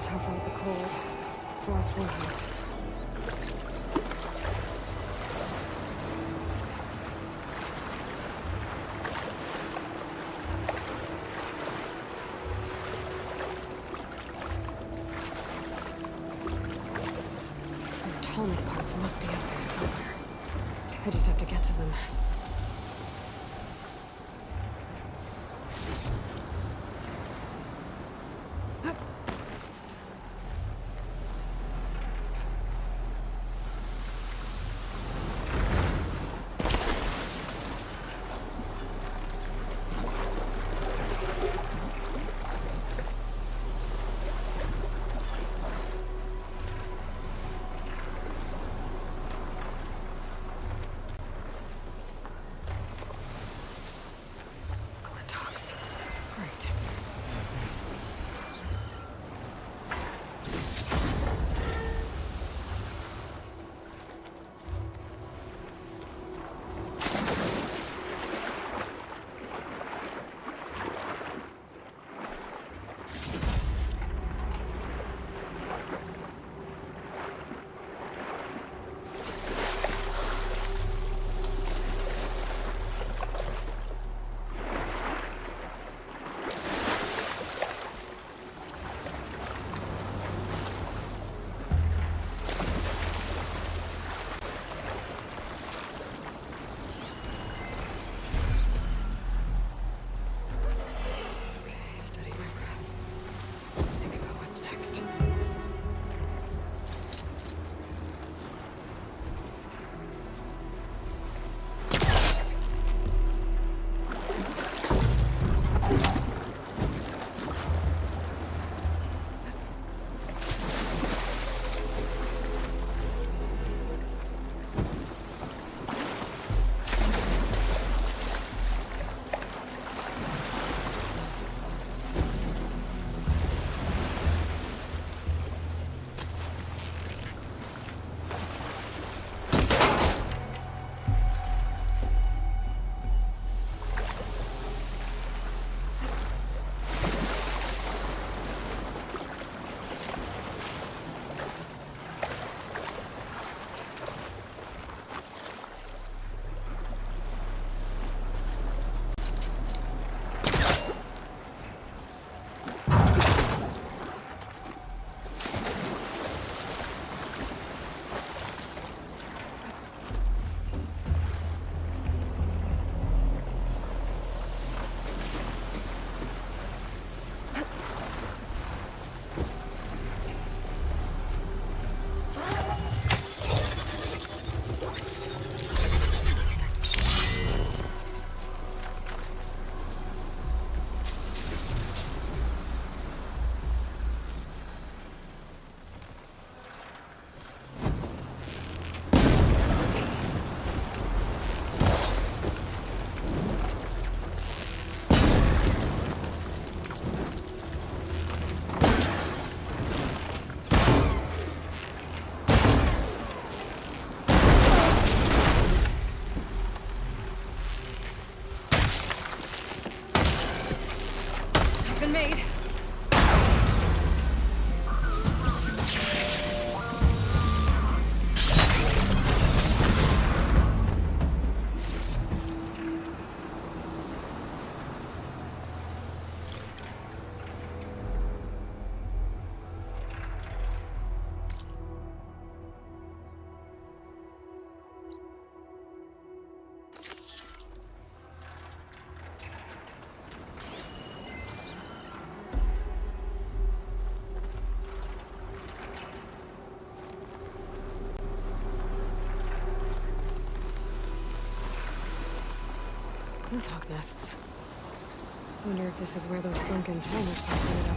and tough out the cold. Frost won't help. Those tonic pods must be up there somewhere. I just have to get to them. Talk nests. Wonder if this is where those sunken tiny pods ended up.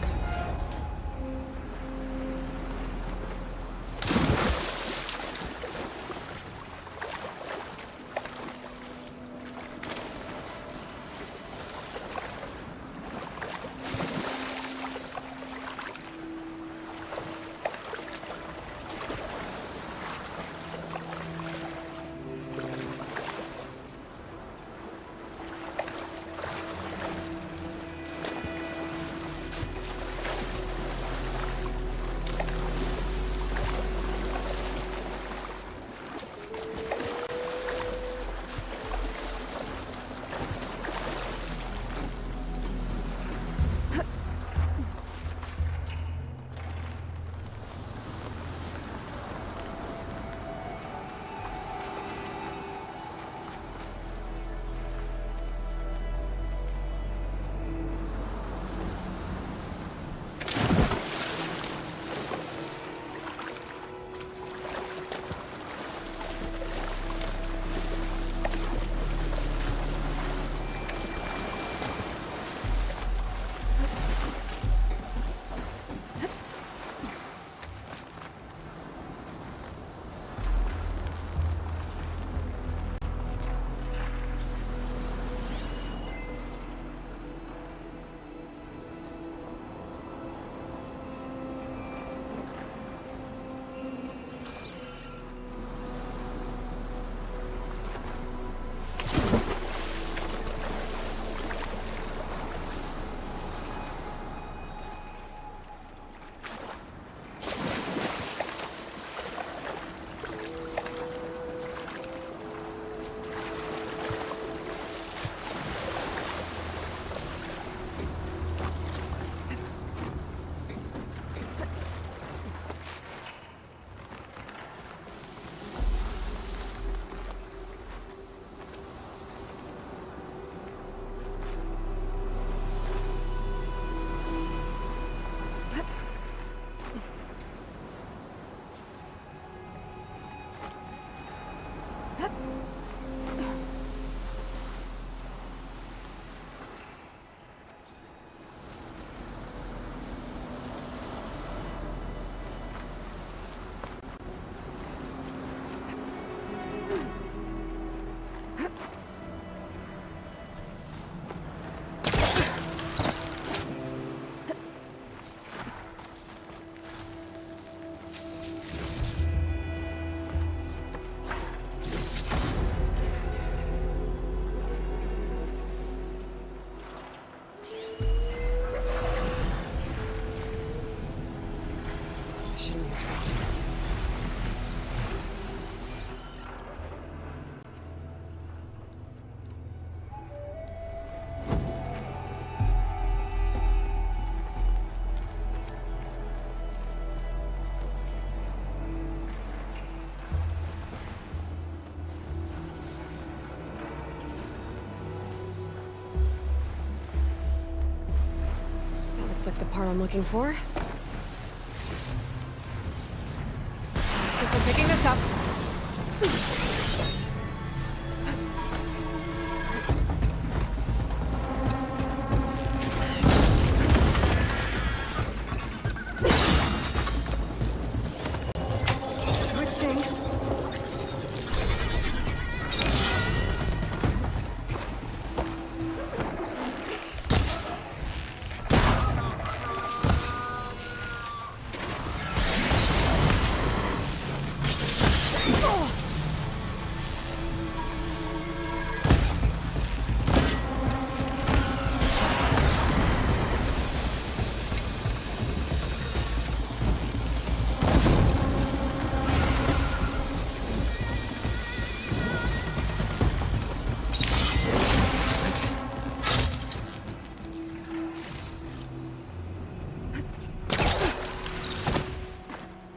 Shouldn't use fast movement. That looks like the part I'm looking for. Guess I'm picking this up. Good thing.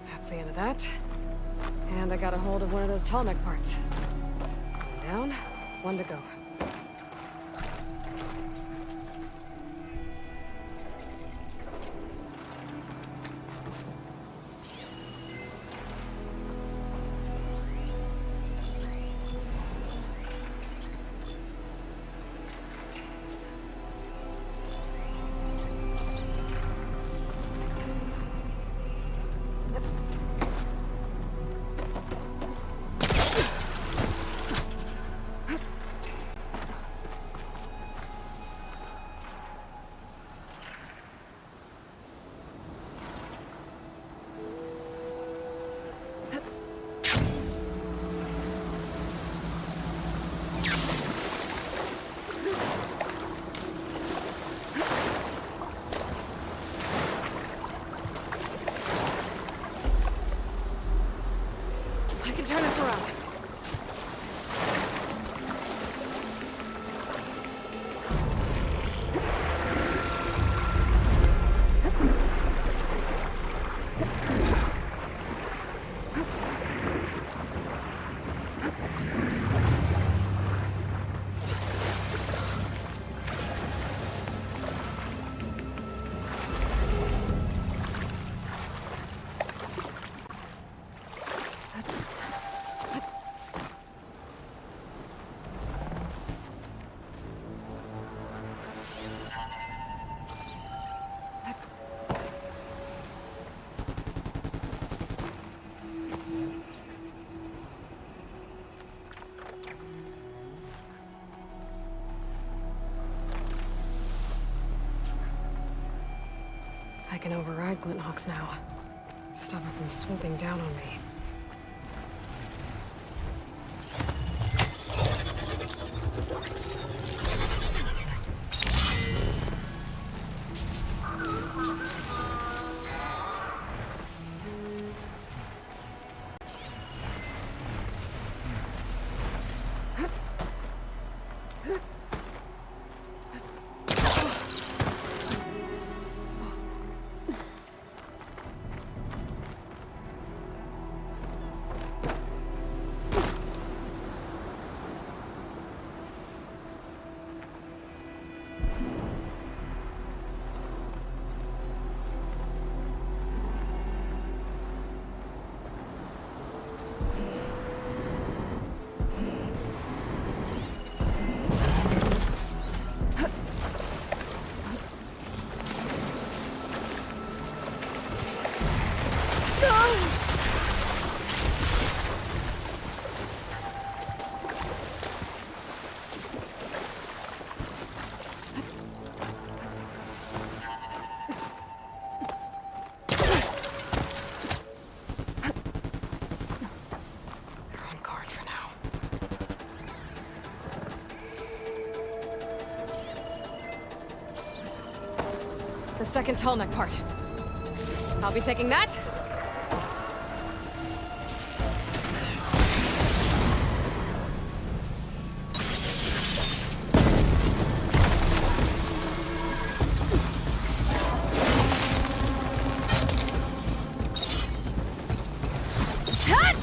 That's the end of that. And I got a hold of one of those tall mech parts. One down, one to go. I can turn this around. I can override Glinthawks now. Stop her from swooping down on me. second tall neck part. I'll be taking that.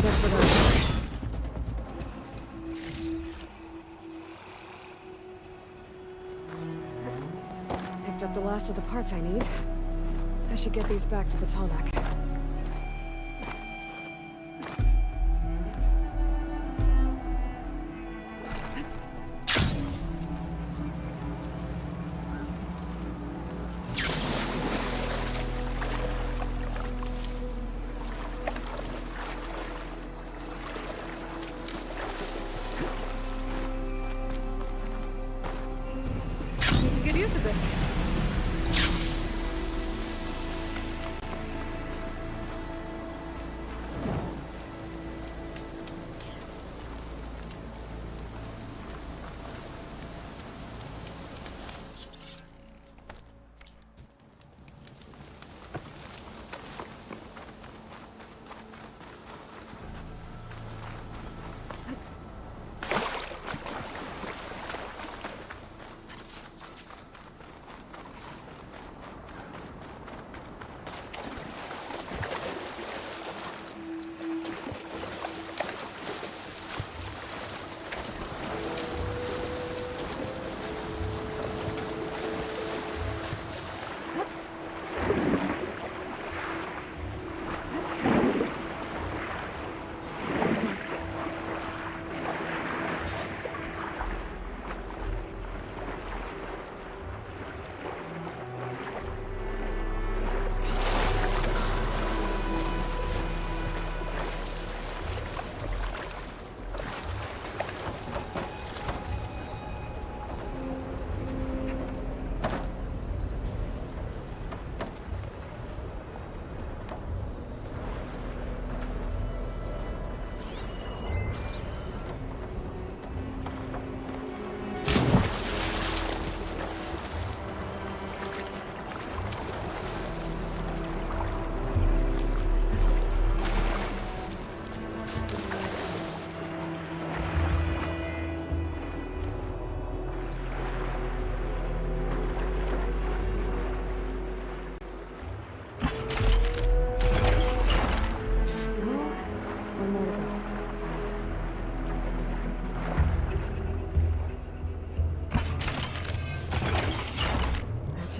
Guess we're done. Picked up the last of the parts I need. I should get these back to the tall neck. Good use of this.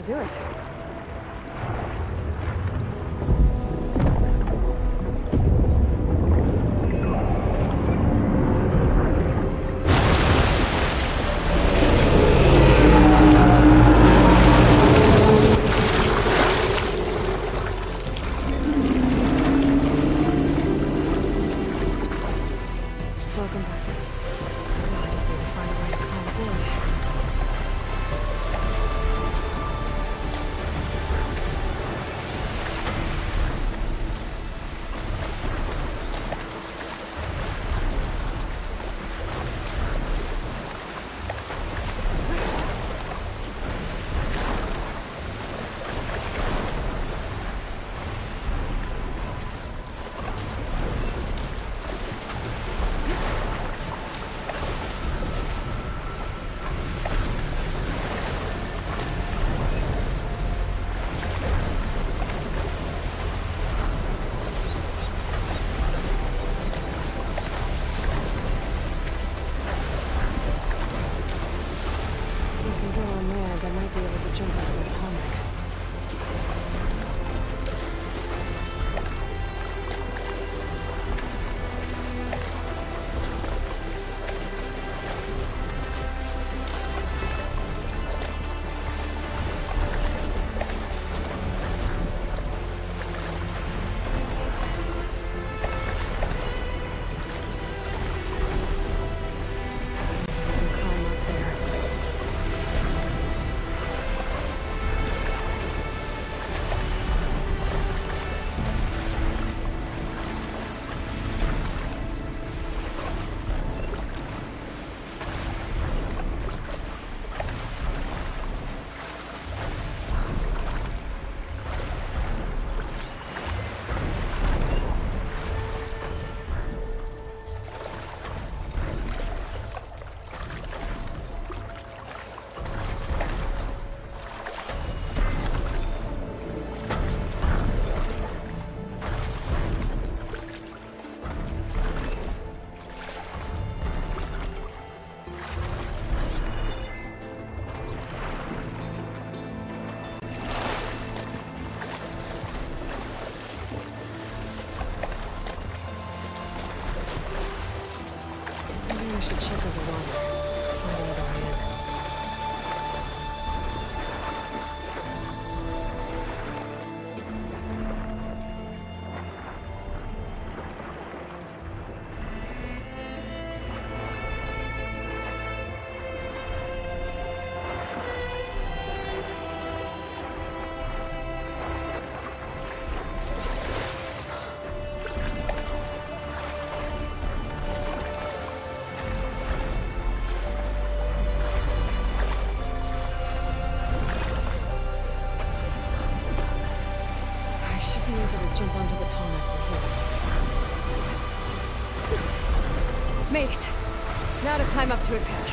Do it. Welcome back. Now I just need to find a way to climb aboard. I might be able to jump into the atomic. I should check over water. Find another way in. Jump onto the tarmac from here. Made it. Now to climb up to its head.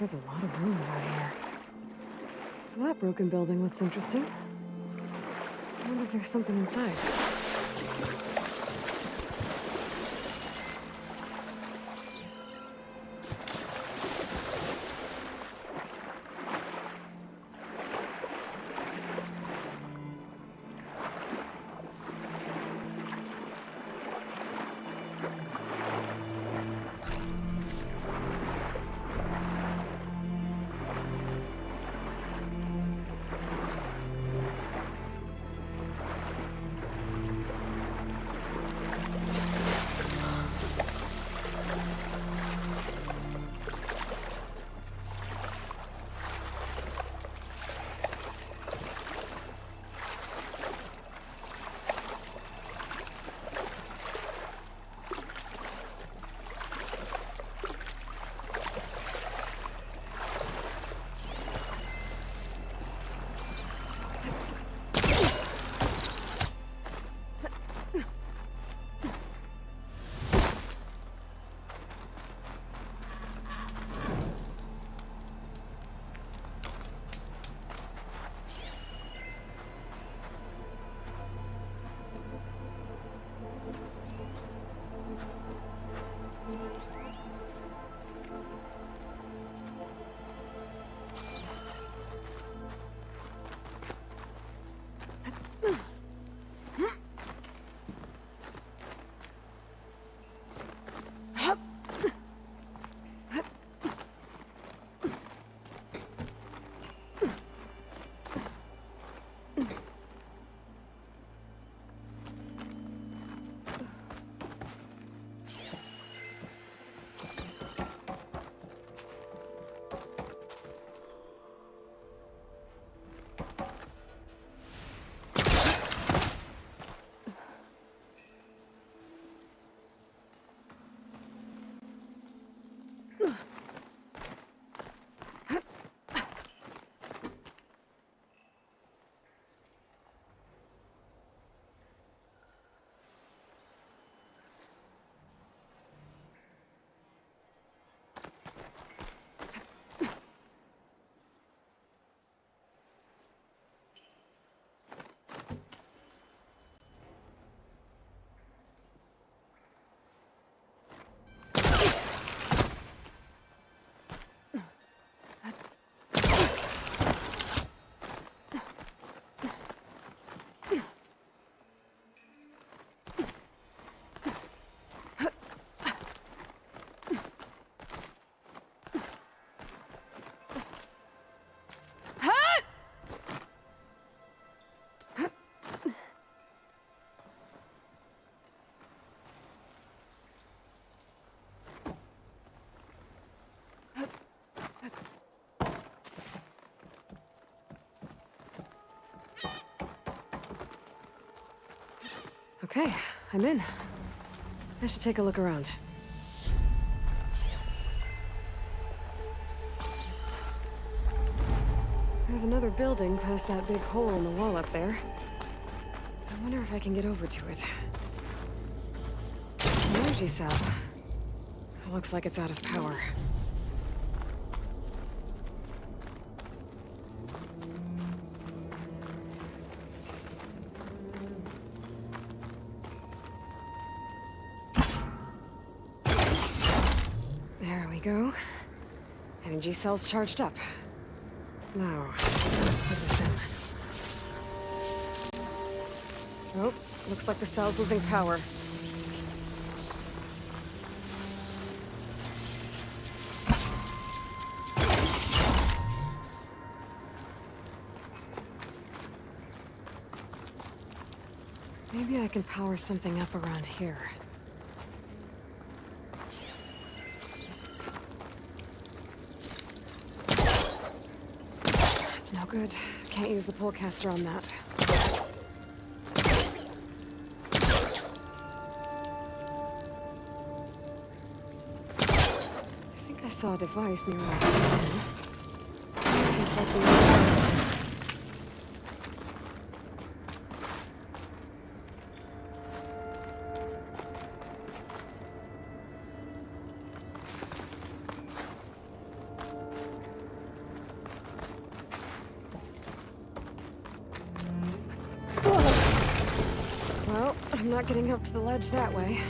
There's a lot of rooms out here. That broken building looks interesting. I wonder if there's something inside. Okay, I'm in. I should take a look around. There's another building past that big hole in the wall up there. I wonder if I can get over to it. An energy cell. It looks like it's out of power. There we go. Energy cell's charged up. Now, let's put this in. Oh, looks like the cell's losing power. Maybe I can power something up around here. That's no good. Can't use the polecaster on that. I think I saw a device near that building. not getting up to the ledge that way.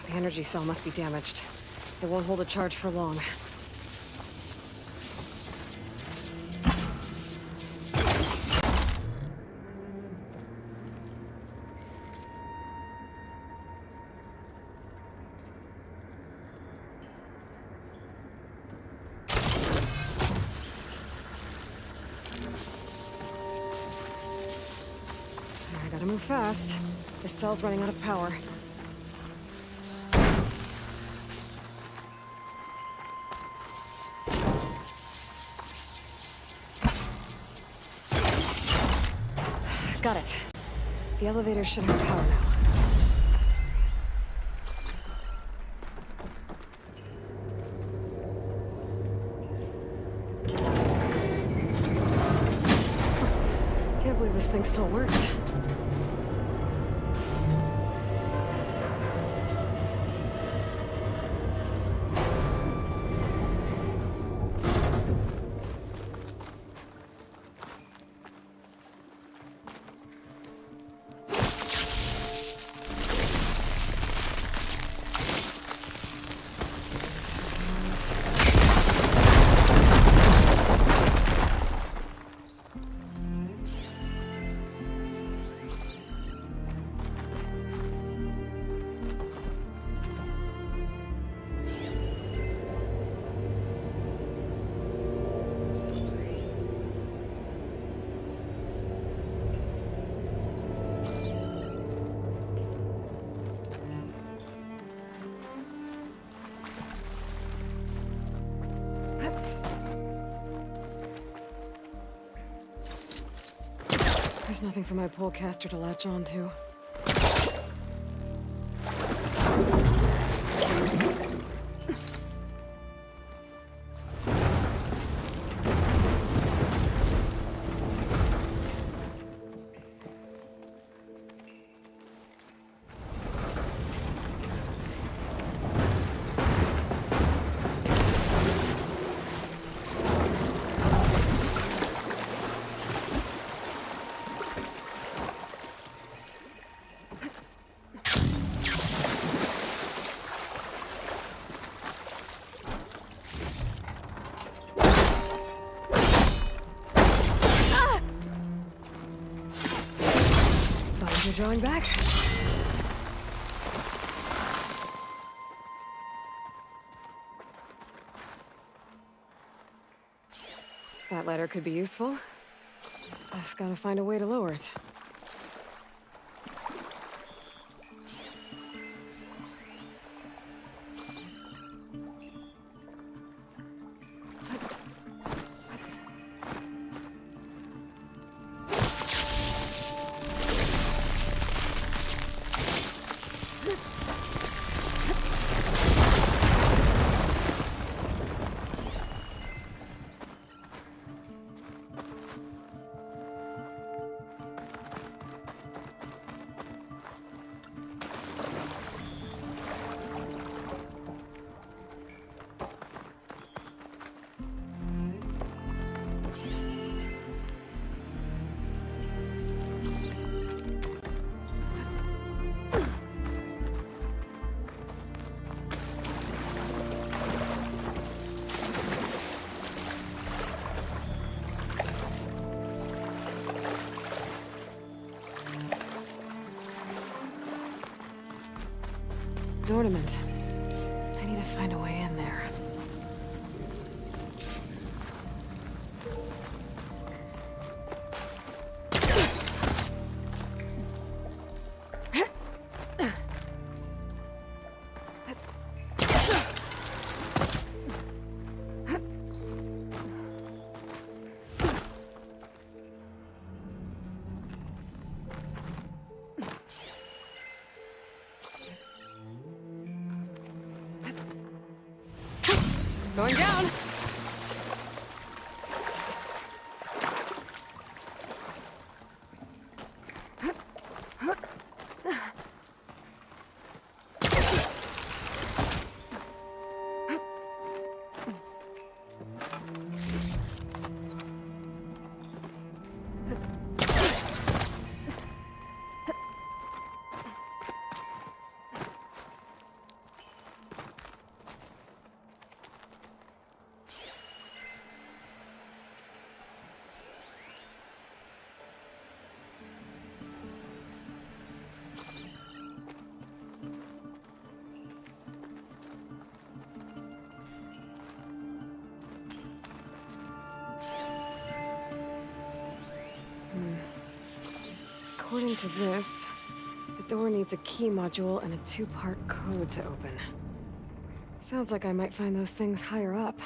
The energy cell must be damaged. It won't hold a charge for long. I gotta move fast. This cell's running out of power. Got it. The elevator should have power now. Can't believe this thing still works. There's nothing for my polecaster to latch onto. Drawing back. That ladder could be useful. Just gotta find a way to lower it. An ornament. I need to find a way in there. Going down! According to this, the door needs a key module and a 2-part code to open. Sounds like I might find those things higher up.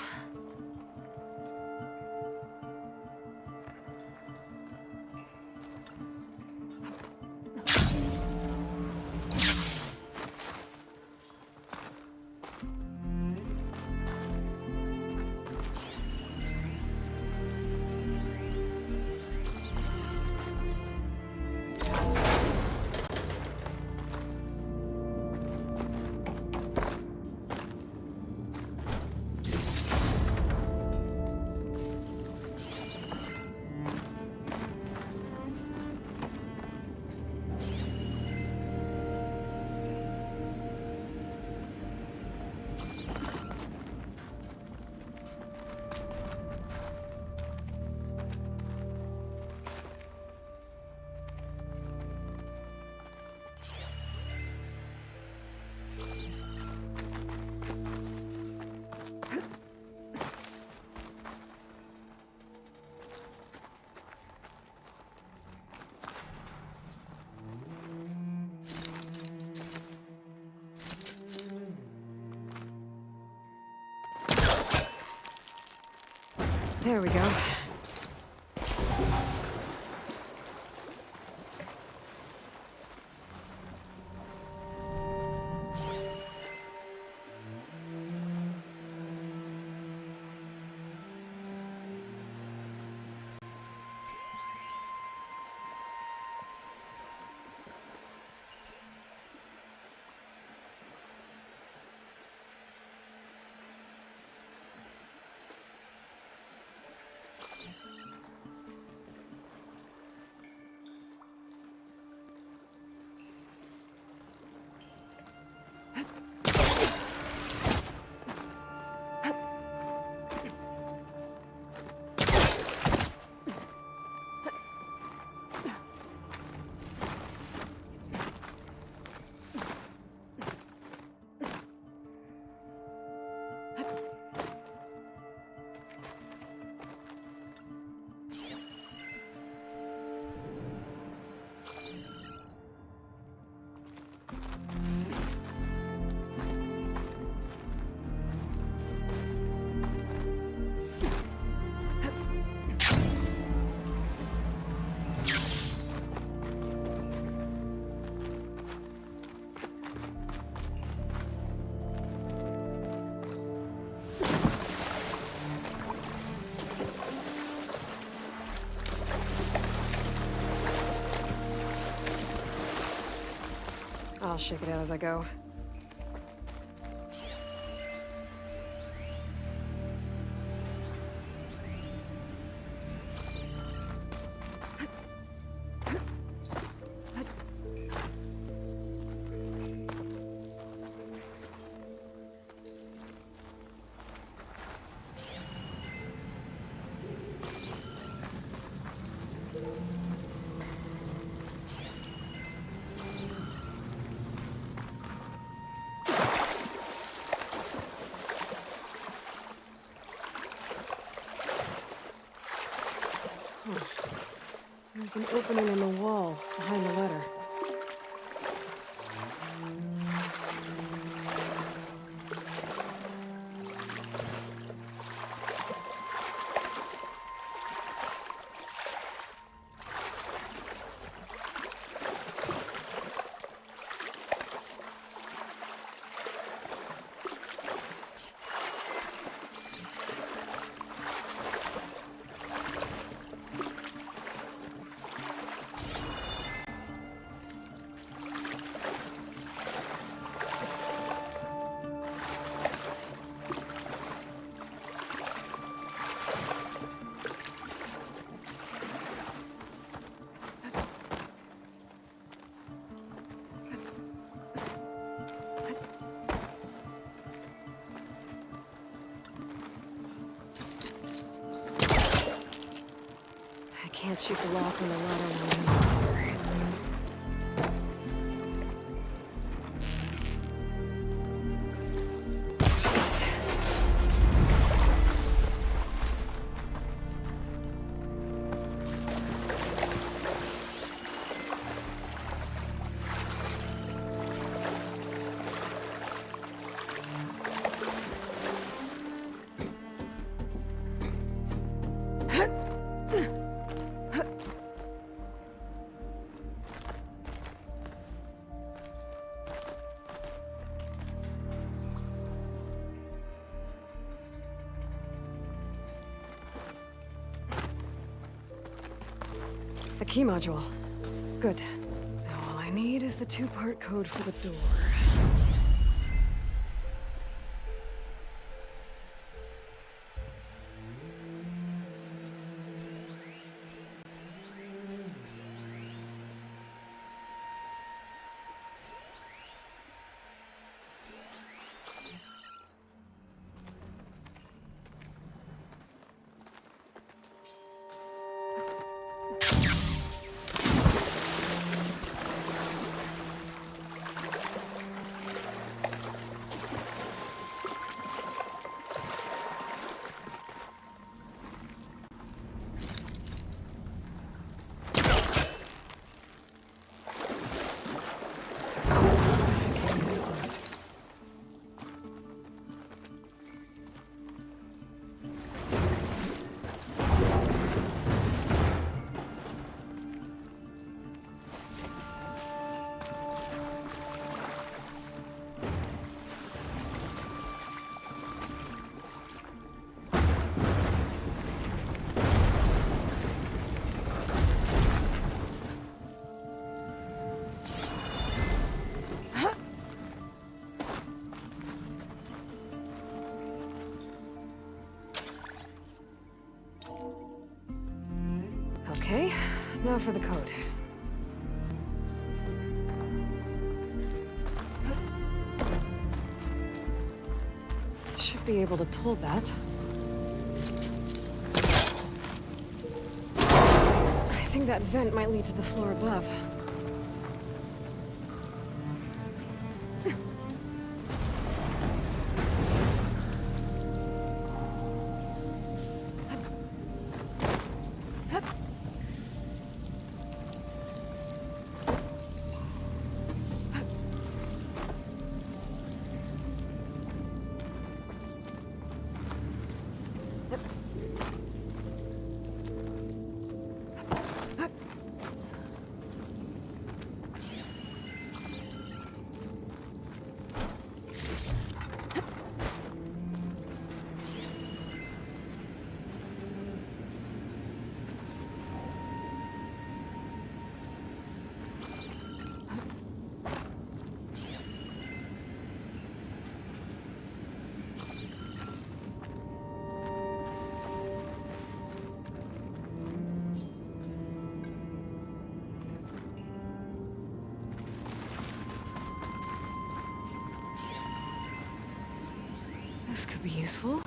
There we go. I'll shake it out as I go. There's an opening in the wall behind the letter. can't shoot the lock on the ladder one either. A key module. Good. Now all I need is the two-part code for the door. Okay, now for the code. Should be able to pull that. I think that vent might lead to the floor above. This could be useful.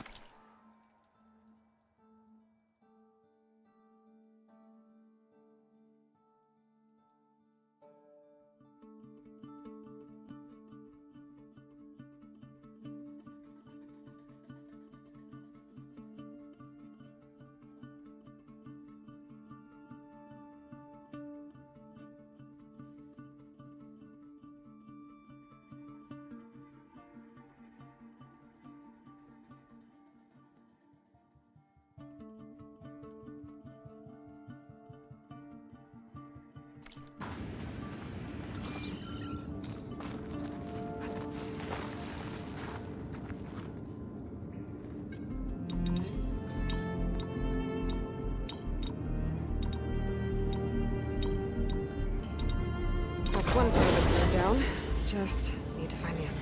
One part down. Just need to find the other.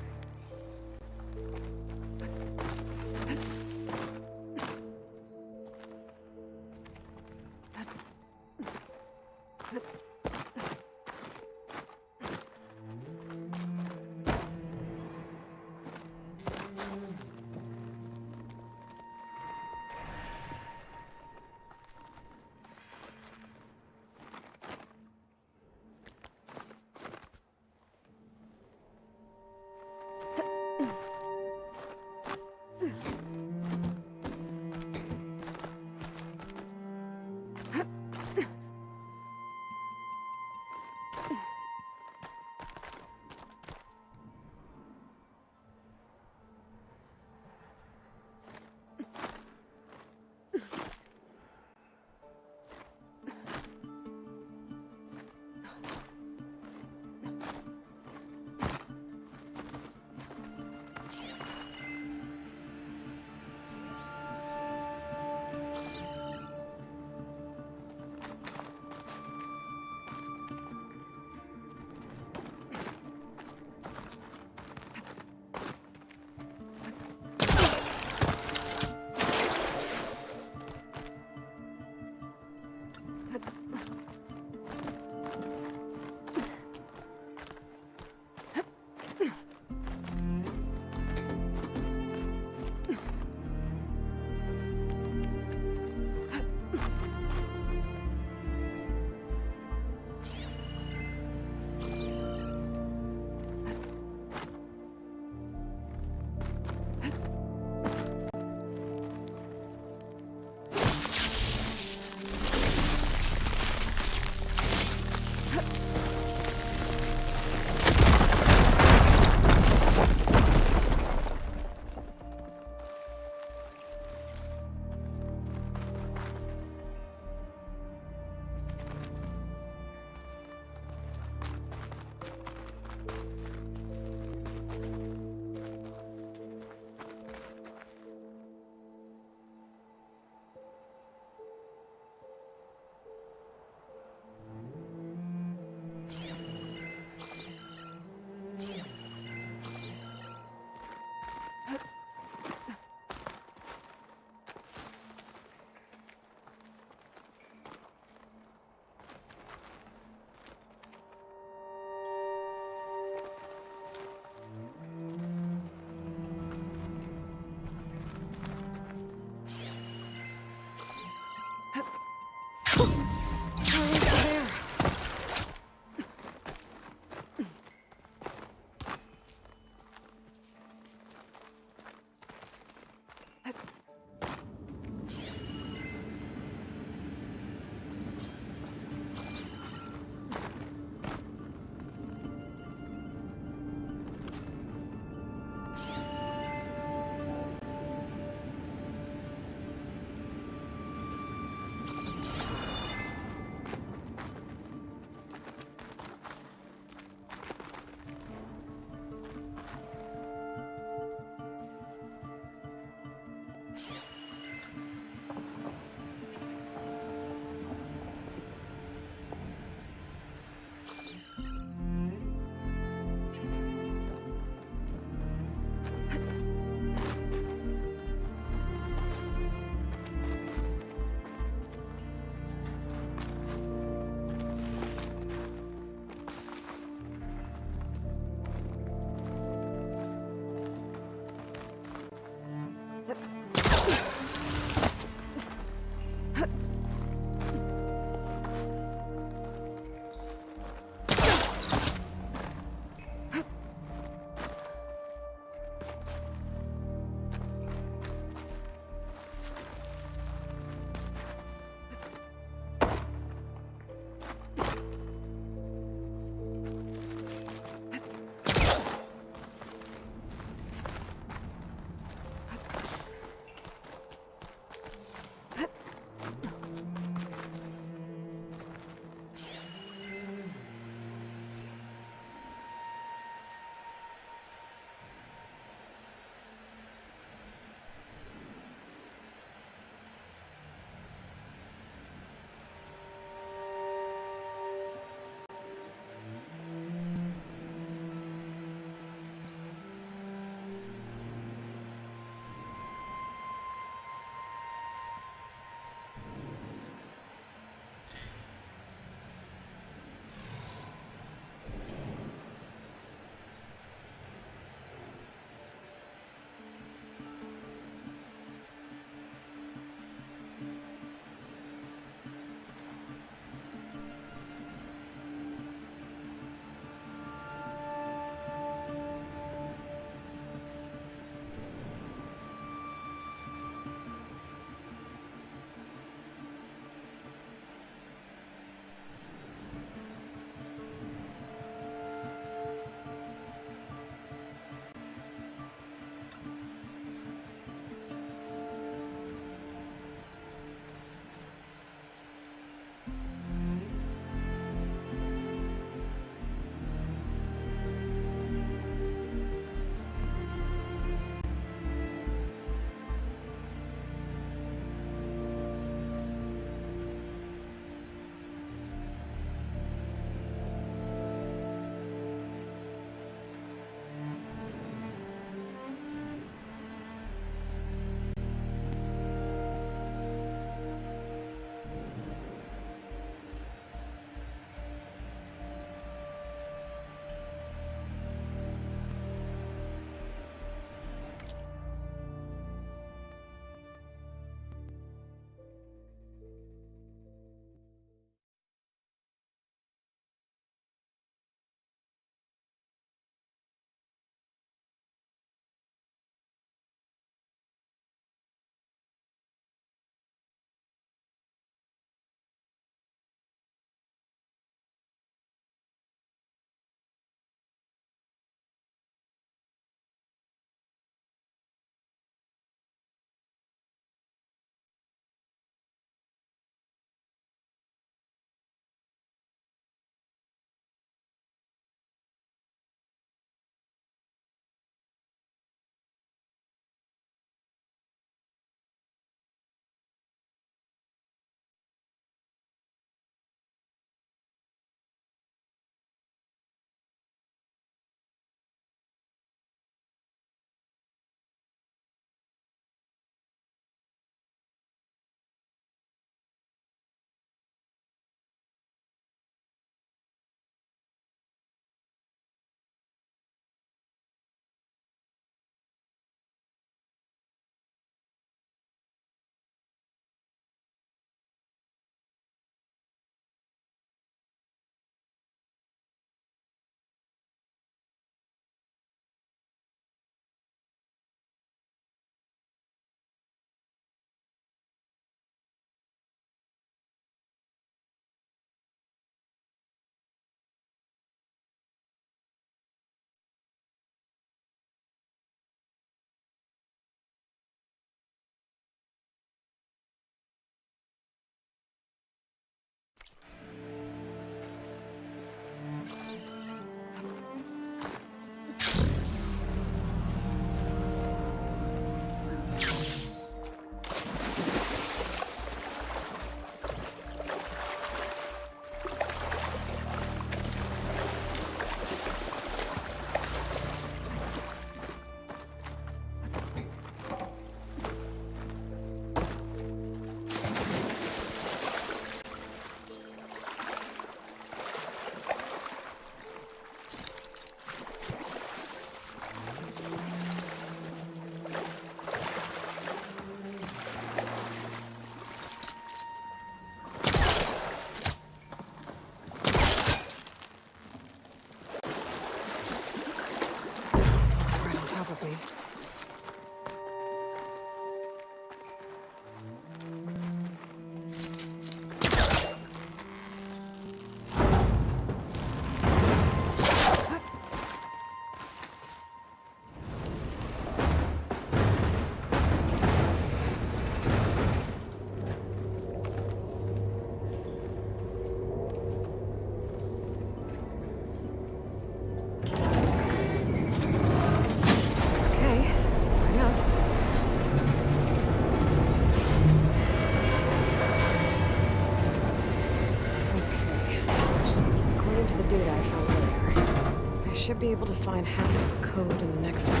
should be able to find half of the code in the next one.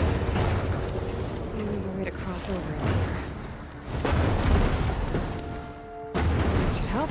Maybe there's a way to cross over in here. Should help.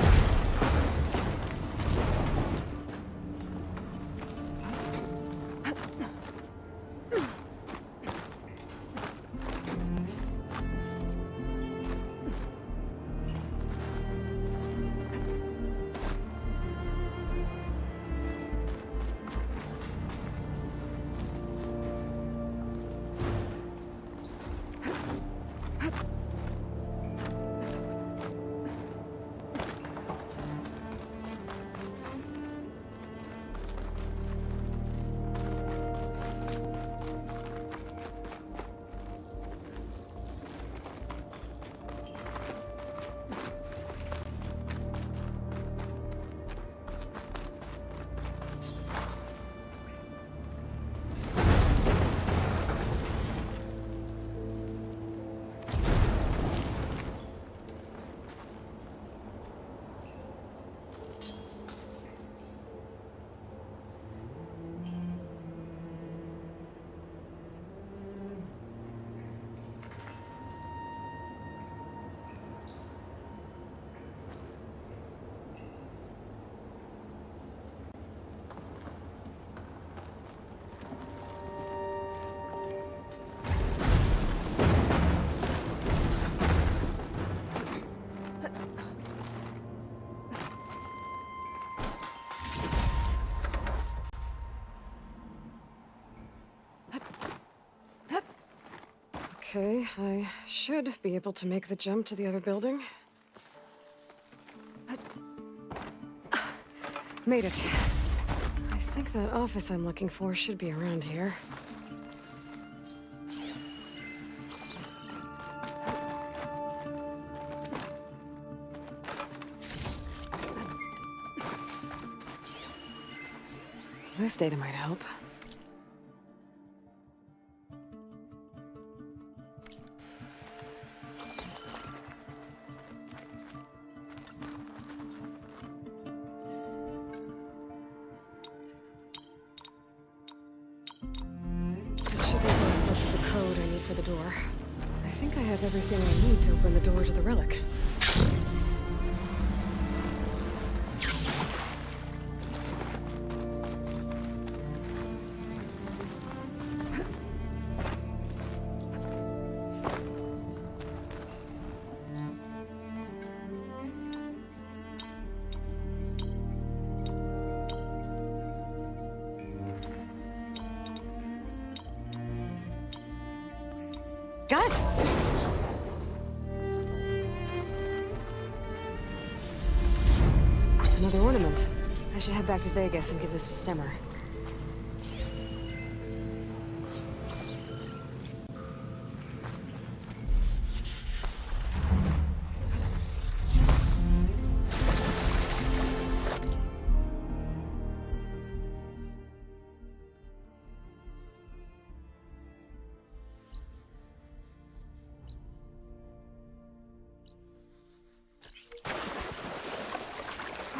Okay, I should be able to make the jump to the other building. Made it. I think that office I'm looking for should be around here. This data might help. For the door. I think I have everything I need to open the door to the relic. Got it! Another ornament. I should head back to Vegas and give this to Stemmer.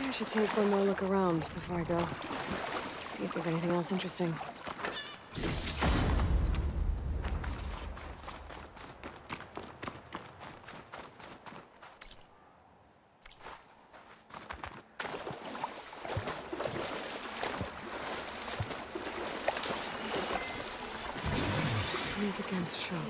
I should take one more look around before I go. See if there's anything else interesting. Tonic against shock.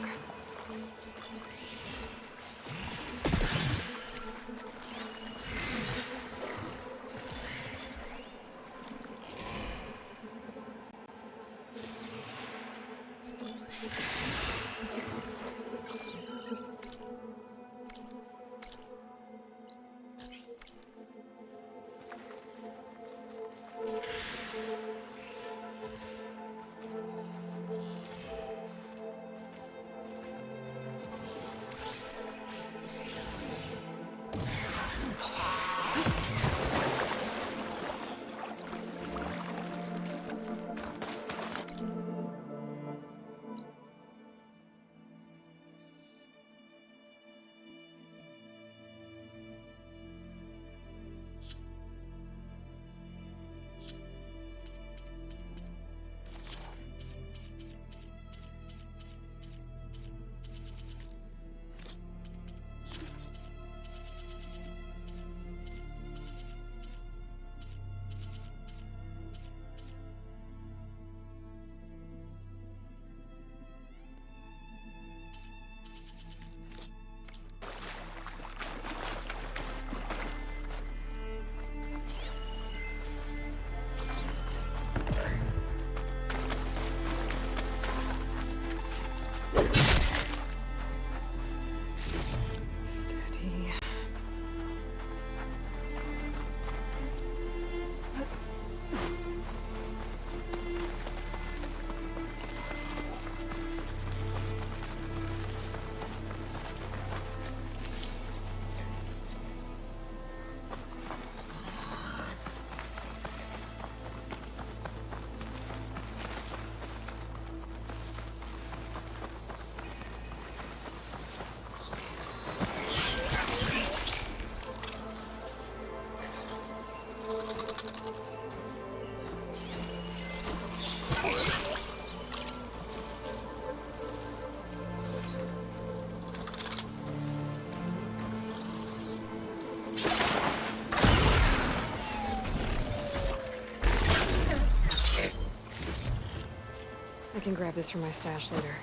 can grab this from my stash later.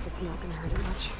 It's not gonna hurt it much.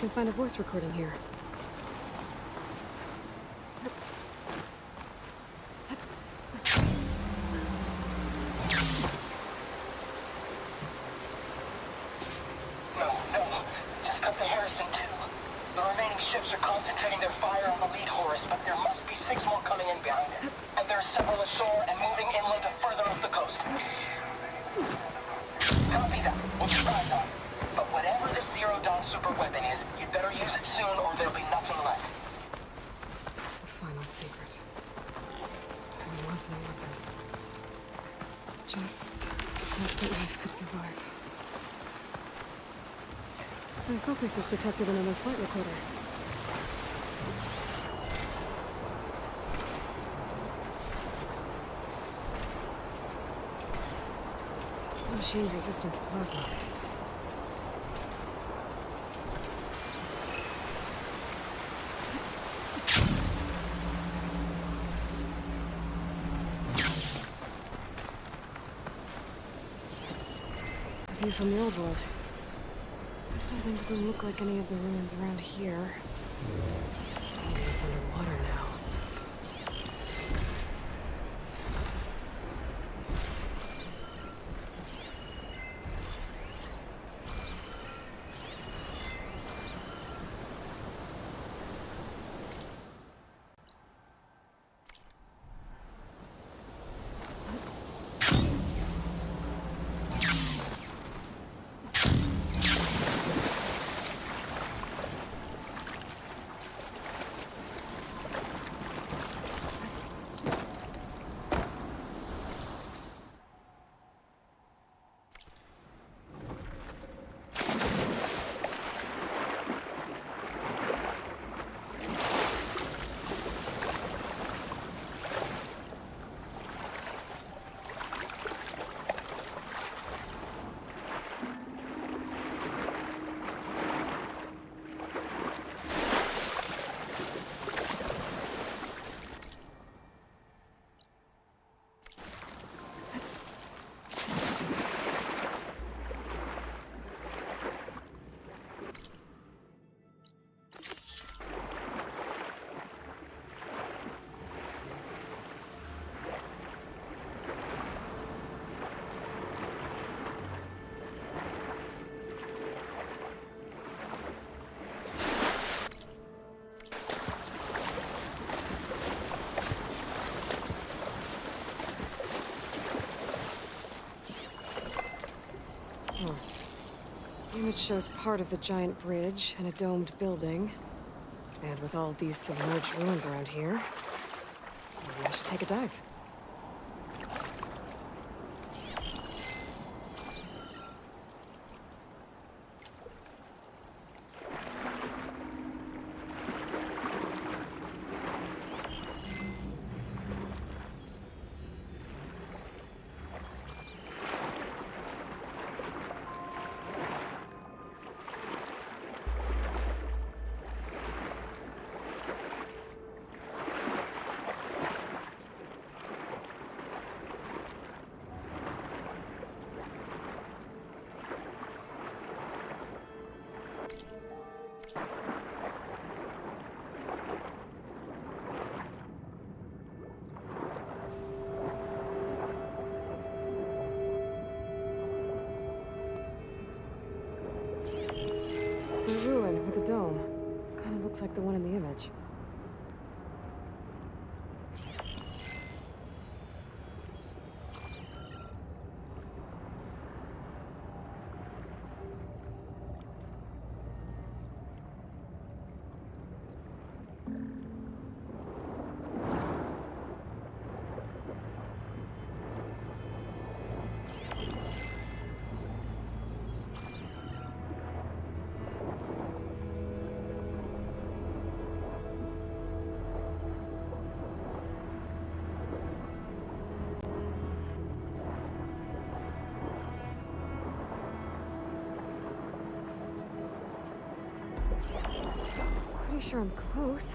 can find a voice recording here. Just hope that life could survive. My focus has detected another flight recorder. Machine resistant to plasma. View from the old world. The building doesn't look like any of the ruins around here. Maybe it's underwater now. The image shows part of the giant bridge and a domed building. And with all these submerged ruins around here, maybe I should take a dive. The ruin with a dome. Kind of looks like the one in the image. Pretty sure I'm close.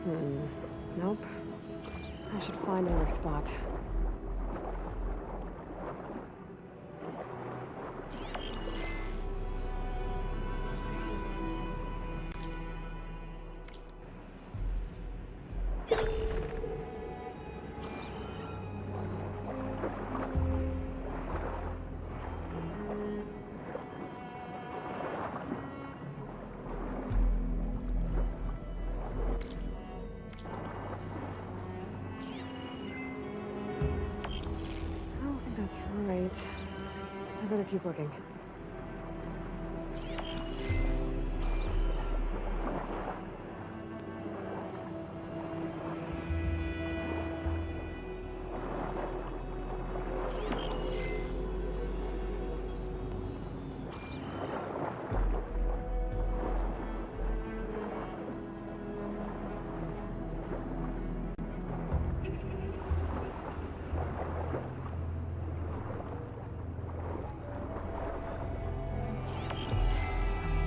Nope. I should find another spot. Right. I better keep looking.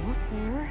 Almost there.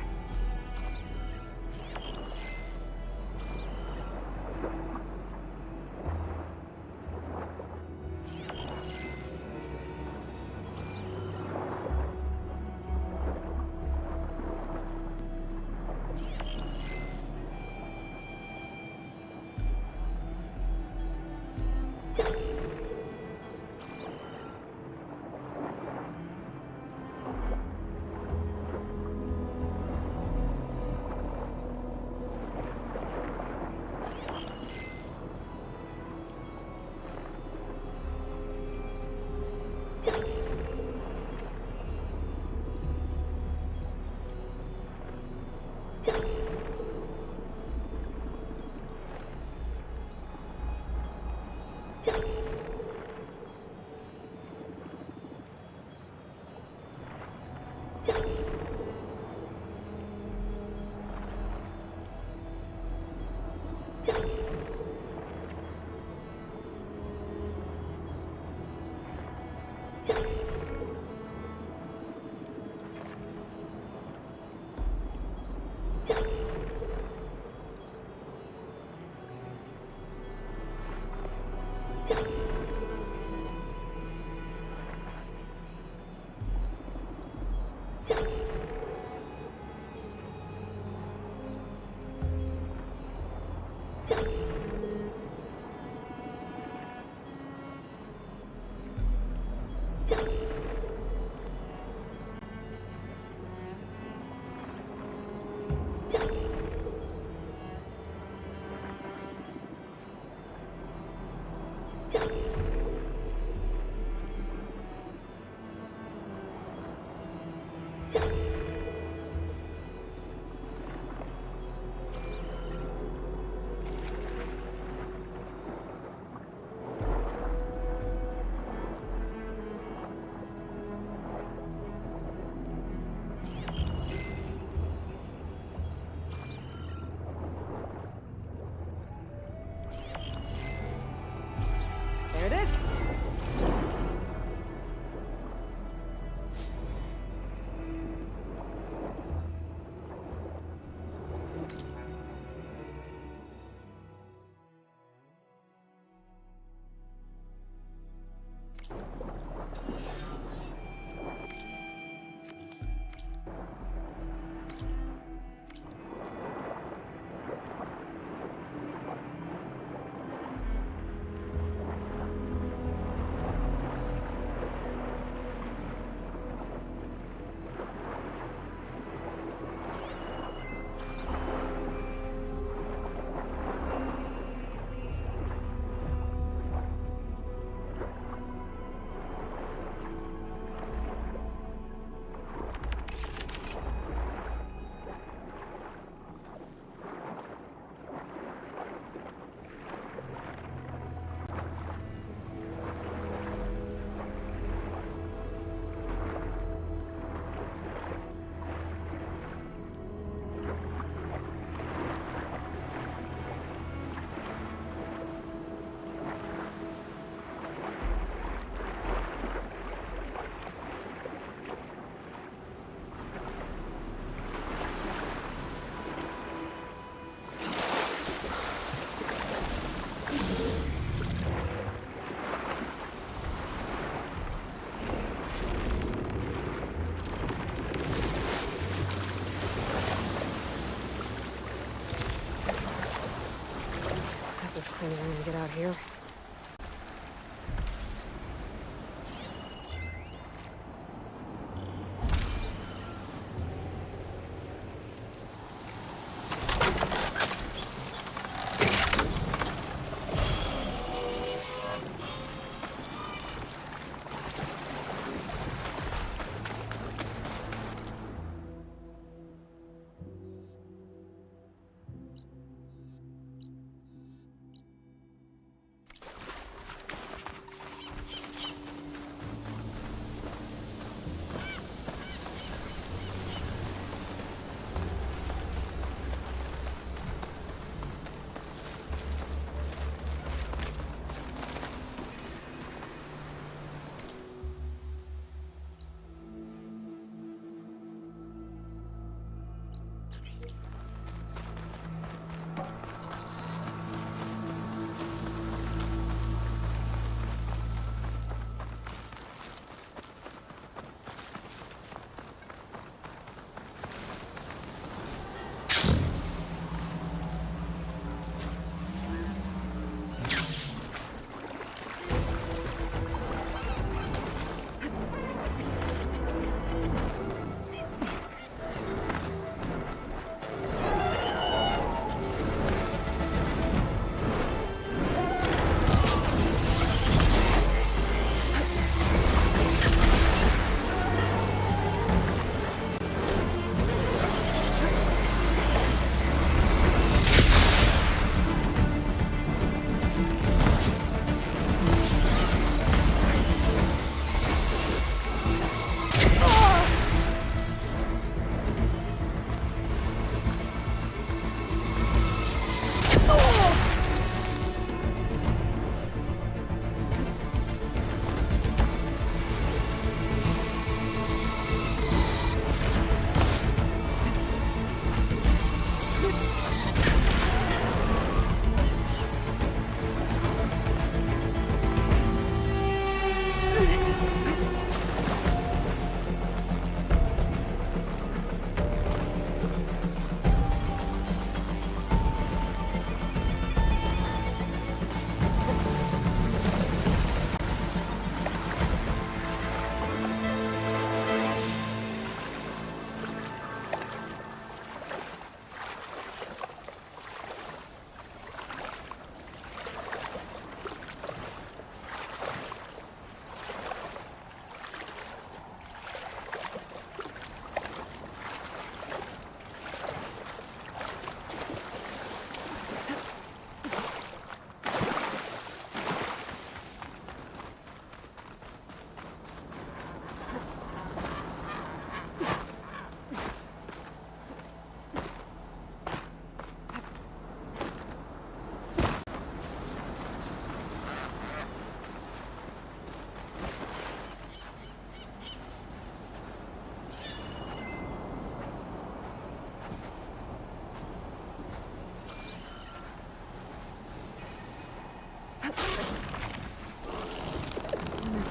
as clean as I'm gonna get out here.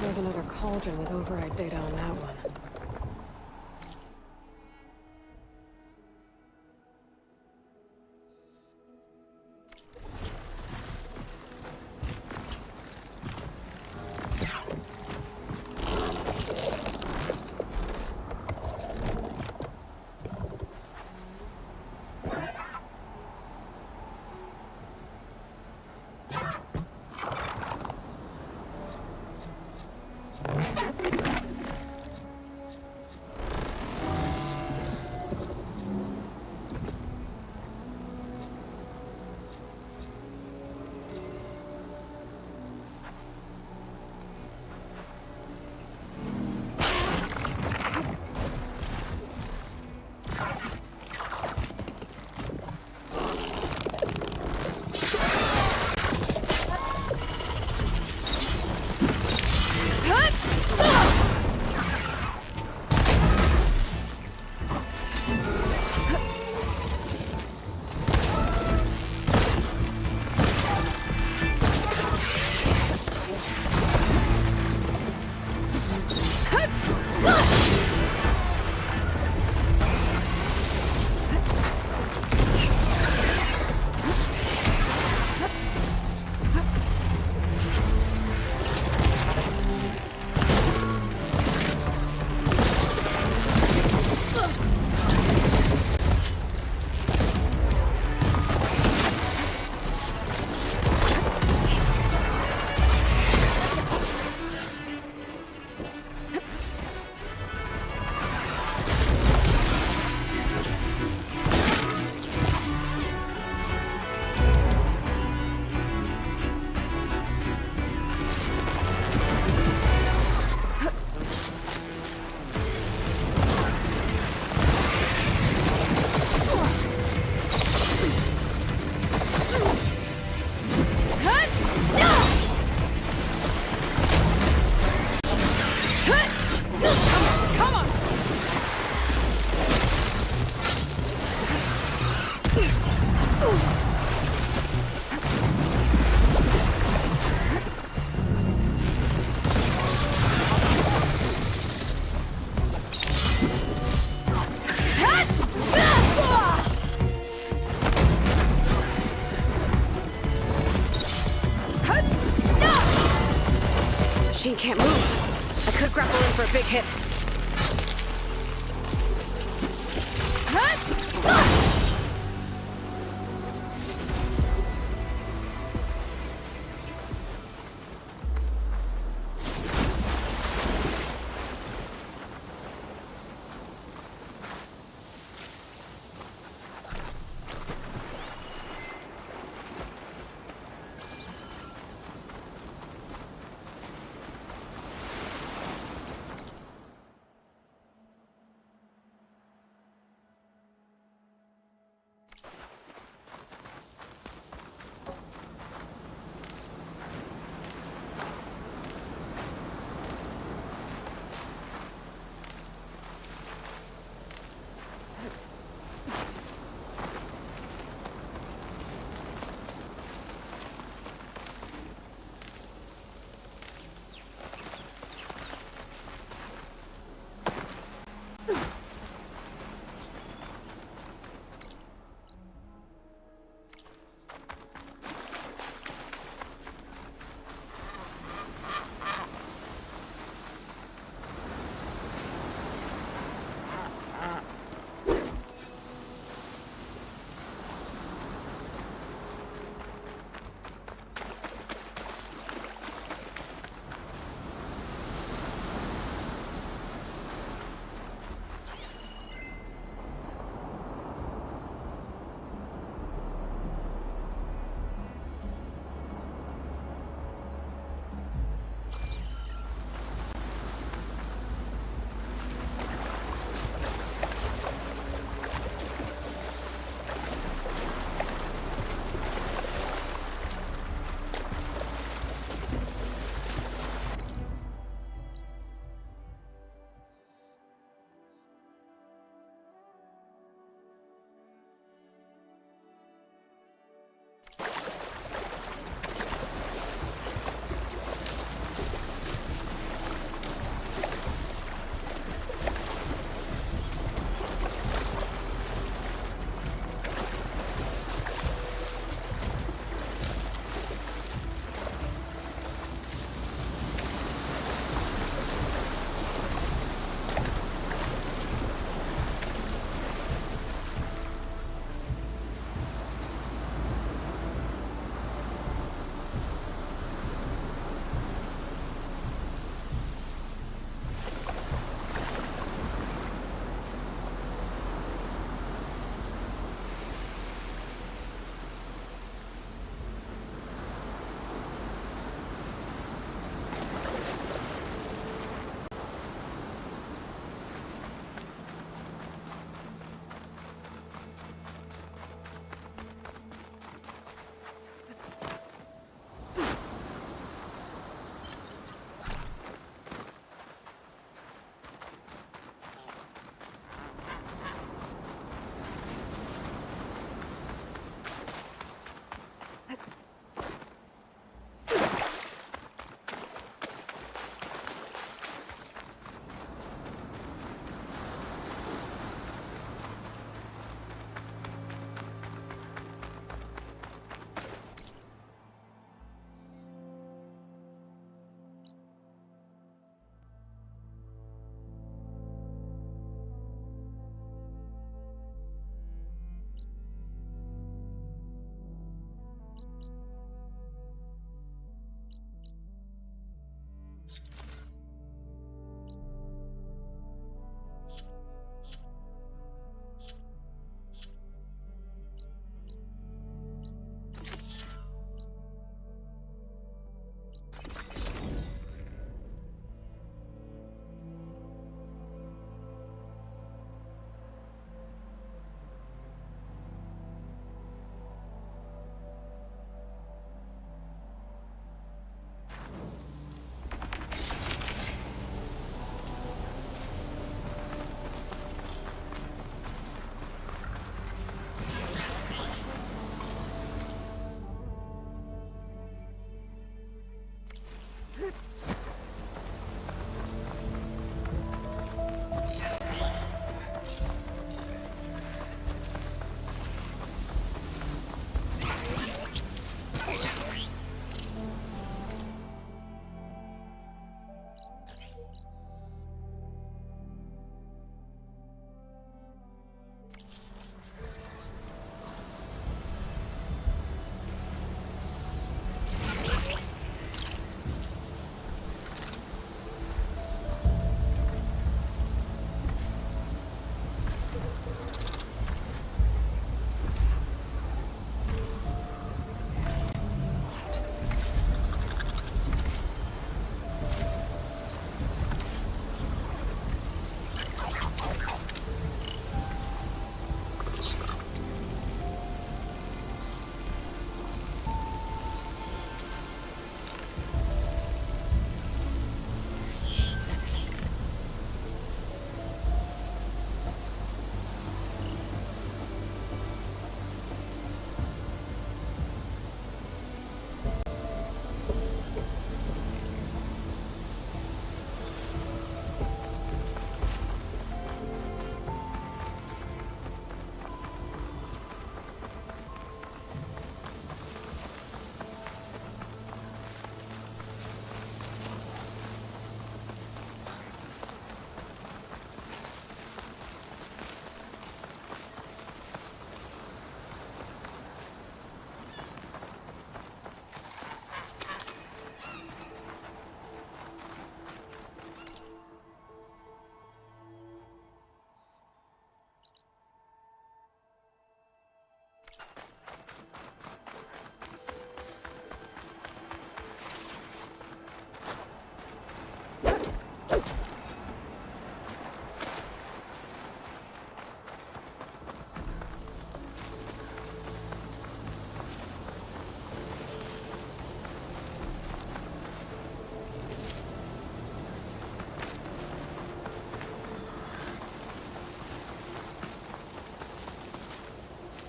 There's another cauldron with override data on that one. Machine can't move. I could grapple in for a big hit.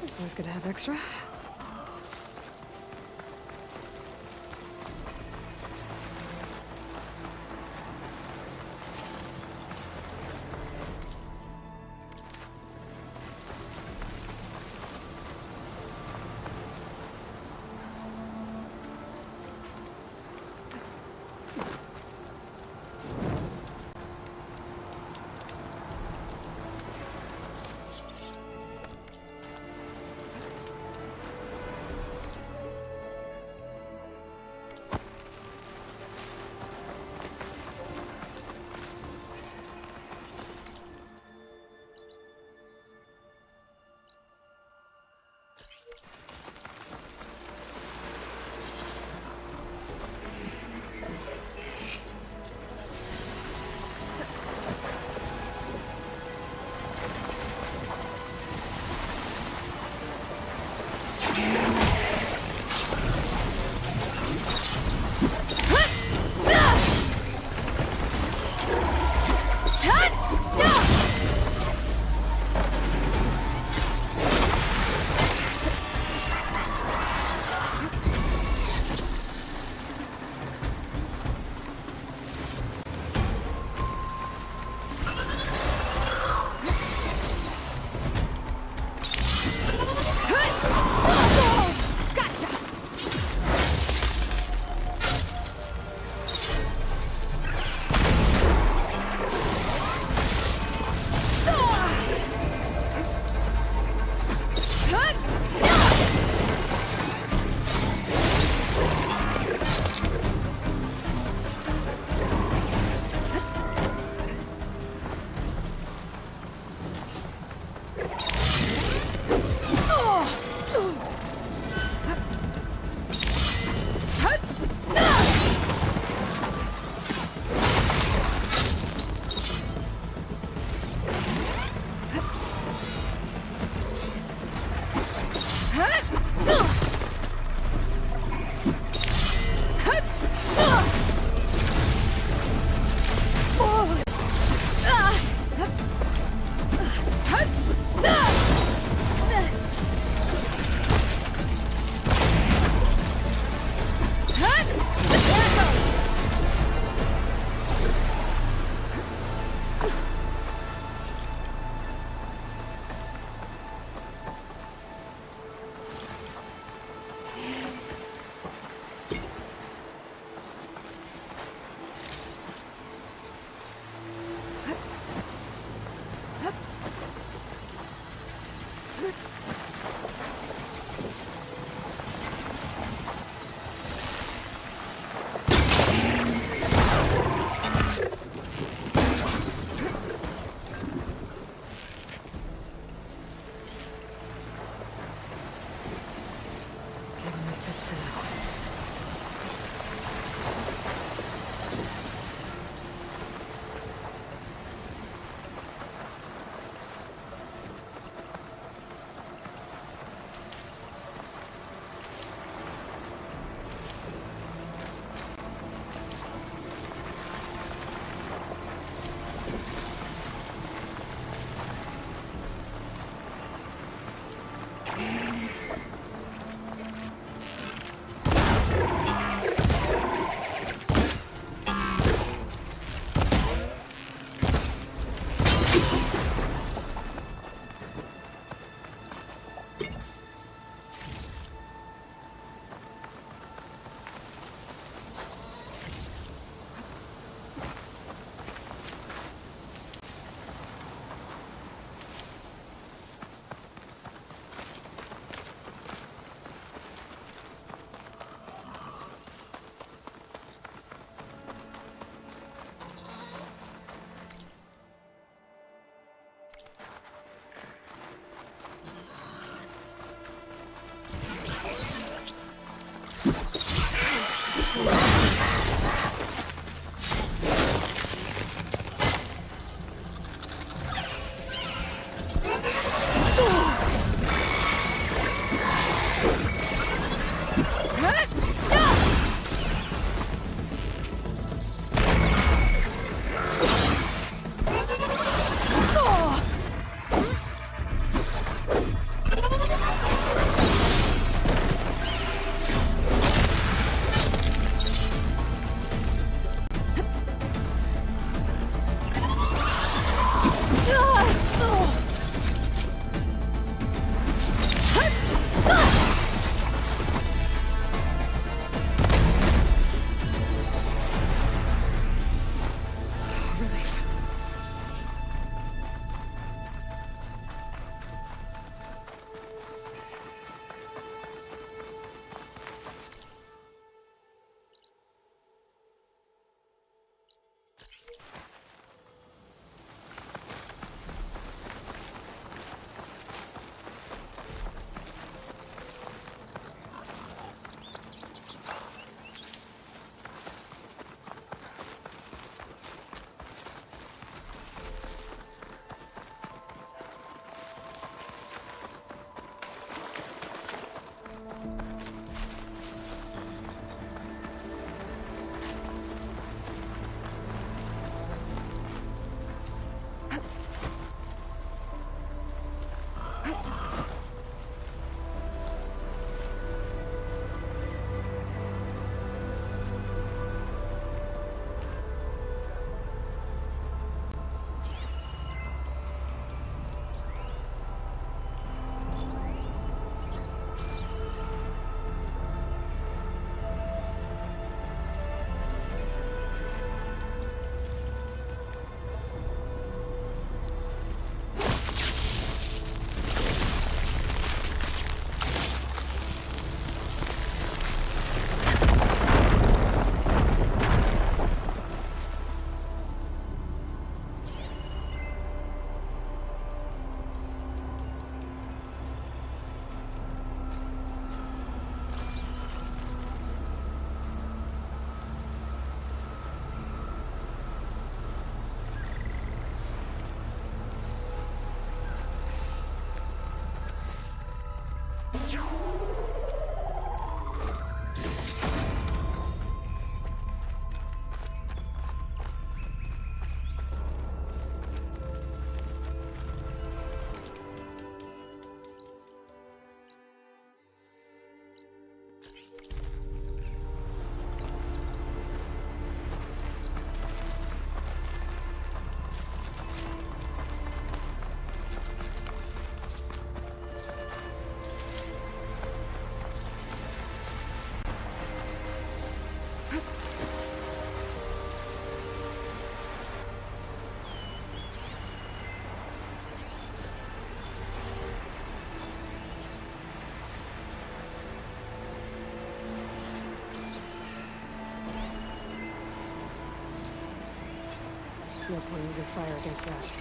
It's always good to have extra. No point using fire against that.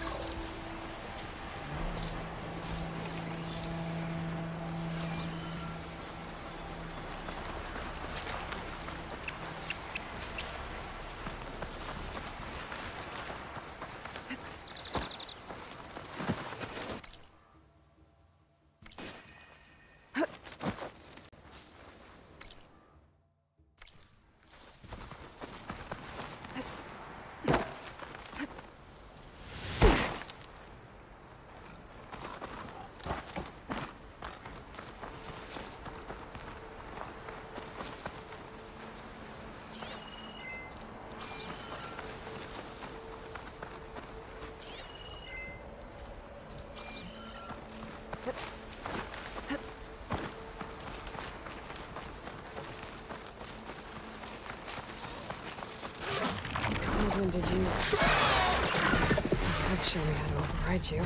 When did you... Dad show me how to override you.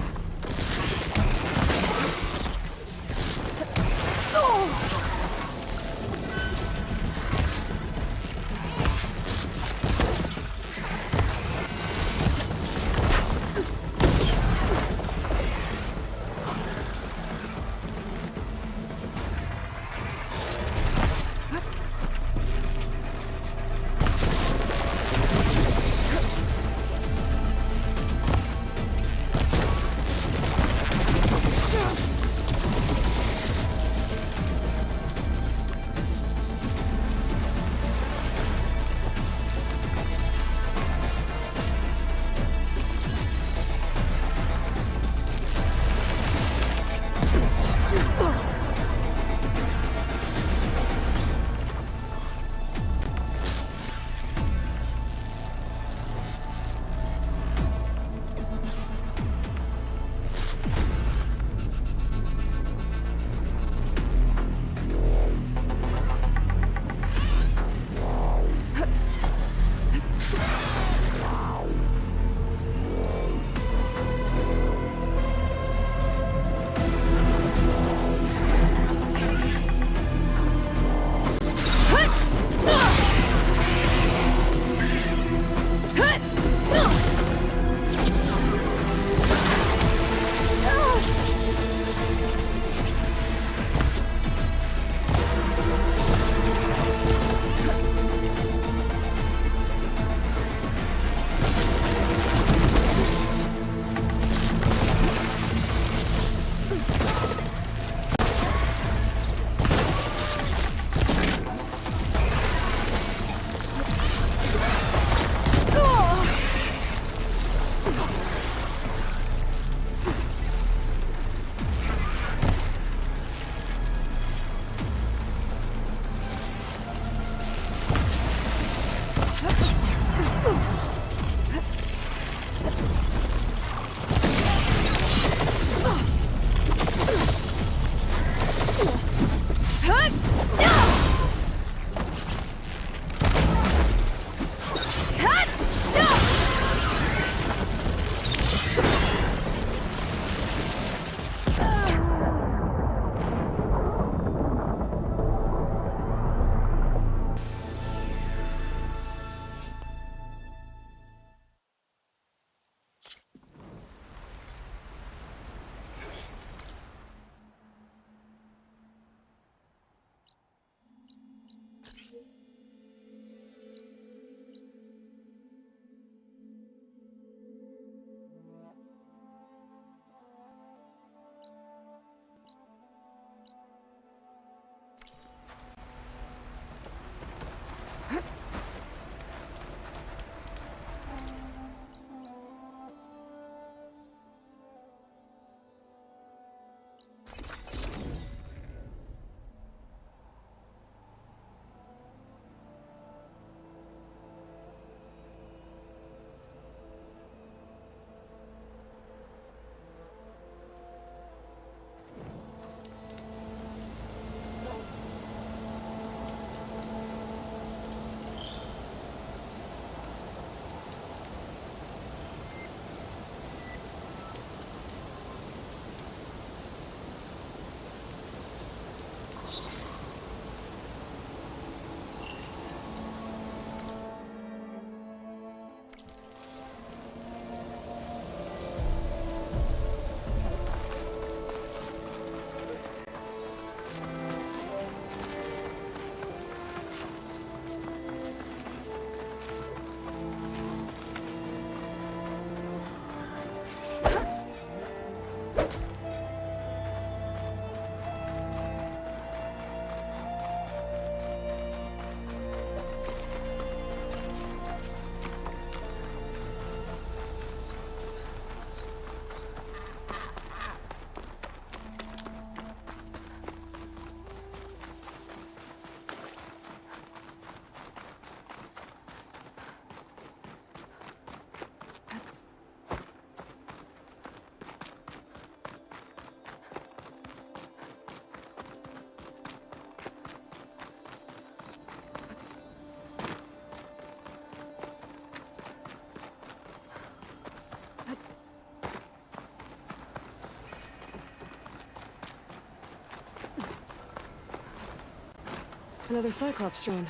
Another Cyclops drone.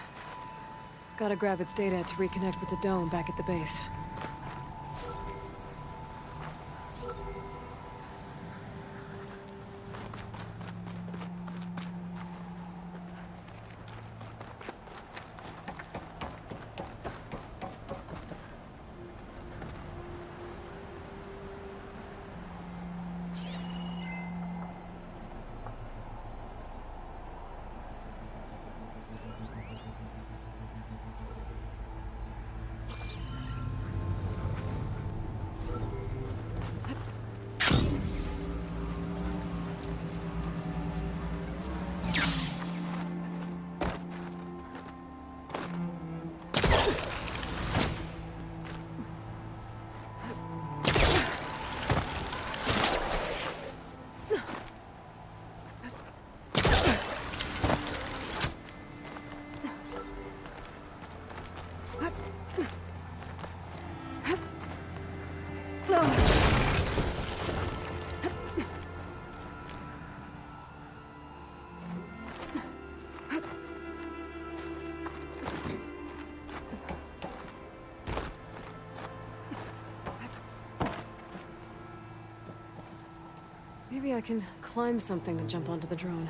Gotta grab its data to reconnect with the dome back at the base. Maybe I can climb something to jump onto the drone.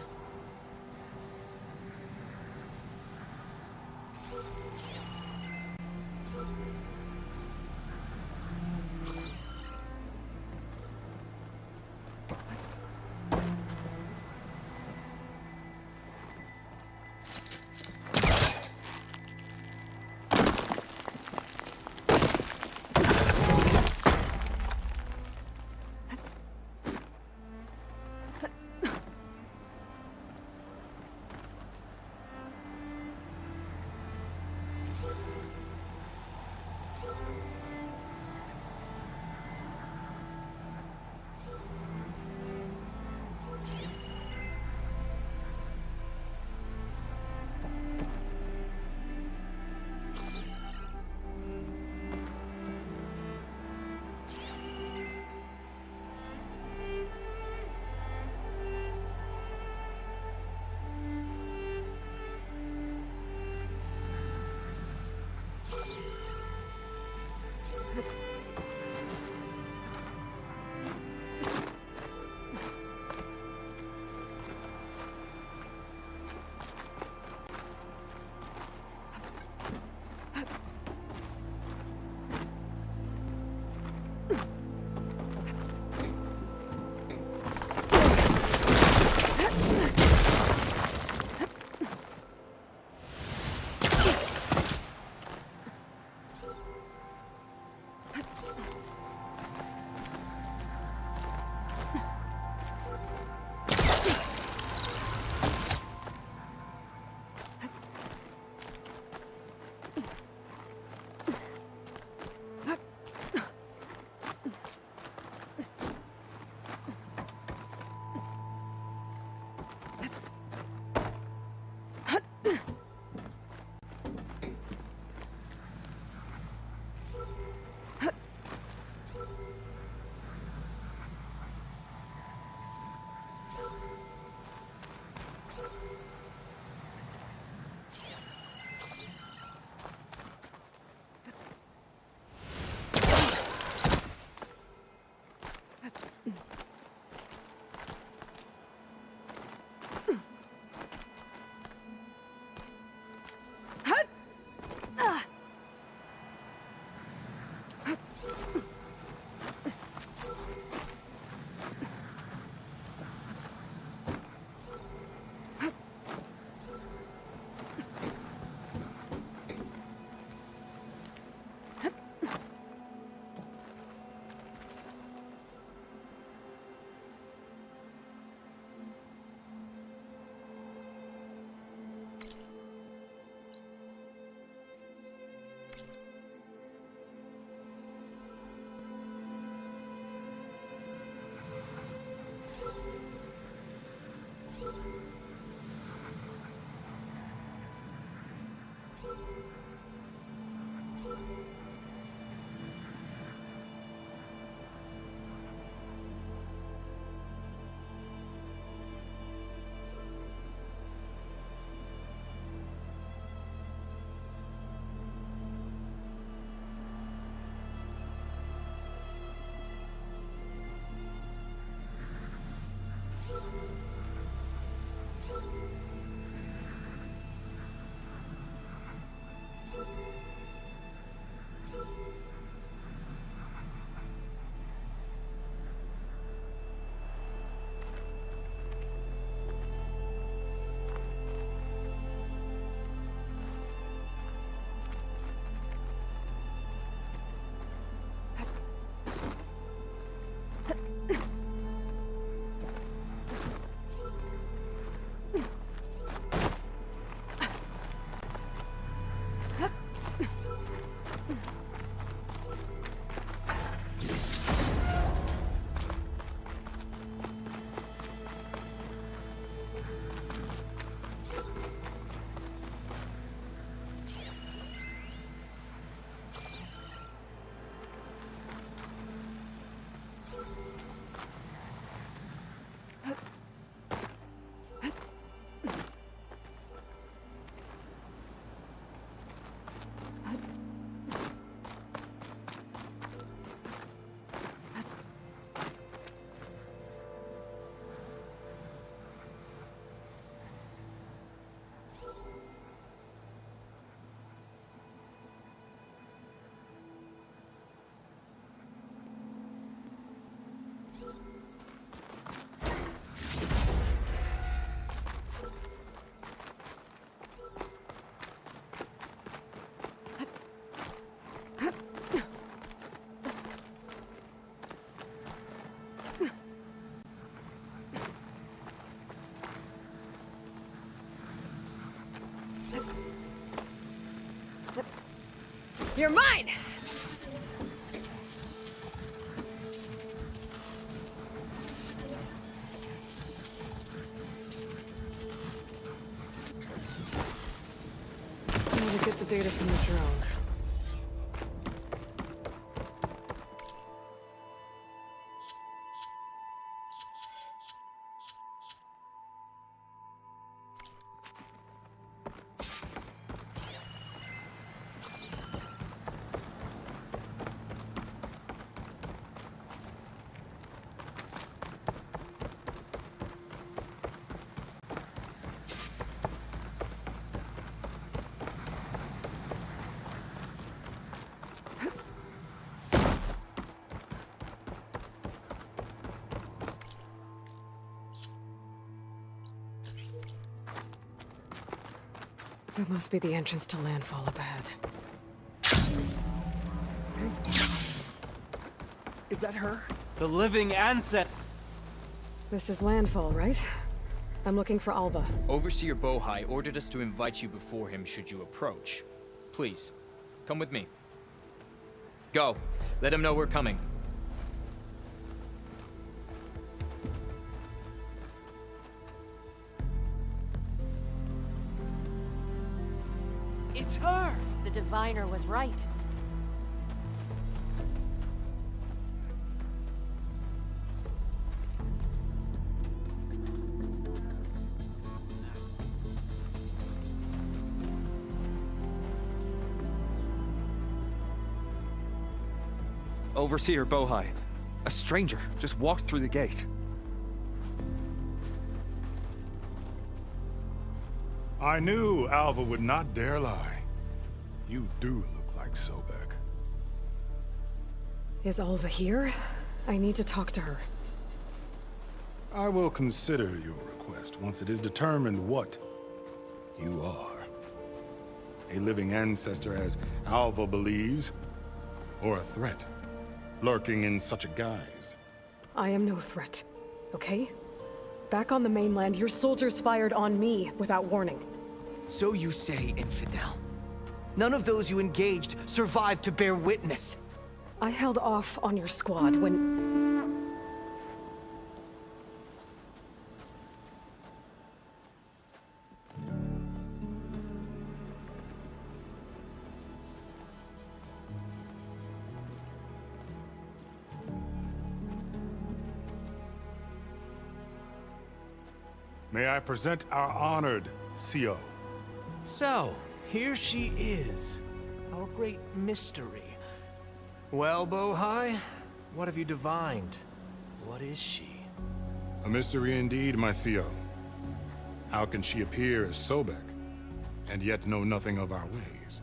You're mine! I need to get the data from the drone. That must be the entrance to landfall up ahead. Is that her? The living ancestor. This is landfall, right? I'm looking for Alva. Overseer Bohai ordered us to invite you before him should you approach. Please, come with me. Go. Let him know we're coming. It's her! The diviner was right. Overseer Bohai. A stranger just walked through the gate. I knew Alva would not dare lie. You do look like Sobek. Is Alva here? I need to talk to her. I will consider your request once it is determined what you are. A living ancestor, as Alva believes, or a threat, lurking in such a guise. I am no threat, okay? Back on the mainland, your soldiers fired on me without warning. So you say, infidel. None of those you engaged survived to bear witness. I held off on your squad when... May I present our honored CO. So, here she is, our great mystery. Well, Bohai, what have you divined? What is she? A mystery indeed, my CO. How can she appear as Sobek, and yet know nothing of our ways?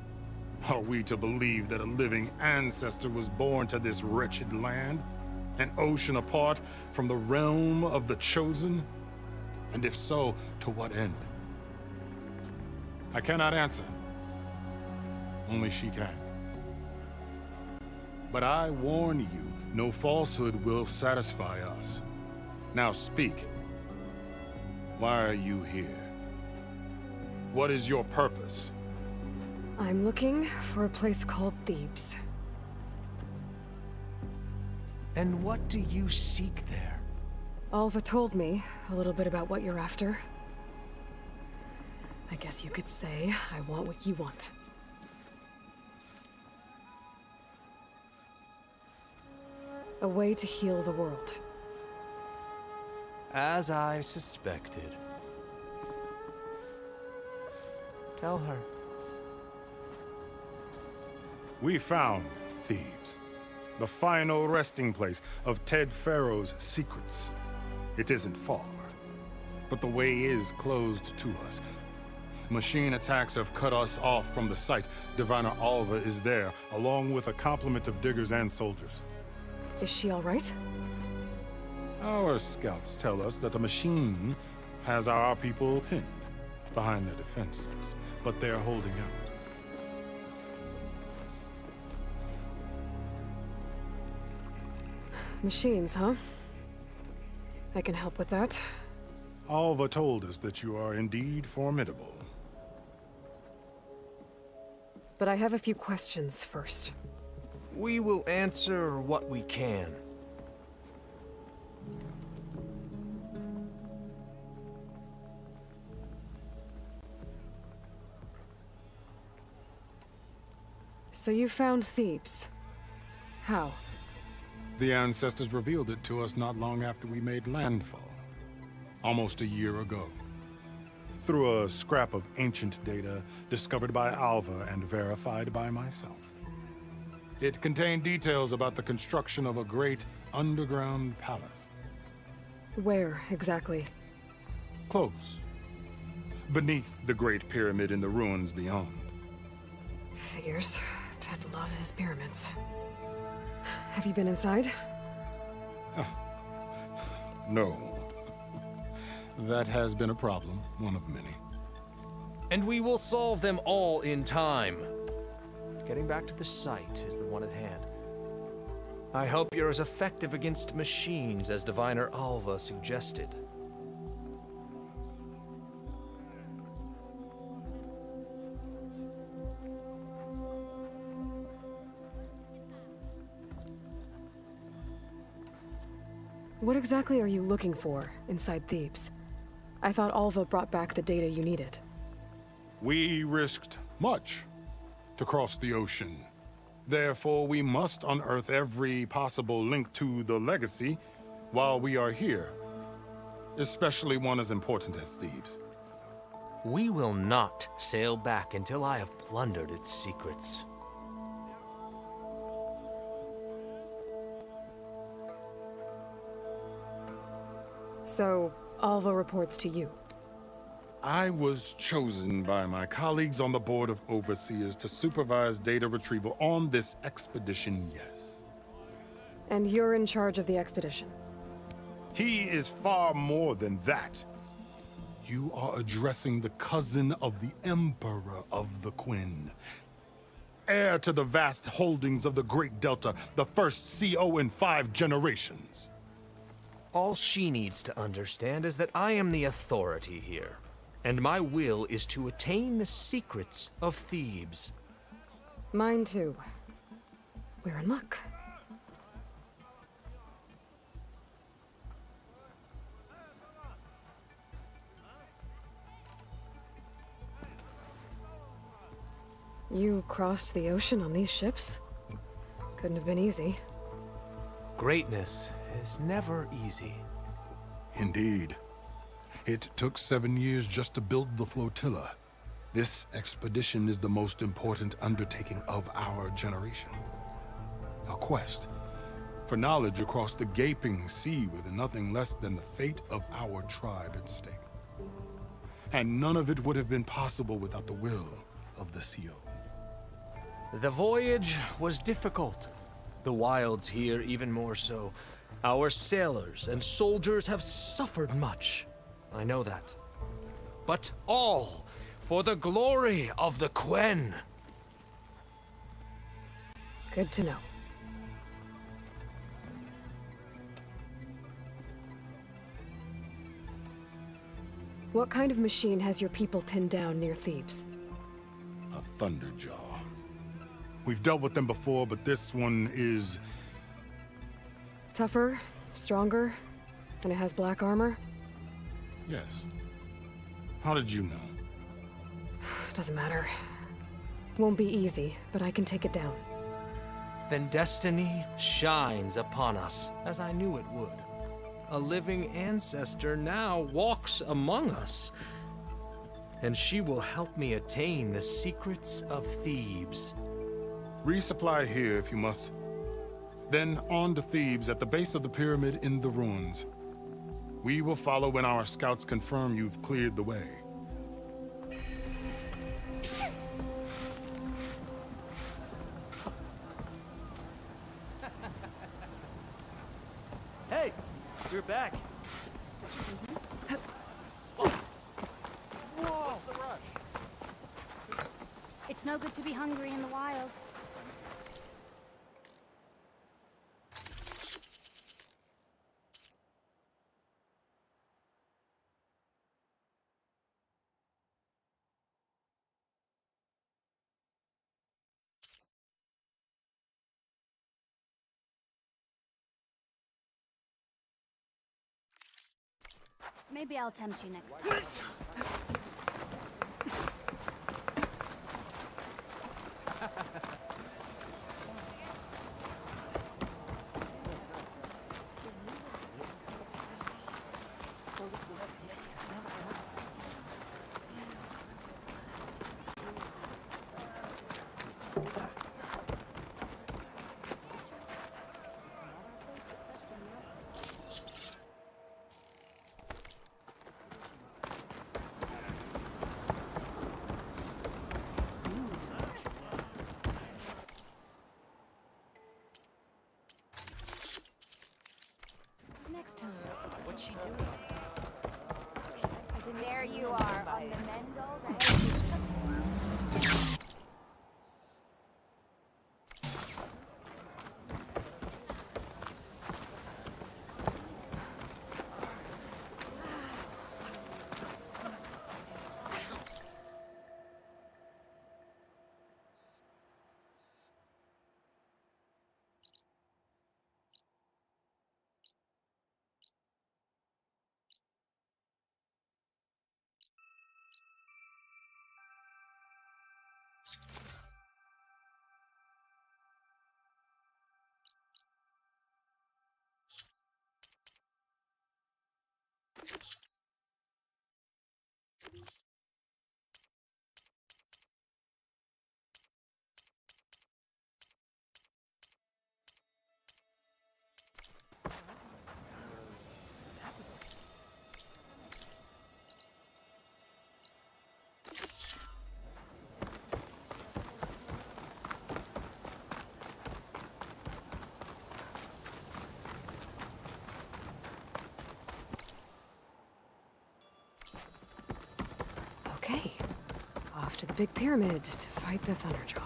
Are we to believe that a living ancestor was born to this wretched land? An ocean apart from the realm of the Chosen? And if so, to what end? I cannot answer. Only she can. But I warn you, no falsehood will satisfy us. Now speak. Why are you here? What is your purpose? I'm looking for a place called Thebes. And what do you seek there? Alva told me a little bit about what you're after. I guess you could say I want what you want. A way to heal the world. As I suspected. Tell her. We found Thebes, the final resting place of Ted Pharaoh's secrets. It isn't far, but the way is closed to us. Machine attacks have cut us off from the site. Diviner Alva is there, along with a complement of diggers and soldiers. Is she all right? Our scouts tell us that a machine has our people pinned behind their defenses, but they're holding out. Machines, huh? I can help with that. Alva told us that you are indeed formidable. but I have a few questions first. We will answer what we can. So you found Thebes. How? The ancestors revealed it to us not long after we made landfall. Almost a year ago. Through a scrap of ancient data discovered by Alva and verified by myself. It contained details about the construction of a great underground palace. Where, exactly? Close. Beneath the Great Pyramid in the ruins beyond. Figures. Ted loves his pyramids. Have you been inside? No. That has been a problem, one of many. And we will solve them all in time. Getting back to the site is the one at hand. I hope you're as effective against machines as Diviner Alva suggested. What exactly are you looking for inside Thebes? I thought Alva brought back the data you needed. We risked much to cross the ocean. Therefore, we must unearth every possible link to the legacy while we are here. Especially one as important as Thebes. We will not sail back until I have plundered its secrets. So, Alva reports to you. I was chosen by my colleagues on the Board of Overseers to supervise data retrieval on this expedition, yes. And you're in charge of the expedition. He is far more than that. You are addressing the cousin of the Emperor of the Quinn. Heir to the vast holdings of the Great Delta, the first CO in 5 generations. All she needs to understand is that I am the authority here, and my will is to attain the secrets of Thebes. Mine too. We're in luck. You crossed the ocean on these ships? Couldn't have been easy. Greatness is never easy. Indeed. It took 7 years just to build the flotilla. This expedition is the most important undertaking of our generation. A quest for knowledge across the gaping sea with nothing less than the fate of our tribe at stake. And none of it would have been possible without the will of the CO. The voyage was difficult. The wilds here even more so. Our sailors and soldiers have suffered much. I know that. But all for the glory of the Quen. Good to know. What kind of machine has your people pinned down near Thebes? A Thunderjaw. We've dealt with them before, but this one is... Tougher, stronger, and it has black armor? Yes. How did you know? Doesn't matter. Won't be easy, but I can take it down. Then destiny shines upon us, as I knew it would. A living ancestor now walks among us, and she will help me attain the secrets of Thebes. Resupply here if you must. Then on to Thebes at the base of the pyramid in the ruins. We will follow when our scouts confirm you've cleared the way. Hey, you're back. It's no good to be hungry in the wilds. Maybe I'll tempt you next time. Next time. What's she doing? There you are, on the mend already. Okay. Off to the big pyramid to fight the Thunderjaw.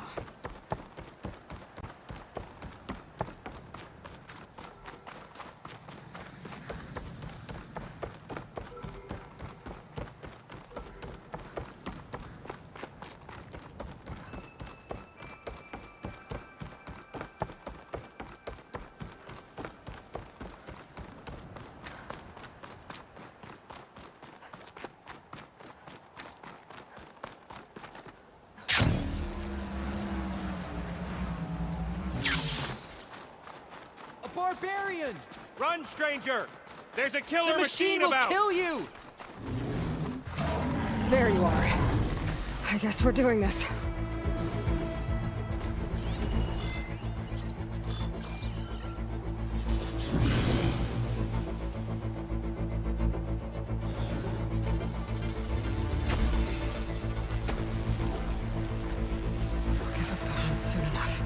Barbarian! Run, stranger! There's a killer The machine will about! kill you! There you are. I guess we're doing this. I'll give up the hunt soon enough.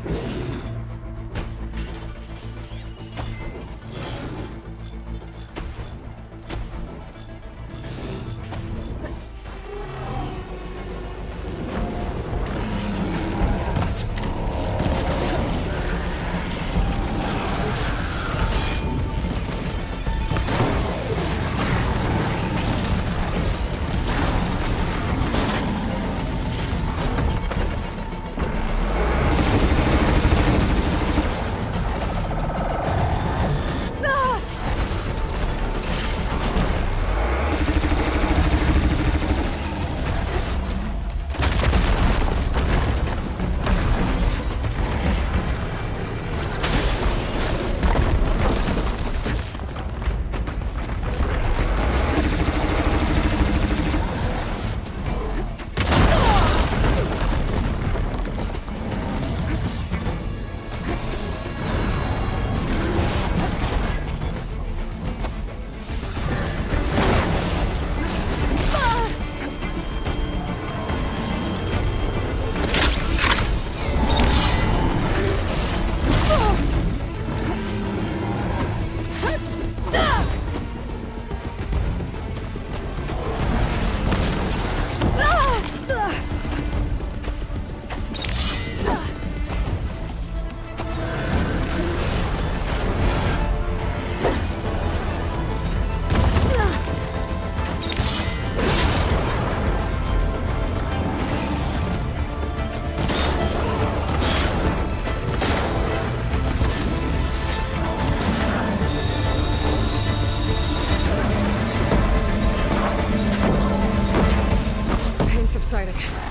exciting.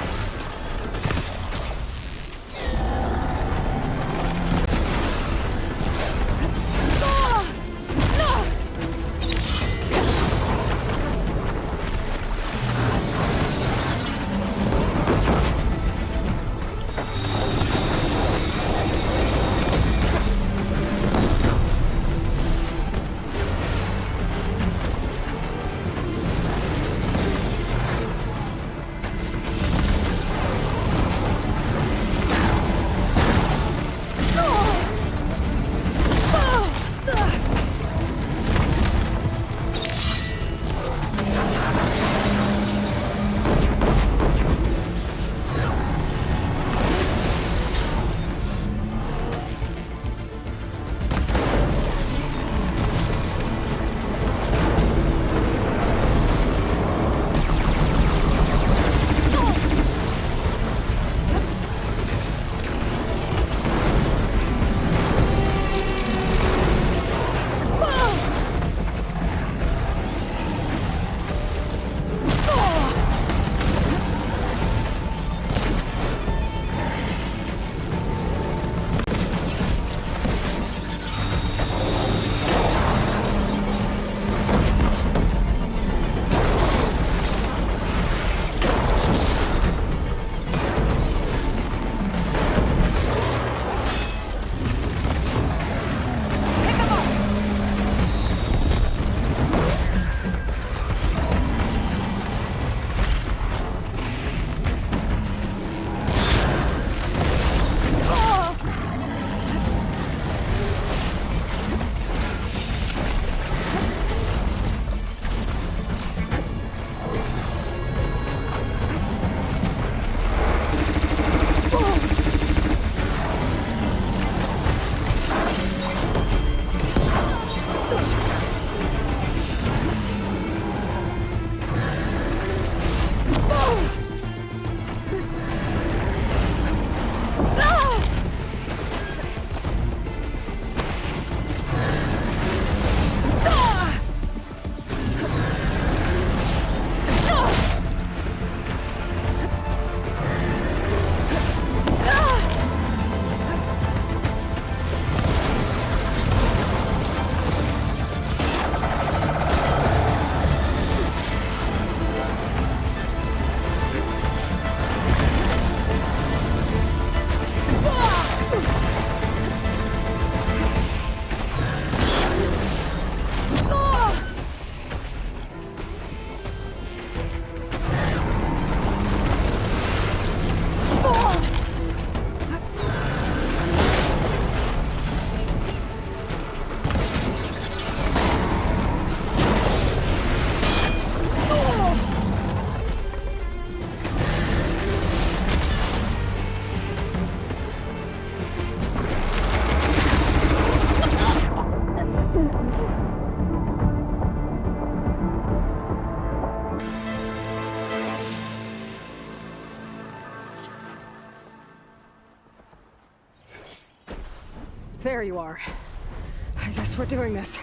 There you are. I guess we're doing this.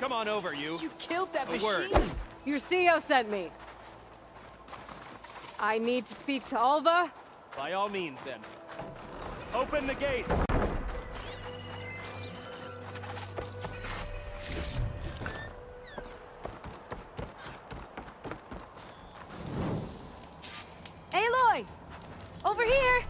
Come on over, you. You killed that A word. machine! Your CEO sent me. I need to speak to Alva. By all means, then. Open the gate. Aloy! Over here!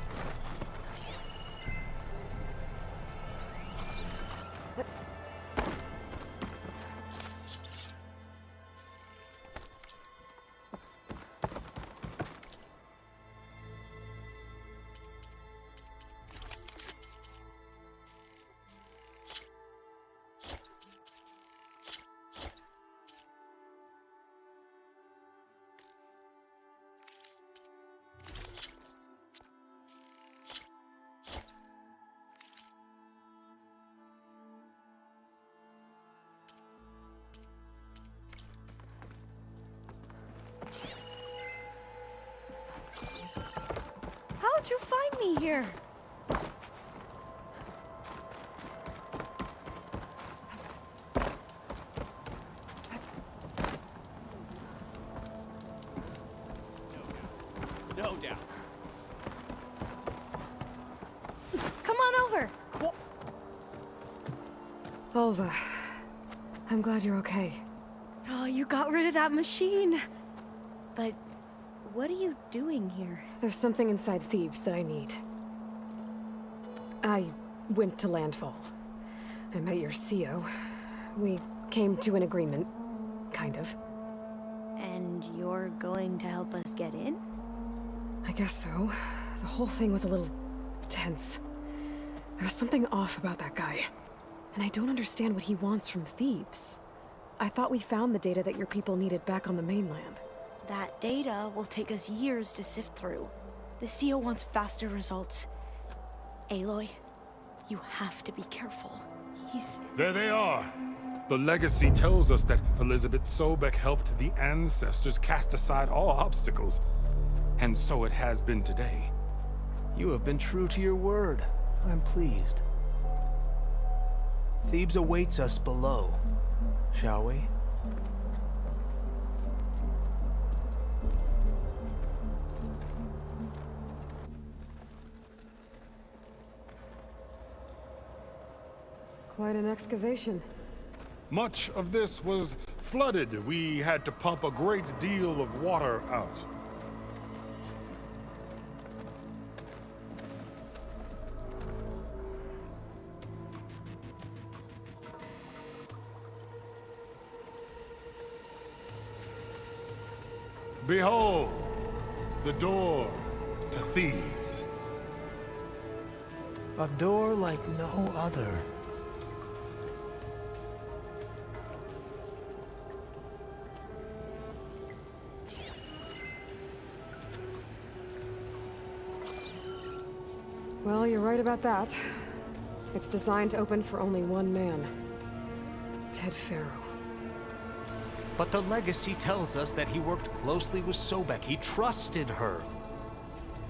How'd you find me here? No doubt. Come on over. Alva, I'm glad you're okay. Oh, you got rid of that machine. But what are you doing here? There's something inside Thebes that I need. I went to landfall. I met your CEO. We came to an agreement, kind of. And you're going to help us get in? I guess so. The whole thing was a little tense. There's something off about that guy. And I don't understand what he wants from Thebes. I thought we found the data that your people needed back on the mainland. That data will take us years to sift through. The CEO wants faster results. Aloy, you have to be careful. He's... There they are. The legacy tells us that Elizabeth Sobek helped the ancestors cast aside all obstacles. And so it has been today. You have been true to your word. I'm pleased. Thebes awaits us below, shall we? Quite an excavation. Much of this was flooded. We had to pump a great deal of water out. Behold, the door to Thebes. A door like no other. Well, you're right about that. It's designed to open for only one man. Ted Farrow. But the legacy tells us that he worked closely with Sobek. He trusted her.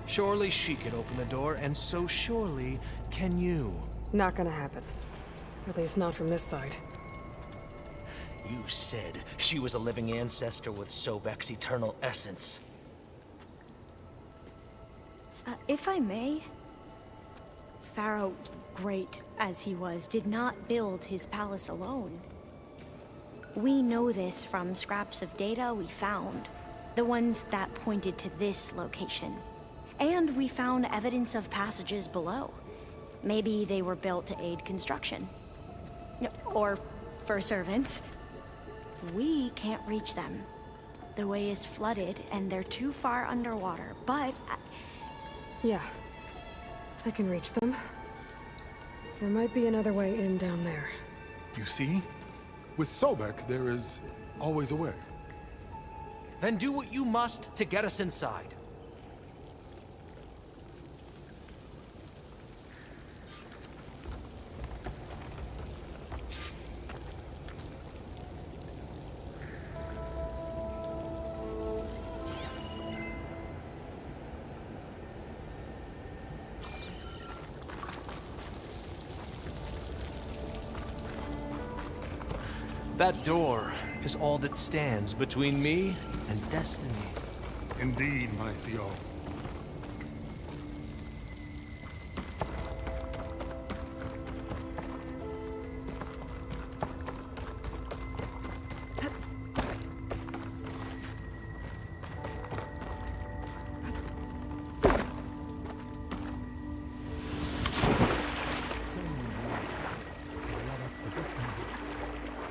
Surely she could open the door, and so surely can you. Not gonna happen. At least not from this side. You said she was a living ancestor with Sobek's eternal essence. If I may, Pharaoh, great as he was, did not build his palace alone. We know this from scraps of data we found, the ones that pointed to this location. And we found evidence of passages below. Maybe they were built to aid construction. Or for servants. We can't reach them. The way is flooded and they're too far underwater, but... Yeah. I can reach them. There might be another way in down there. You see? With Sobek, there is always a way. Then do what you must to get us inside. That door is all that stands between me and destiny. Indeed, my CO.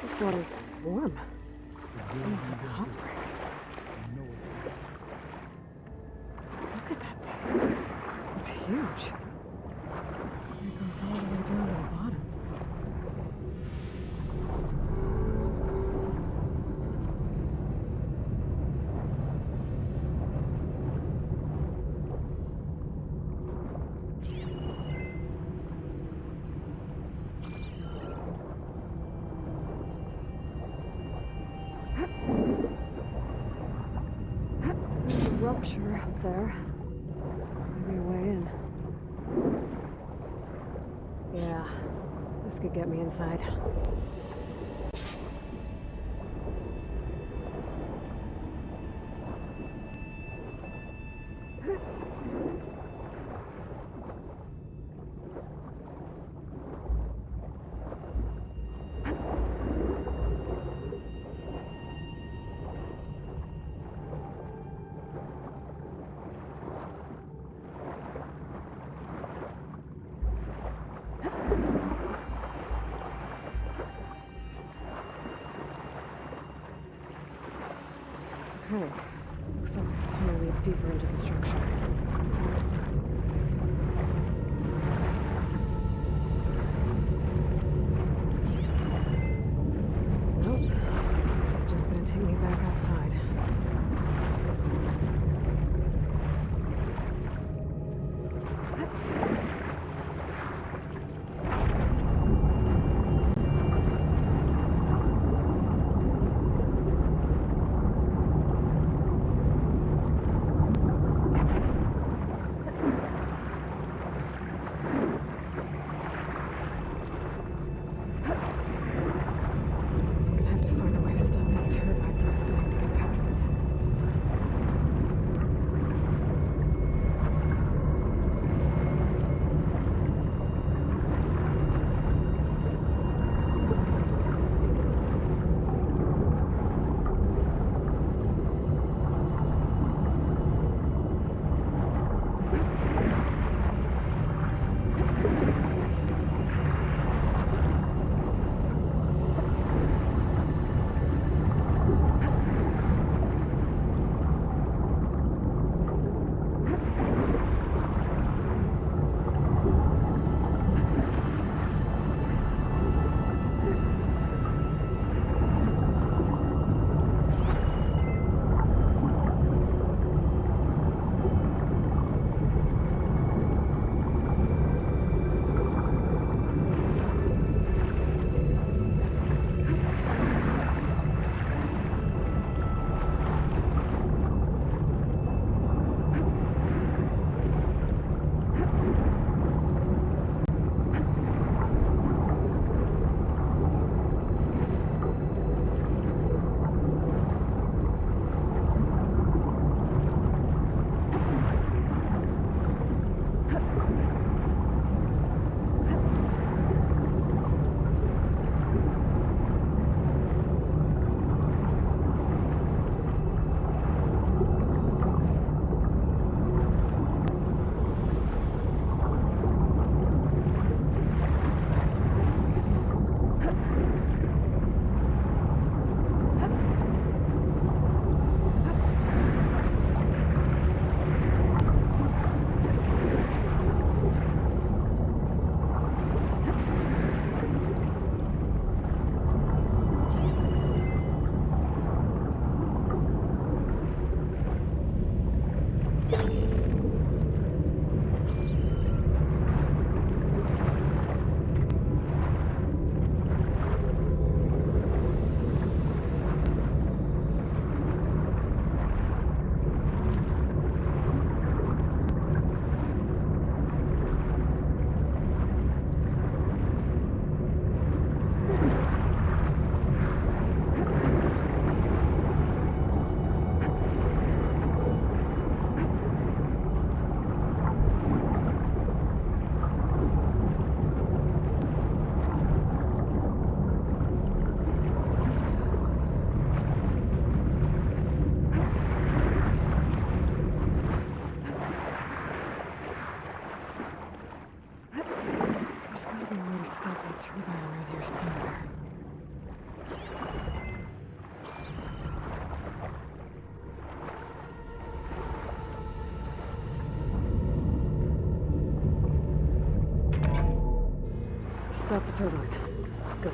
This water's warm. It's almost like a hot spring. Look at that thing. It's huge. It goes all the way down to the bottom. There's a rupture up there. Maybe a way in. Yeah, this could get me inside. Okay, looks like this tunnel leads deeper into the structure. Nope, this is just gonna take me back outside. stop that turbine around here somewhere. Stop the turbine. Good.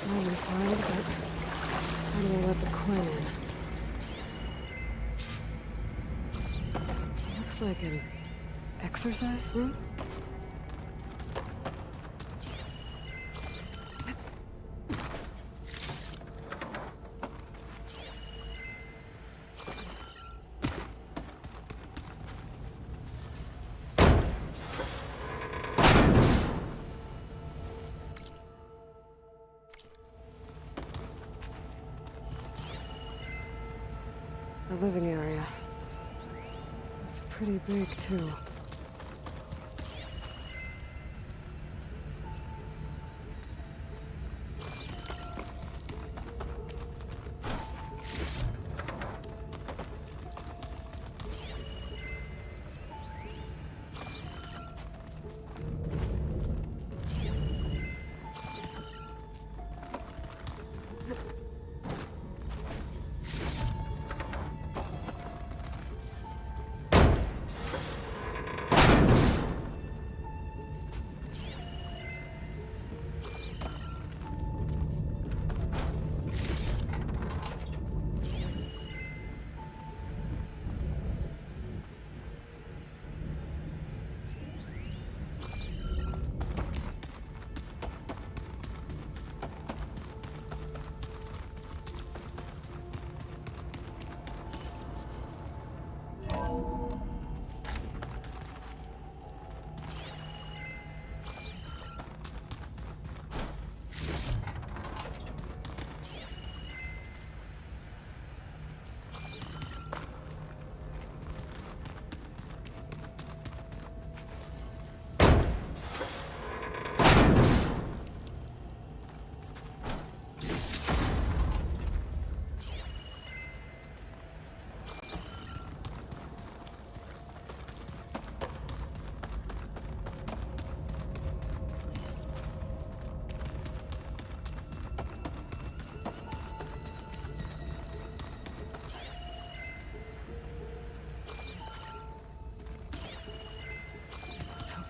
I'm inside, but how do I let the Quinn in? Looks like an exercise room? The living area. It's pretty big, too.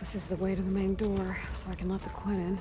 This is the way to the main door, so I can let the Quinn in.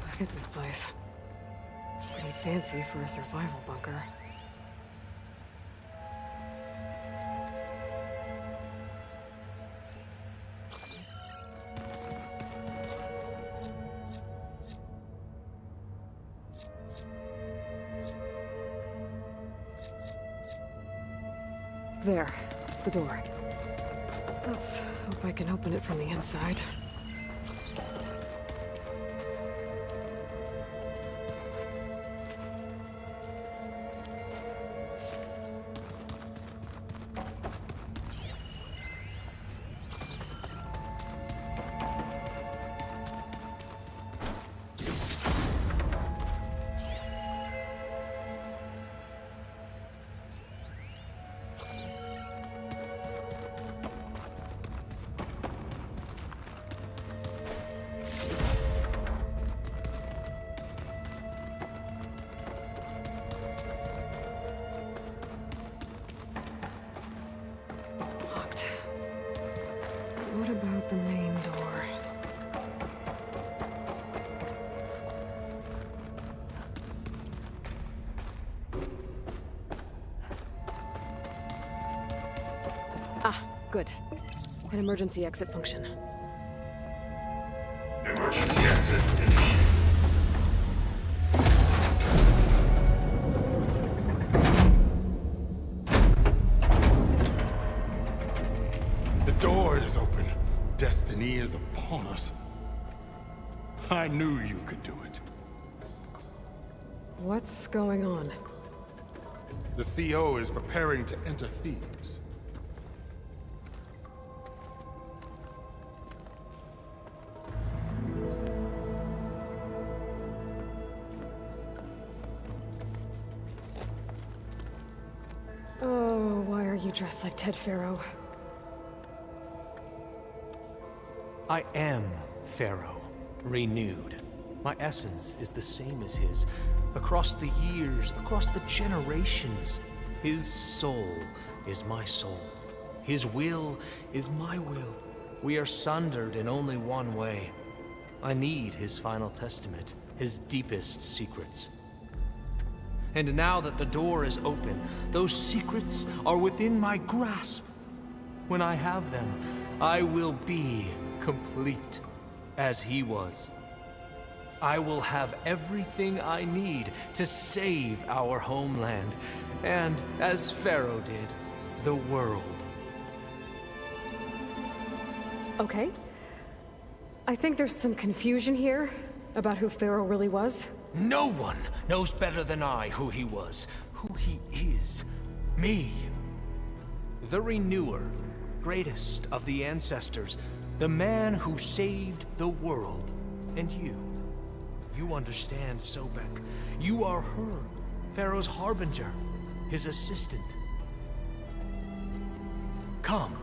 Look at this place. Pretty fancy for a survival bunker. There, the door. Let's hope I can open it from the inside. Good. An emergency exit function. Emergency exit initiated. The door is open. Destiny is upon us. I knew you could do it. What's going on? The CO is preparing to enter Thebes. Oh, why are you dressed like Ted Pharaoh? I am Pharaoh, renewed. My essence is the same as his. Across the years, across the generations, his soul is my soul. His will is my will. We are sundered in only one way. I need his final testament, his deepest secrets. And now that the door is open, those secrets are within my grasp. When I have them, I will be complete, as he was. I will have everything I need to save our homeland, and, as Pharaoh did, the world. Okay. I think there's some confusion here about who Pharaoh really was. No one knows better than I who he was, who he is. Me. The Renewer, greatest of the ancestors, the man who saved the world. And you. You understand, Sobek. You are her, Pharaoh's harbinger, his assistant. Come,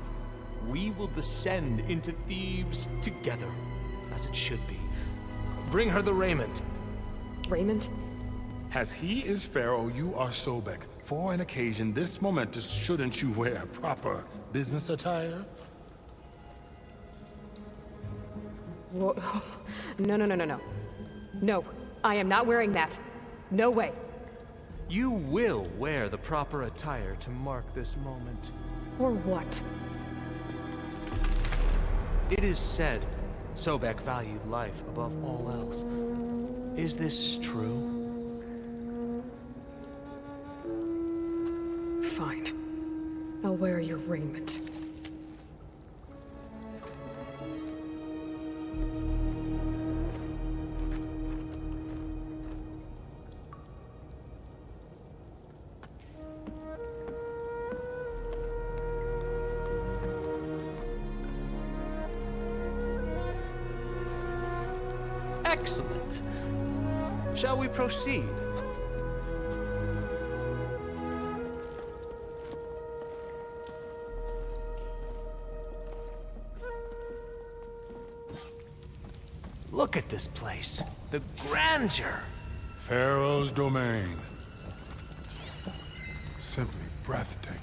we will descend into Thebes together, as it should be. Bring her the raiment. Raymond? As he is Pharaoh, you are Sobek. For an occasion this momentous, shouldn't you wear proper business attire? Whoa. No. No, I am not wearing that. No way. You will wear the proper attire to mark this moment. Or what? It is said Sobek valued life above all else. Is this true? Fine. I'll wear your raiment. Excellent. Shall we proceed? Look at this place. The grandeur. Pharaoh's domain. Simply breathtaking.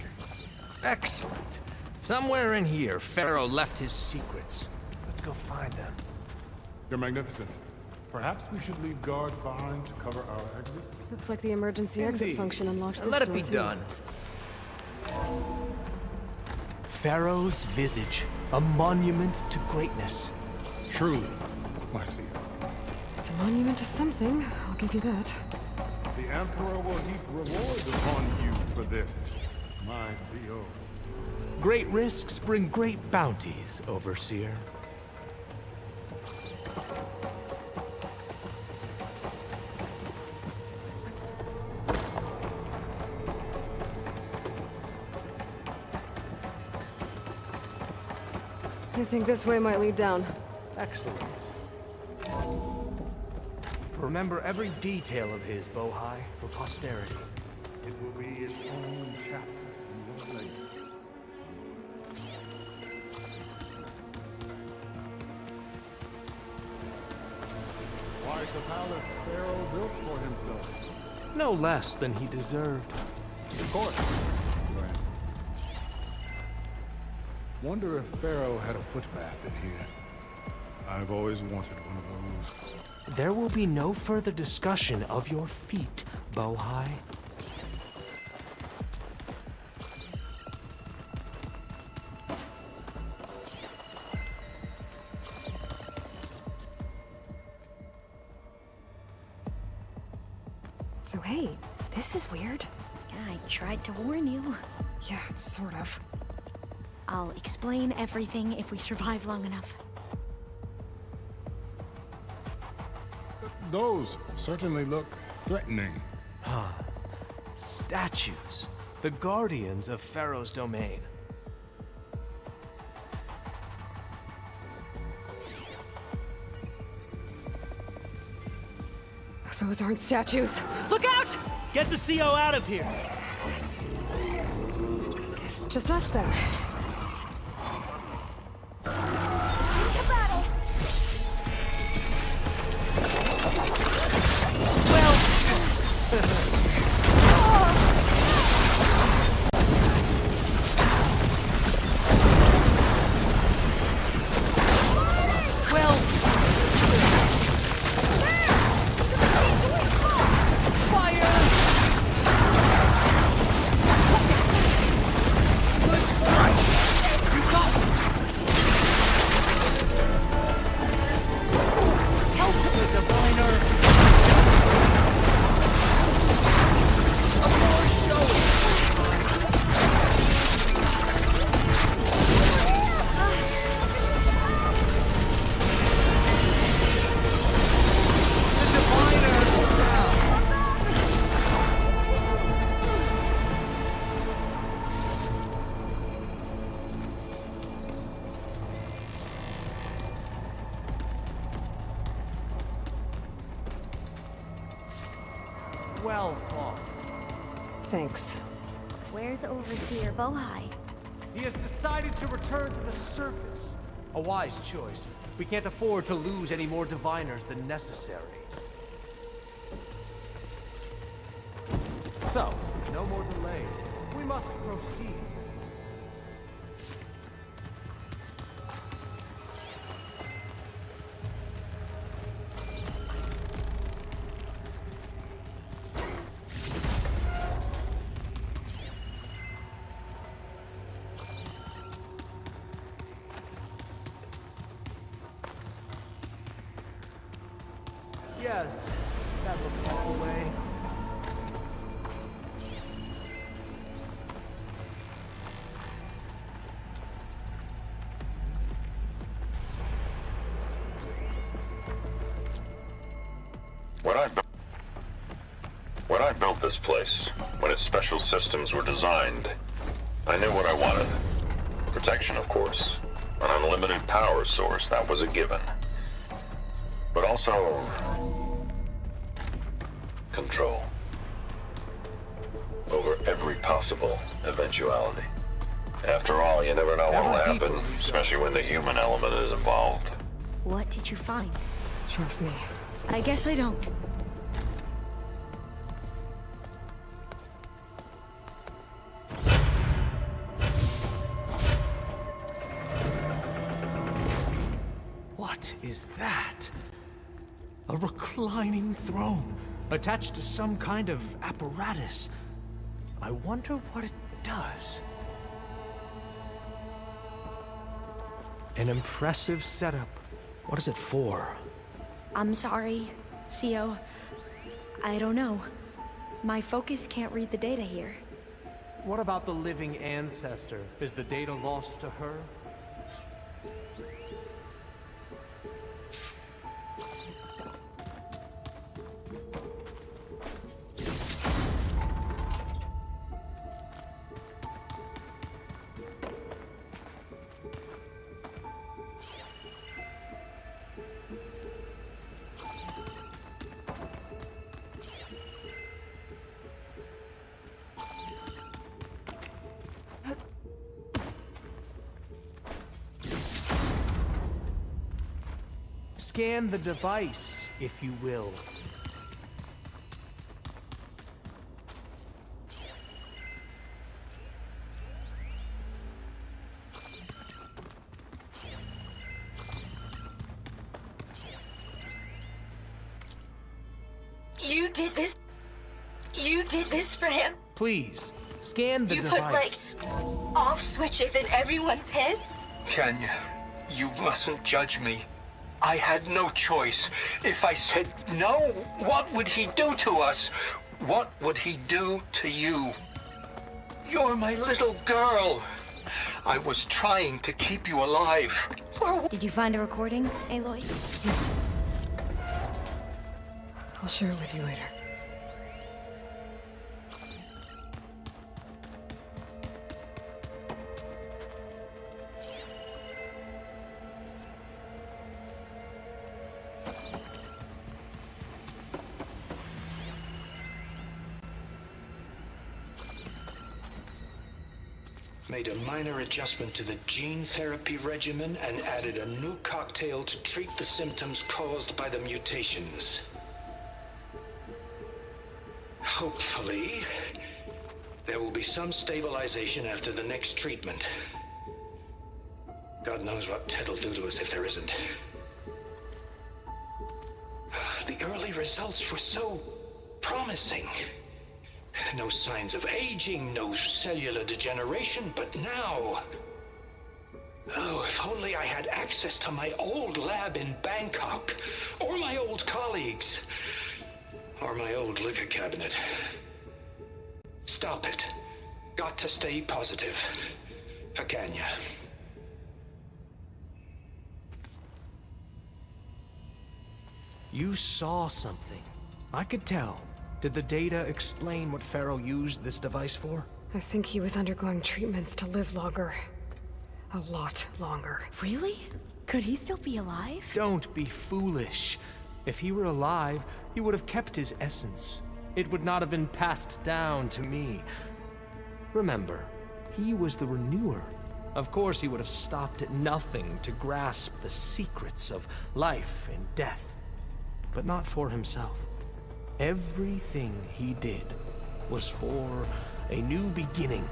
Excellent. Somewhere in here, Pharaoh left his secrets. Let's go find them. Your Magnificence, perhaps we should leave guards behind to cover our exit? Looks like the emergency exit function unlocks this Let it door, be too. done. Pharaoh's visage, a monument to greatness. Truly, my seer. It's a monument to something, I'll give you that. The Emperor will heap rewards upon you for this, my CO. Great risks bring great bounties, Overseer. I think this way might lead down. Excellent. Remember every detail of his, Bohai, for posterity. It will be its own chapter in your legacy. Quite the palace Pharaoh built for himself. No less than he deserved. Of course. Erend. Wonder if Pharaoh had a footbath in here. I've always wanted one of those. There will be no further discussion of your feet, Bohai. So hey, this is weird. Yeah, I tried to warn you. Yeah, sort of. I'll explain everything if we survive long enough. Those certainly look threatening. Statues. The guardians of Pharaoh's domain. Those aren't statues. Look out! Get the CO out of here! Guess it's just us then. Well fought. Thanks. Where's Overseer Bohai? He has decided to return to the surface. A wise choice. We can't afford to lose any more diviners than necessary. So, no more delays. We must proceed. Yes, that looks all the way. When I built this place, when its special systems were designed, I knew what I wanted. Protection, of course. An unlimited power source, that was a given. But also control over every possible eventuality. After all, you never know what'll happen, especially when the human element is involved. What did you find? Trust me. I guess I don't. What is that? A reclining throne, attached to some kind of apparatus. I wonder what it does. An impressive setup. What is it for? I'm sorry, CO. I don't know. My focus can't read the data here. What about the living ancestor? Is the data lost to her? Scan the device, if you will. You did this? You did this for him? Please, scan the You device. put, like, off switches in everyone's heads? Kenya, you mustn't judge me. I had no choice. If I said no, what would he do to us? What would he do to you? You're my little girl. I was trying to keep you alive. Did you find a recording, Aloy? I'll share it with you later. Made a minor adjustment to the gene therapy regimen and added a new cocktail to treat the symptoms caused by the mutations. Hopefully, there will be some stabilization after the next treatment. God knows what Ted'll do to us if there isn't. The early results were so promising. No signs of aging, no cellular degeneration, but now... Oh, if only I had access to my old lab in Bangkok, or my old colleagues, or my old liquor cabinet. Stop it. Got to stay positive. Fakanya. You saw something. I could tell. Did the data explain what Pharaoh used this device for? I think he was undergoing treatments to live longer. A lot longer. Really? Could he still be alive? Don't be foolish. If he were alive, he would have kept his essence. It would not have been passed down to me. Remember, he was the renewer. Of course he would have stopped at nothing to grasp the secrets of life and death. But not for himself. Everything he did was for a new beginning.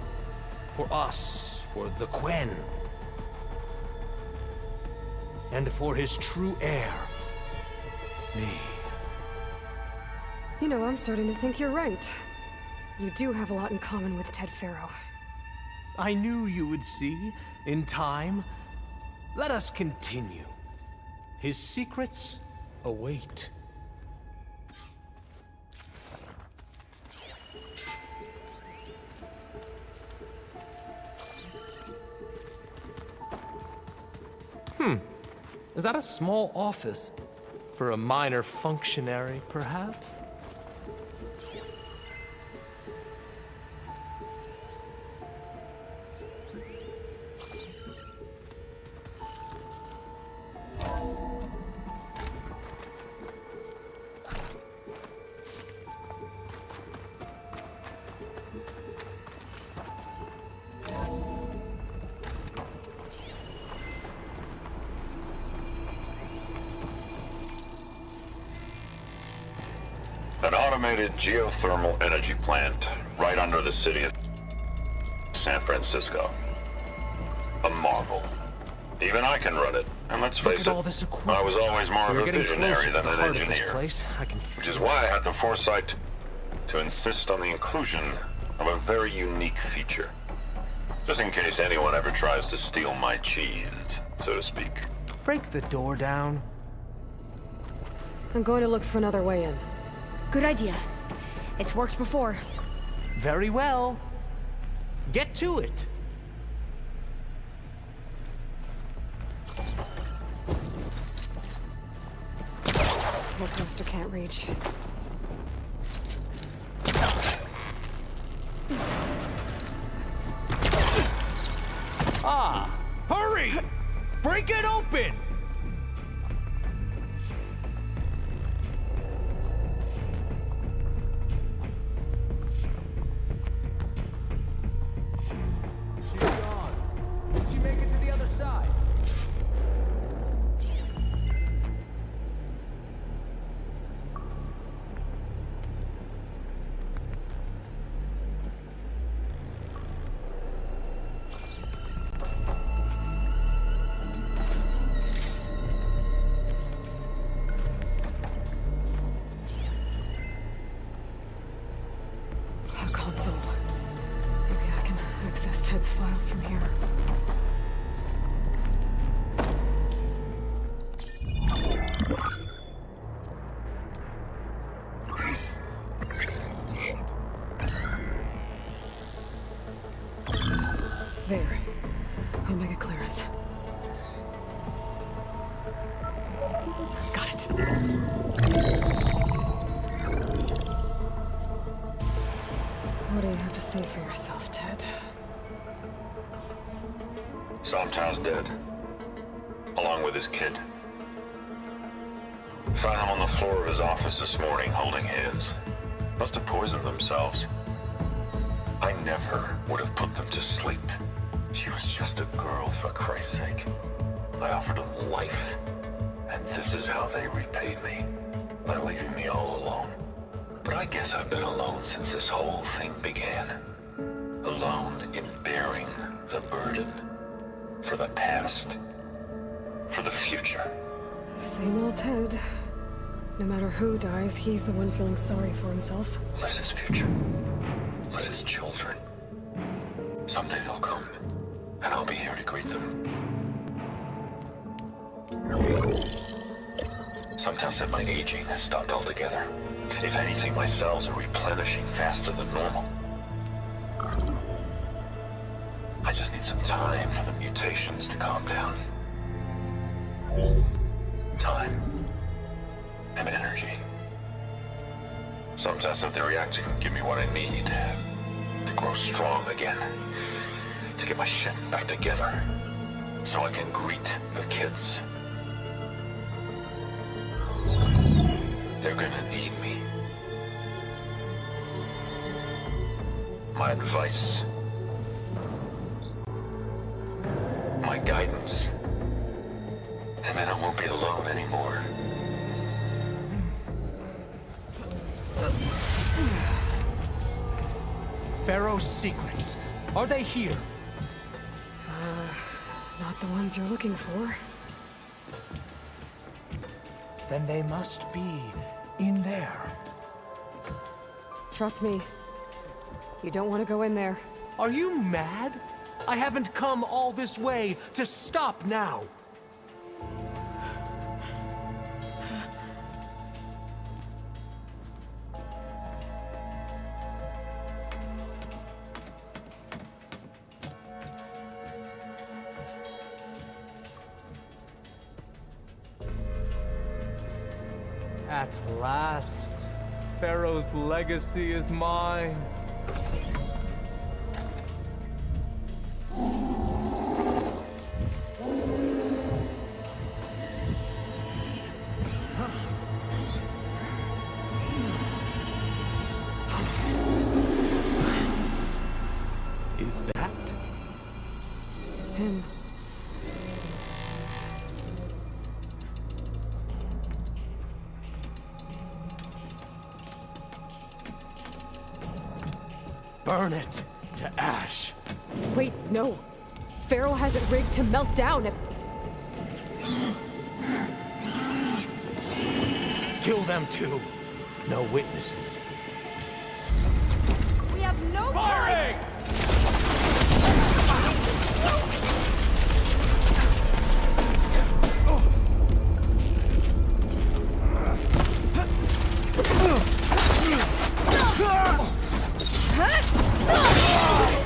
For us, for the Quen. And for his true heir, me. You know, I'm starting to think you're right. You do have a lot in common with Ted Pharaoh. I knew you would see, in time. Let us continue. His secrets await. Is that a small office? For a minor functionary, perhaps? An automated geothermal energy plant right under the city of San Francisco. A marvel. Even I can run it. And let's face it, I was always more of a visionary than an engineer. Which is why I had the foresight to insist on the inclusion of a very unique feature. Just in case anyone ever tries to steal my cheese, so to speak. Break the door down. I'm going to look for another way in. Good idea. It's worked before. Very well. Get to it. Postmaster can't reach. Ah! Hurry! Break it open! Ted's files from here. See for yourself, Ted. Sometimes dead. Along with his kid. Found him on the floor of his office this morning, holding hands. Must have poisoned themselves. I never would have put them to sleep. She was just a girl, for Christ's sake. I offered them life. And this is how they repaid me. By leaving me all alone. But I guess I've been alone since this whole thing began. Alone in bearing the burden. For the past. For the future. Same old Ted. No matter who dies, he's the one feeling sorry for himself. Liz's future. Liz's children. Someday they'll come. And I'll be here to greet them. Some tell said my aging has stopped altogether. If anything, my cells are replenishing faster than normal. I just need some time for the mutations to calm down. Time. And energy. Some tests of the reactor can give me what I need to grow strong again. To get my shit back together. So I can greet the kids. They're gonna need me. My advice. My guidance. And then I won't be alone anymore. Pharaoh's secrets. Are they here? Not the ones you're looking for. Then they must be in there. Trust me. You don't want to go in there. Are you mad? I haven't come all this way to stop now. At last, Pharaoh's legacy is mine. Is that? It's him. Burn it to ash. Wait, no. Pharaoh has it rigged to melt down if... Kill them too. No witnesses. We have no choice!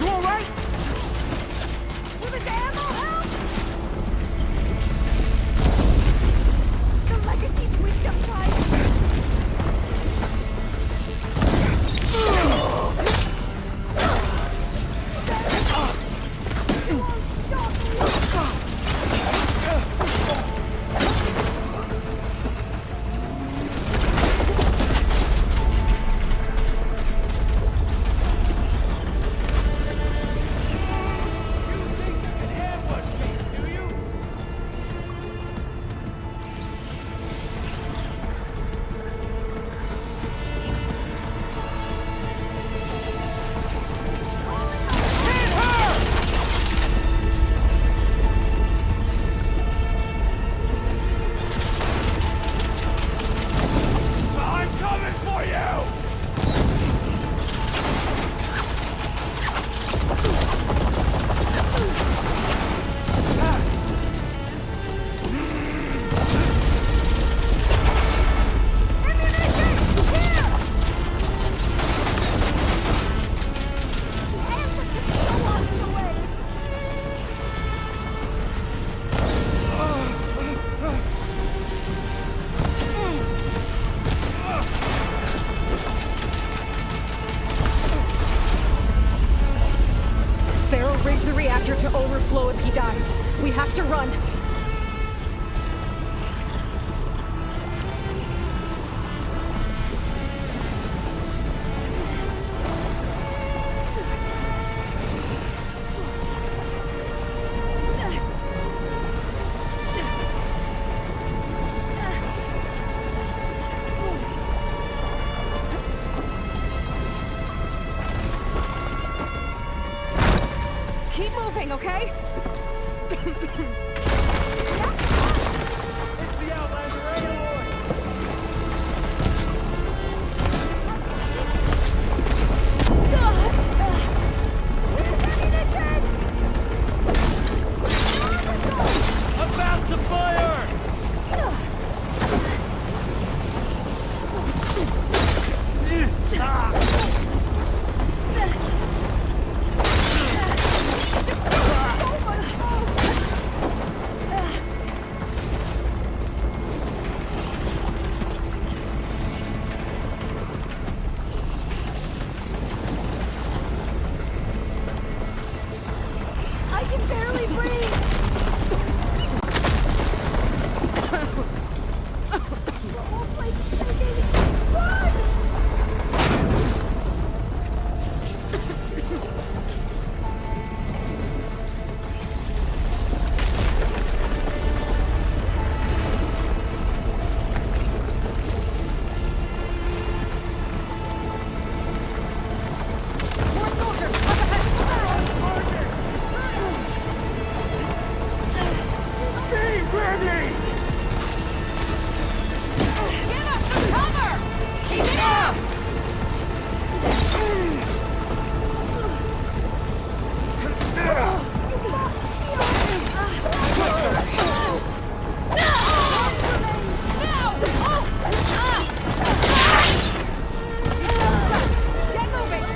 You alright? Will this ammo help? The legacy's wisdom prize. You won't stop me! reactor to overflow if he dies. We have to run. Keep moving, okay? It's the Outlander, Aloy! About to fire! I can barely breathe! The whole place is shaking! Run! More soldiers! Up ahead! Be ready! Give us some cover! Keep it up! Get moving!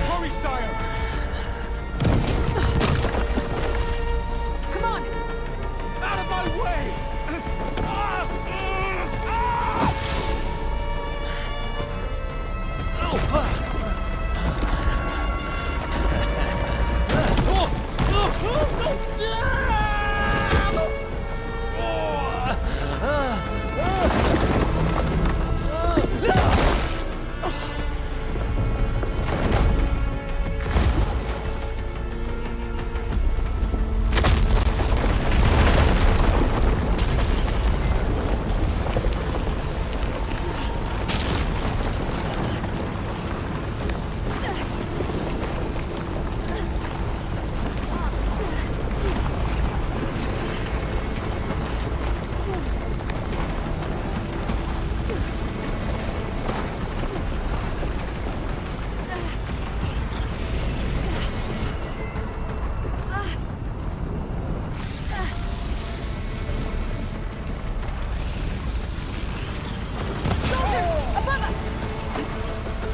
Hurry, sire! Come on! Out of my way!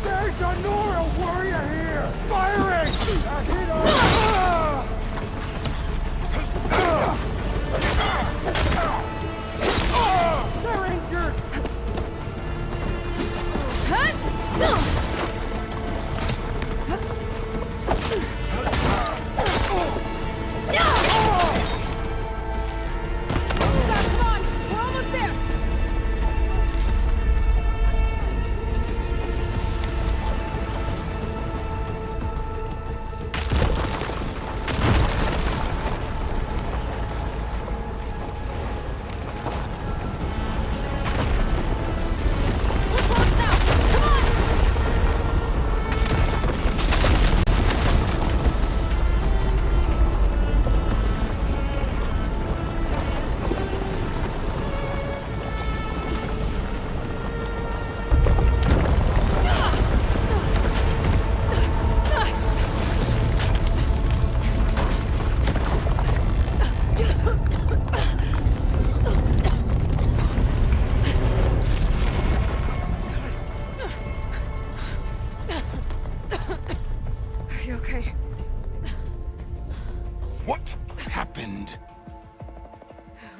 There's a Nora warrior here! Firing! I hit her! They're injured! Come on! We're almost there!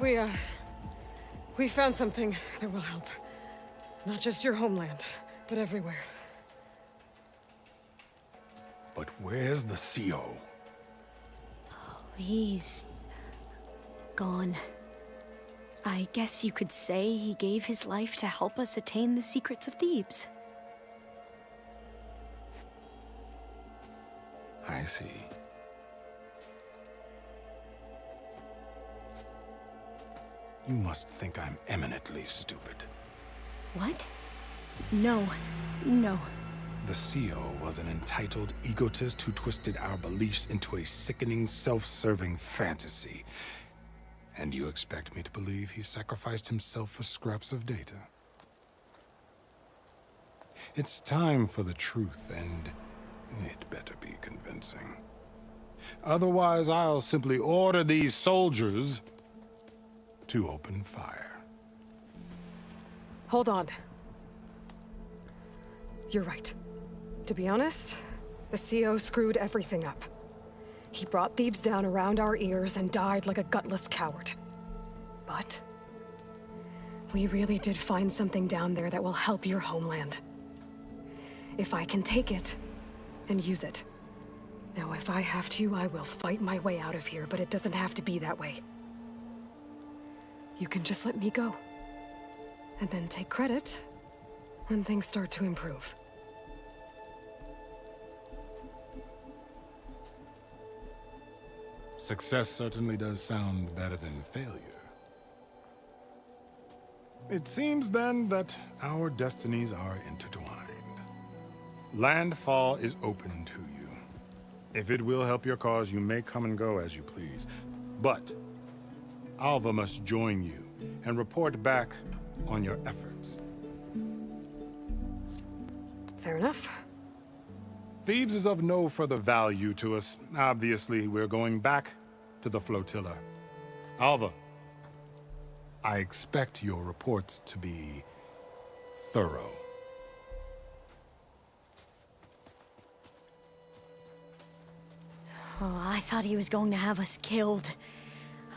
We found something that will help. Not just your homeland, but everywhere. But where's the CO? He's gone. I guess you could say he gave his life to help us attain the secrets of Thebes. I see. You must think I'm eminently stupid. What? No. No. The CO was an entitled egotist who twisted our beliefs into a sickening, self-serving fantasy. And you expect me to believe he sacrificed himself for scraps of data? It's time for the truth, and it better be convincing. Otherwise, I'll simply order these soldiers to open fire. Hold on. You're right. To be honest, the CO screwed everything up. He brought Thebes down around our ears and died like a gutless coward. But we really did find something down there that will help your homeland. If I can take it and use it. Now, if I have to, I will fight my way out of here, but it doesn't have to be that way. You can just let me go. And then take credit when things start to improve. Success certainly does sound better than failure. It seems then that our destinies are intertwined. Landfall is open to you. If it will help your cause, you may come and go as you please. But Alva must join you and report back on your efforts. Fair enough. Thebes is of no further value to us. Obviously, we're going back to the flotilla. Alva, I expect your reports to be thorough. Oh, I thought he was going to have us killed.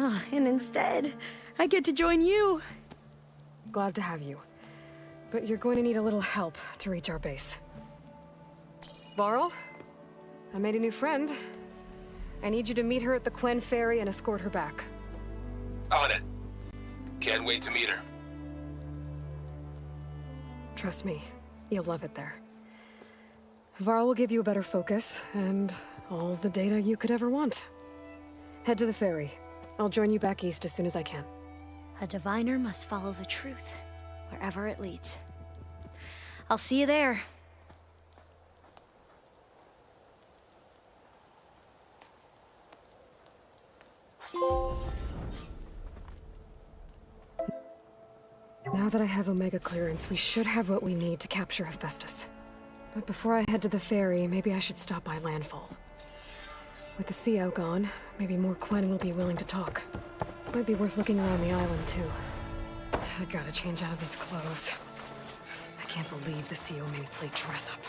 Oh, and instead, I get to join you. Glad to have you. But you're going to need a little help to reach our base. Varl, I made a new friend. I need you to meet her at the Quen Ferry and escort her back. On it. Can't wait to meet her. Trust me, you'll love it there. Varl will give you a better focus, and all the data you could ever want. Head to the ferry. I'll join you back east as soon as I can. A diviner must follow the truth, wherever it leads. I'll see you there. Now that I have Omega clearance, we should have what we need to capture Hephaestus. But before I head to the ferry, maybe I should stop by Landfall. With the CO gone, maybe more Quen will be willing to talk. Might be worth looking around the island, too. I gotta change out of these clothes. I can't believe the CO made me play dress up.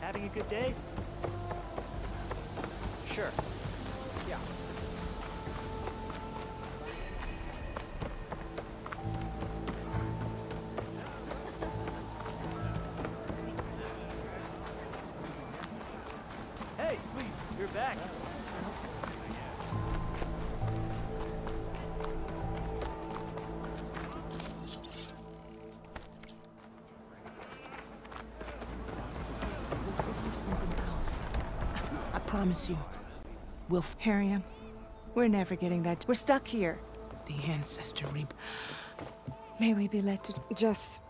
Having a good day? Sure. Yeah. Hey, please, you're back. I promise you, we'll Harry him. We're never getting that. We're stuck here. The ancestor May we be led to... Jess,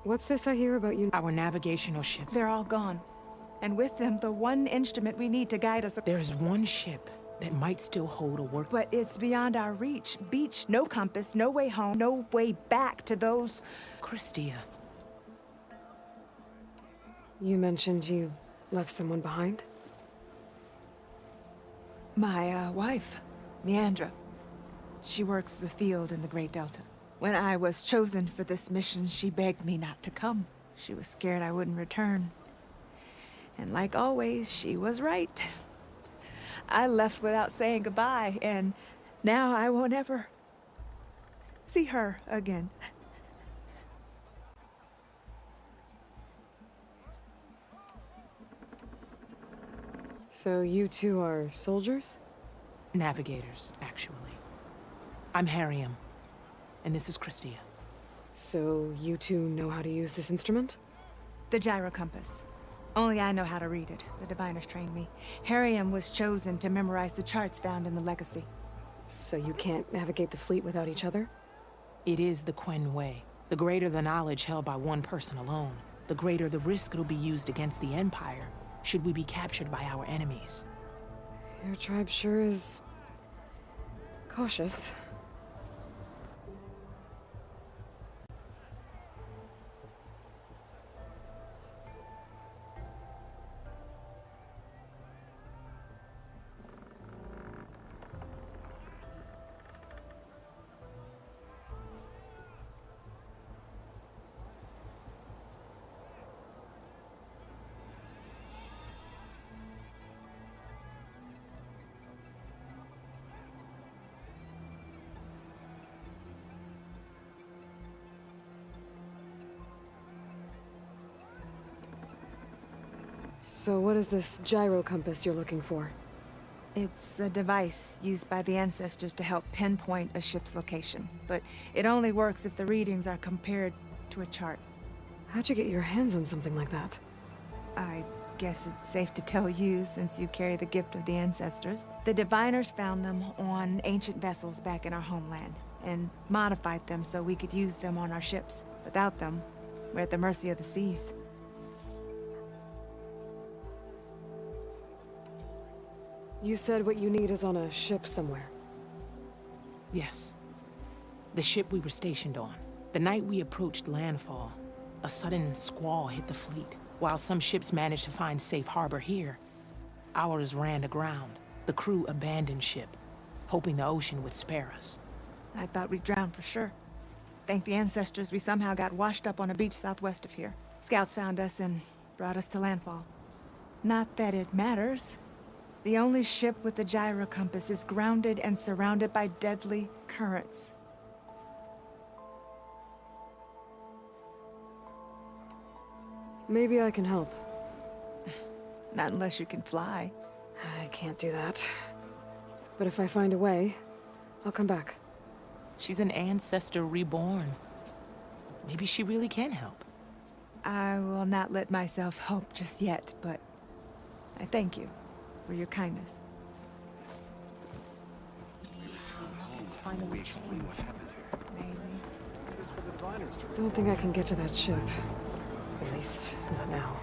what's this I hear about you? Our navigational ships. They're all gone. And with them, the one instrument we need to guide us... There is one ship that might still hold a work... But it's beyond our reach. Beach, no compass, no way home, no way back to those... Christia. You mentioned you left someone behind? My, wife, Leandra. She works the field in the Great Delta. When I was chosen for this mission, she begged me not to come. She was scared I wouldn't return. And like always, she was right. I left without saying goodbye, and now I won't ever see her again. So you two are soldiers? Navigators, actually. I'm Harriam, and this is Christia. So you two know how to use this instrument? The gyro compass. Only I know how to read it. The diviners trained me. Harriam was chosen to memorize the charts found in the legacy. So you can't navigate the fleet without each other? It is the Quen way. The greater the knowledge held by one person alone, the greater the risk it'll be used against the Empire, should we be captured by our enemies. Your tribe sure is... cautious. So what is this gyro compass you're looking for? It's a device used by the ancestors to help pinpoint a ship's location, but it only works if the readings are compared to a chart. How'd you get your hands on something like that? I guess it's safe to tell you, since you carry the gift of the ancestors. The diviners found them on ancient vessels back in our homeland, and modified them so we could use them on our ships. Without them, we're at the mercy of the seas. You said what you need is on a ship somewhere. Yes. The ship we were stationed on. The night we approached landfall, a sudden squall hit the fleet. While some ships managed to find safe harbor here, ours ran aground. The crew abandoned ship, hoping the ocean would spare us. I thought we'd drown for sure. Thank the ancestors we somehow got washed up on a beach southwest of here. Scouts found us and brought us to landfall. Not that it matters. The only ship with the gyro compass is grounded and surrounded by deadly currents. Maybe I can help. Not unless you can fly. I can't do that. But if I find a way, I'll come back. She's an ancestor reborn. Maybe she really can help. I will not let myself hope just yet, but I thank you for your kindness. Don't think I can get to that ship. At least, not now.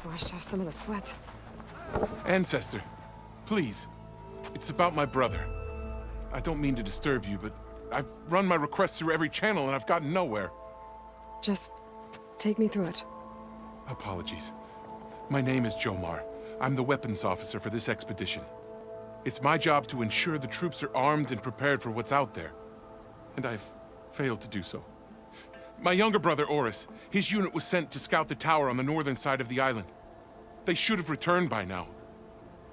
Washed off some of the sweat. Ancestor, please. It's about my brother. I don't mean to disturb you, but I've run my requests through every channel and I've gotten nowhere. Just take me through it. Apologies. My name is Jomar. I'm the weapons officer for this expedition. It's my job to ensure the troops are armed and prepared for what's out there. And I've failed to do so. My younger brother, Oris, his unit was sent to scout the tower on the northern side of the island. They should have returned by now.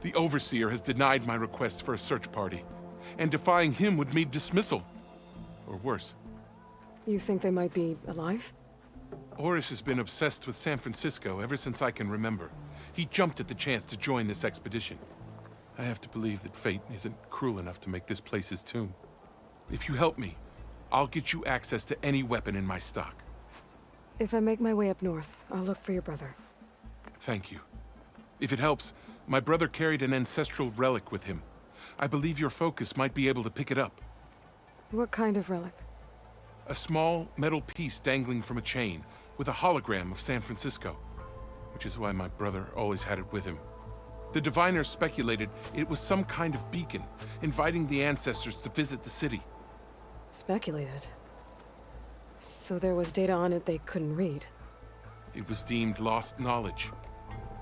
The Overseer has denied my request for a search party, and defying him would mean dismissal. Or worse. You think they might be alive? Horus has been obsessed with San Francisco ever since I can remember. He jumped at the chance to join this expedition. I have to believe that fate isn't cruel enough to make this place his tomb. If you help me, I'll get you access to any weapon in my stock. If I make my way up north, I'll look for your brother. Thank you. If it helps, my brother carried an ancestral relic with him. I believe your focus might be able to pick it up. What kind of relic? A small metal piece dangling from a chain, with a hologram of San Francisco. Which is why my brother always had it with him. The diviners speculated it was some kind of beacon, inviting the ancestors to visit the city. Speculated? So there was data on it they couldn't read? It was deemed lost knowledge.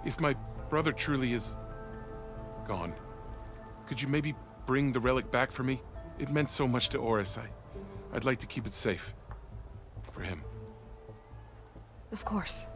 If my brother truly is gone, could you maybe bring the relic back for me? It meant so much to Horus. I'd like to keep it safe. For him. Of course.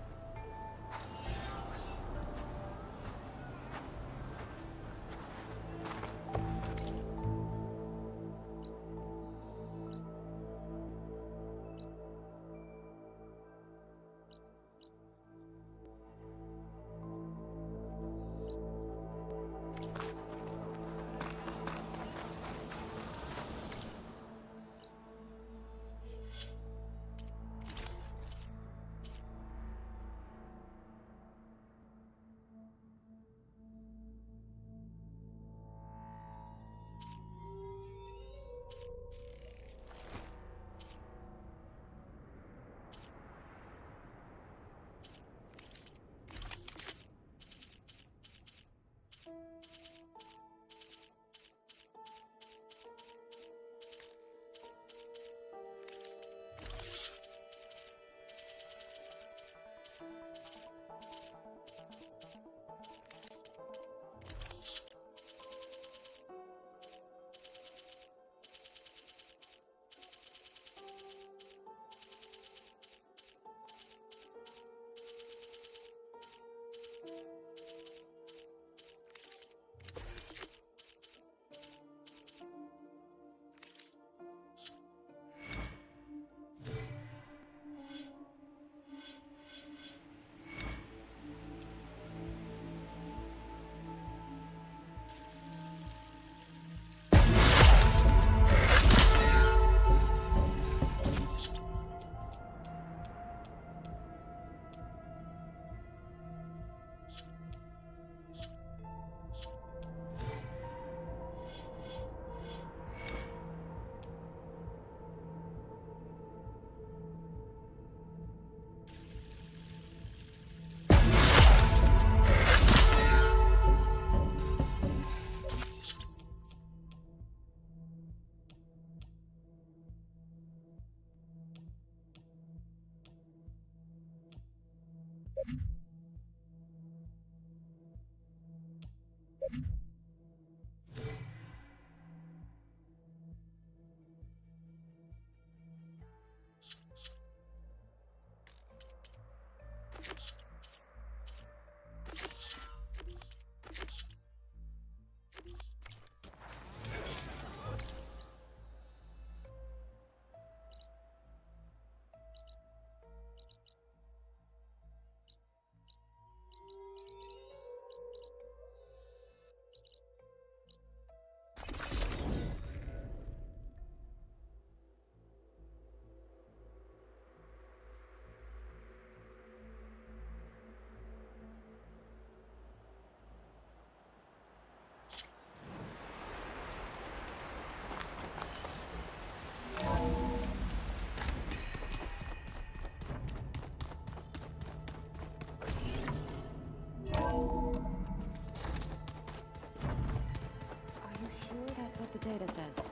The data says.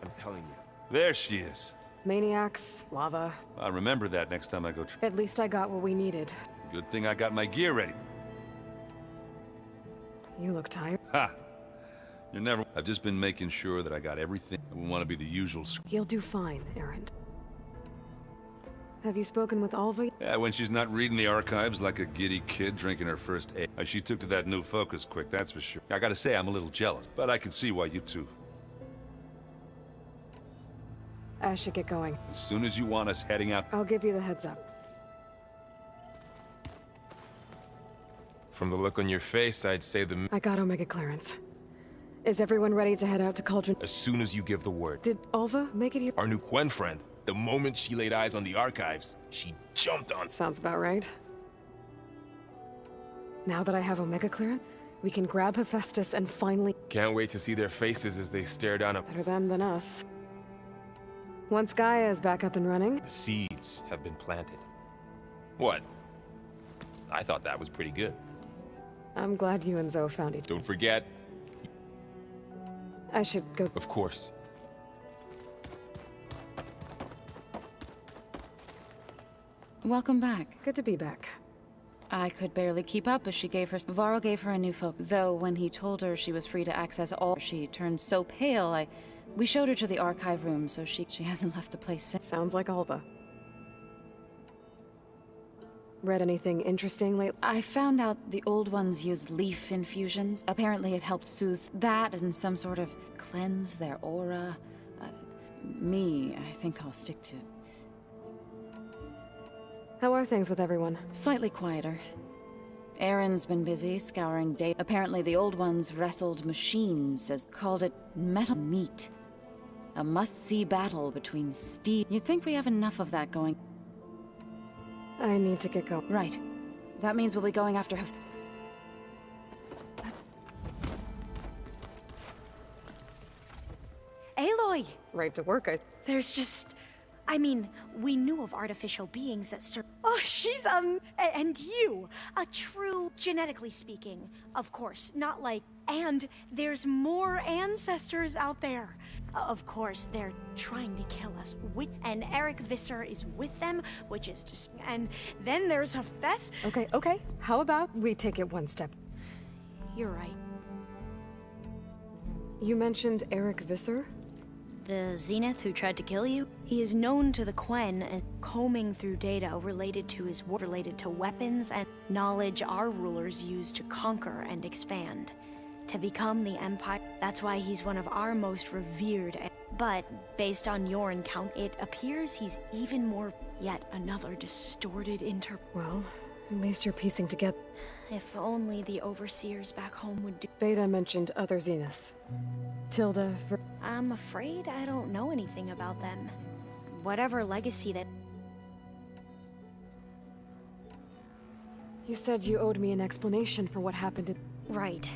I'm telling you. There she is. Maniacs, lava. I'll remember that next time I go. At least I got what we needed. Good thing I got my gear ready. You look tired. Ha! You're never. I've just been making sure that I got everything. I wouldn't want to be the usual. You'll do fine, Erend. Have you spoken with Alva? Yeah, when she's not reading the archives like a giddy kid drinking her first ale. She took to that new focus quick, that's for sure. I gotta say, I'm a little jealous, but I can see why you two. I should get going. As soon as you want us heading out. I'll give you the heads up. From the look on your face, I'd say I got Omega clearance. Is everyone ready to head out to Cauldron? as soon as you give the word. Did Alva make it here? Our new Quen friend, the moment she laid eyes on the archives, she jumped on. Sounds about right. Now that I have Omega clearance, we can grab Hephaestus and finally... Can't wait to see their faces as they stare down Better them than us. Once Gaia is back up and running... The seeds have been planted. What? I thought that was pretty good. I'm glad you and Zoe found each... Don't forget. I should go... Of course. Welcome back. Good to be back. I could barely keep up as she gave her... Varl gave her a new focus. Though when he told her she was free to access all... She turned so pale, we showed her to the archive room, so she hasn't left the place since. Sounds like Alva. Read anything interesting lately? I found out the old ones used leaf infusions. Apparently it helped soothe that and some sort of cleanse their aura. I think I'll stick to... How are things with everyone? Slightly quieter. Erend's been busy scouring data. Apparently the old ones wrestled machines, called it metal meat. A must-see battle between steel... You'd think we have enough of that going. I need to get going. Right. That means we'll be going after Aloy! Right to work, There's just... I mean, we knew of artificial beings that serve... Oh, she's, and you! A true, genetically speaking, of course, not like... And there's more ancestors out there. Of course, they're trying to kill us. And Eric Visser is with them, which is just... And then there's Hephaestus... Okay. How about we take it one step? You're right. You mentioned Eric Visser? The Zenith who tried to kill you? He is known to the Quen as combing through data related to his work, related to weapons and knowledge our rulers use to conquer and expand. To become the Empire. That's why he's one of our most revered. But based on your encounter, it appears he's even more yet another distorted Well, at least you're piecing together. If only the overseers back home would do. Beta mentioned other Zeniths. Tilda... I'm afraid I don't know anything about them. Whatever legacy that... You said you owed me an explanation for what happened to... Right.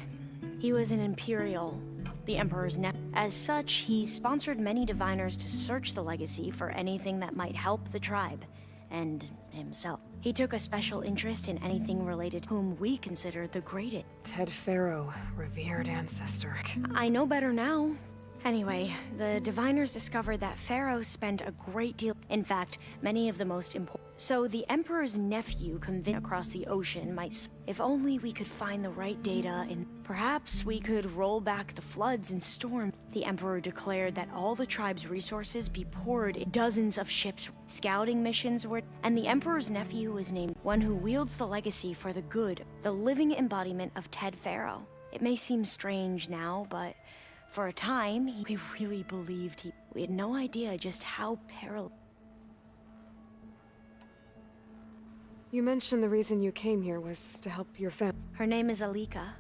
He was an Imperial, the Emperor's nephew. As such, he sponsored many diviners to search the legacy for anything that might help the tribe, and himself. He took a special interest in anything related to whom we consider the greatest. Ted Faro, revered ancestor. I know better now. Anyway, the diviners discovered that Pharaoh spent a great deal, in fact, many of the most important. So the Emperor's nephew convinced across the ocean might, if only we could find the right data and perhaps we could roll back the floods and storms. The Emperor declared that all the tribe's resources be poured in dozens of ships. Scouting missions were, and the Emperor's nephew was named one who wields the legacy for the good, the living embodiment of Ted Faro. It may seem strange now, but for a time, we really believed we had no idea just how perilous. You mentioned the reason you came here was to help your family. Her name is Alika.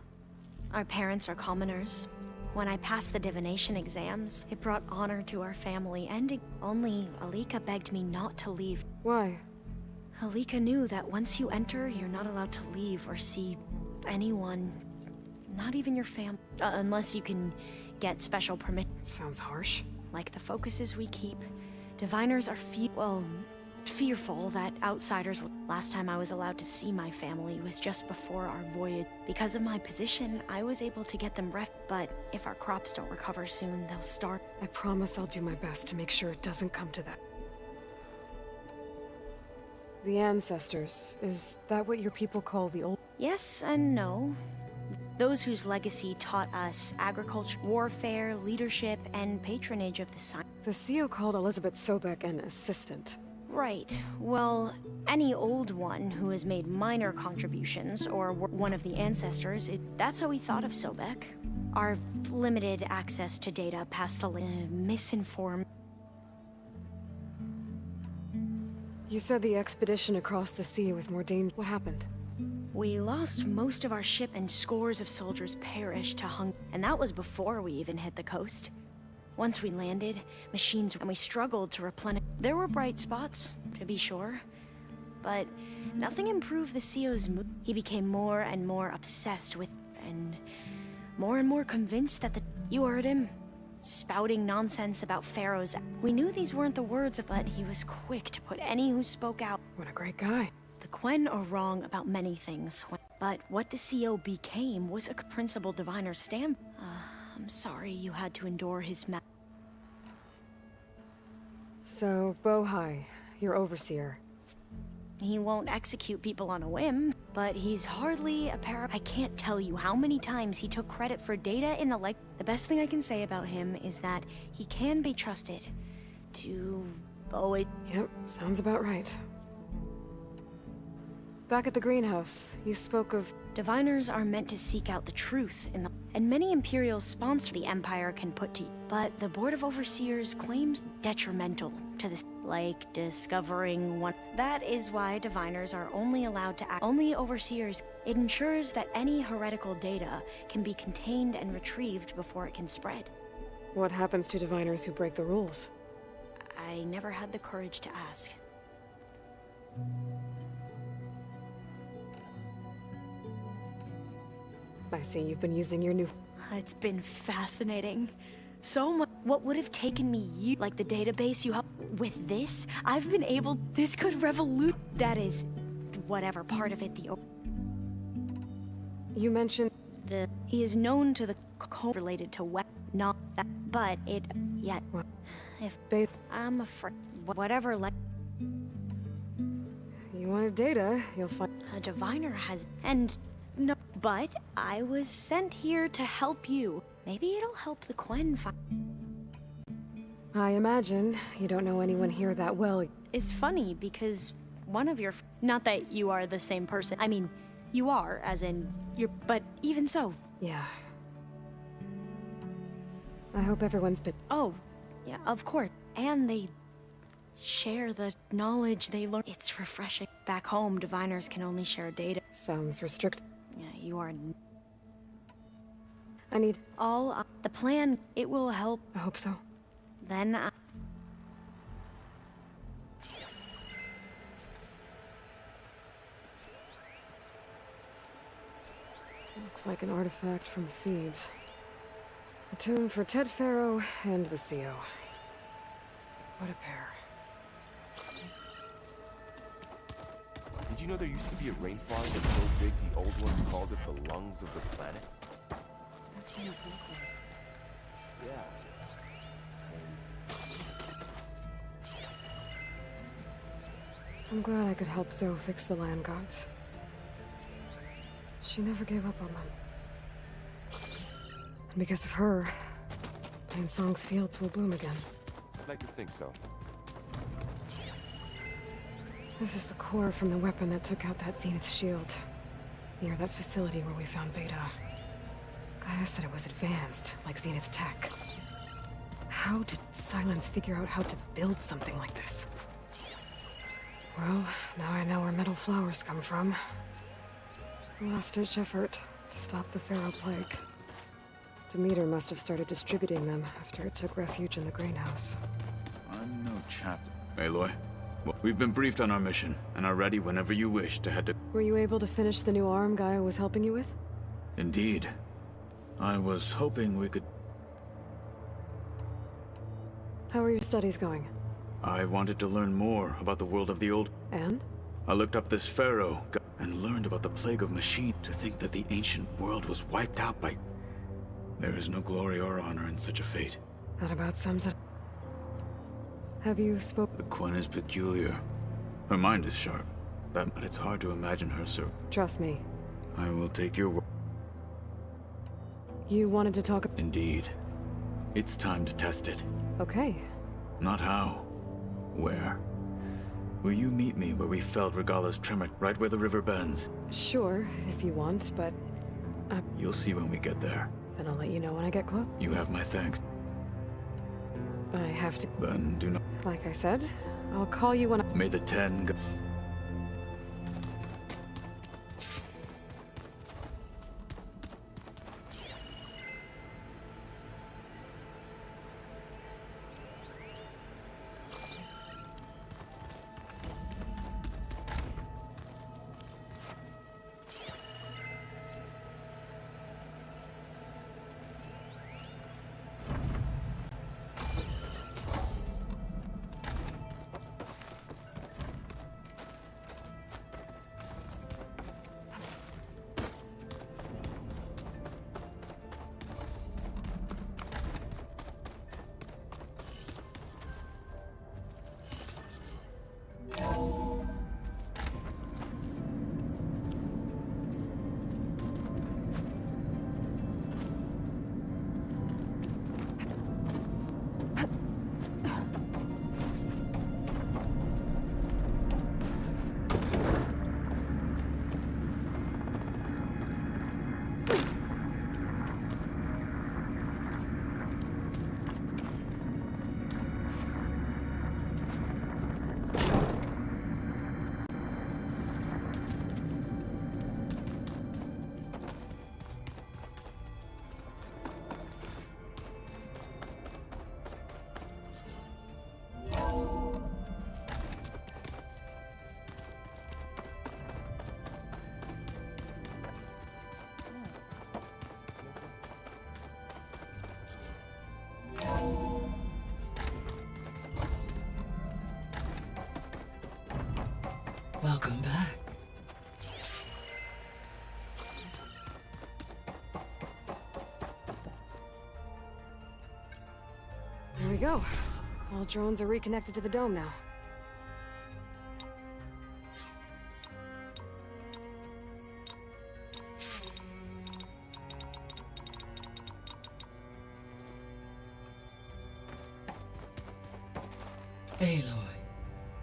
Our parents are commoners. When I passed the divination exams, it brought honor to our family, and only Alika begged me not to leave. Why? Alika knew that once you enter, you're not allowed to leave or see anyone, not even your family, unless you can get special permission. Sounds harsh. Like the focuses we keep, diviners are fearful that outsiders will... Last time I was allowed to see my family was just before our voyage. Because of my position, I was able to get them but if our crops don't recover soon, they'll starve. I promise I'll do my best to make sure it doesn't come to that. The ancestors, is that what your people call the old... Yes and no. Those whose legacy taught us agriculture, warfare, leadership, and patronage of the science. The CEO called Elizabeth Sobek an assistant. Right. Well, any old one who has made minor contributions, or one of the ancestors, that's how we thought of Sobek. Our limited access to data past the misinformed. You said the expedition across the sea was more dangerous. What happened? We lost most of our ship and scores of soldiers perished to hunger, and that was before we even hit the coast. Once we landed, machines, and we struggled to replenish. There were bright spots, to be sure, but nothing improved the CO's mood. He became more and more obsessed with, and more convinced that you heard him, spouting nonsense about pharaohs. We knew these weren't the words, but he was quick to put any who spoke out. What a great guy. The Quen are wrong about many things, but what the CO became was a principal diviner stamp. I'm sorry you had to endure his So, Bohai, your overseer. He won't execute people on a whim, but he's hardly a I can't tell you how many times he took credit for data in the The best thing I can say about him is that he can be trusted to always... Yep, sounds about right. Back at the greenhouse, you spoke of... Diviners are meant to seek out the truth in the... And many Imperials sponsor the Empire can put to... But the Board of Overseers claims detrimental to this... Like discovering one... That is why Diviners are only allowed to act... Only Overseers... It ensures that any heretical data can be contained and retrieved before it can spread. What happens to Diviners who break the rules? I never had the courage to ask. I see you've been using your new... It's been fascinating. So much. What would have taken me years, like the database you helped with this, I've been able... This could revolute... That is, whatever part of it the... You mentioned... He is known to the related to not that, but it... Yet... What? If... Faith... I'm afraid... Whatever, You wanted data, you'll find... A diviner has... And... No, but I was sent here to help you. Maybe it'll help the Quen find... I imagine you don't know anyone here that well. It's funny, because one of your... Not that you are the same person. I mean, you are, as in... You're... But even so... Yeah. I hope everyone's been... Oh, yeah, of course. And they... share the knowledge they learn. It's refreshing. Back home, diviners can only share data. Sounds restricted. Yeah, you are... I need... All the plan, it will help. I hope so. Then Looks like an artifact from Thebes. A tomb for Ted Pharaoh and the CO. What a pair. Did you know there used to be a rainforest that's so big the old ones called it the lungs of the planet? Yeah. I'm glad I could help Zoe fix the land gods. She never gave up on them. And because of her, Plain Song's fields will bloom again. I'd like to think so. This is the core from the weapon that took out that Zenith shield. Near that facility where we found Beta. GAIA said it was advanced, like Zenith tech. How did Silence figure out how to build something like this? Well, now I know where metal flowers come from. A last-ditch effort to stop the Pharaoh plague. Demeter must have started distributing them after it took refuge in the greenhouse. I'm no chap. Aloy, well, we've been briefed on our mission, and are ready whenever you wish to head to... Were you able to finish the new arm GAIA was helping you with? Indeed. I was hoping we could... How are your studies going? I wanted to learn more about the world of the old... And? I looked up this pharaoh, and learned about the plague of machine. To think that the ancient world was wiped out by... There is no glory or honor in such a fate. That about sums it. Have you spoke... The Quen is peculiar. Her mind is sharp, but it's hard to imagine her, sir. Trust me. I will take your word. You wanted to talk... Indeed. It's time to test it. Okay. Not how. Where? Will you meet me where we felled Regala's tremor, right where the river bends? Sure, if you want, but... You'll see when we get there. Then I'll let you know when I get close. You have my thanks. I have to... Then do not... Like I said, I'll call you when I... May the 10 go... we go. All drones are reconnected to the dome now. Aloy,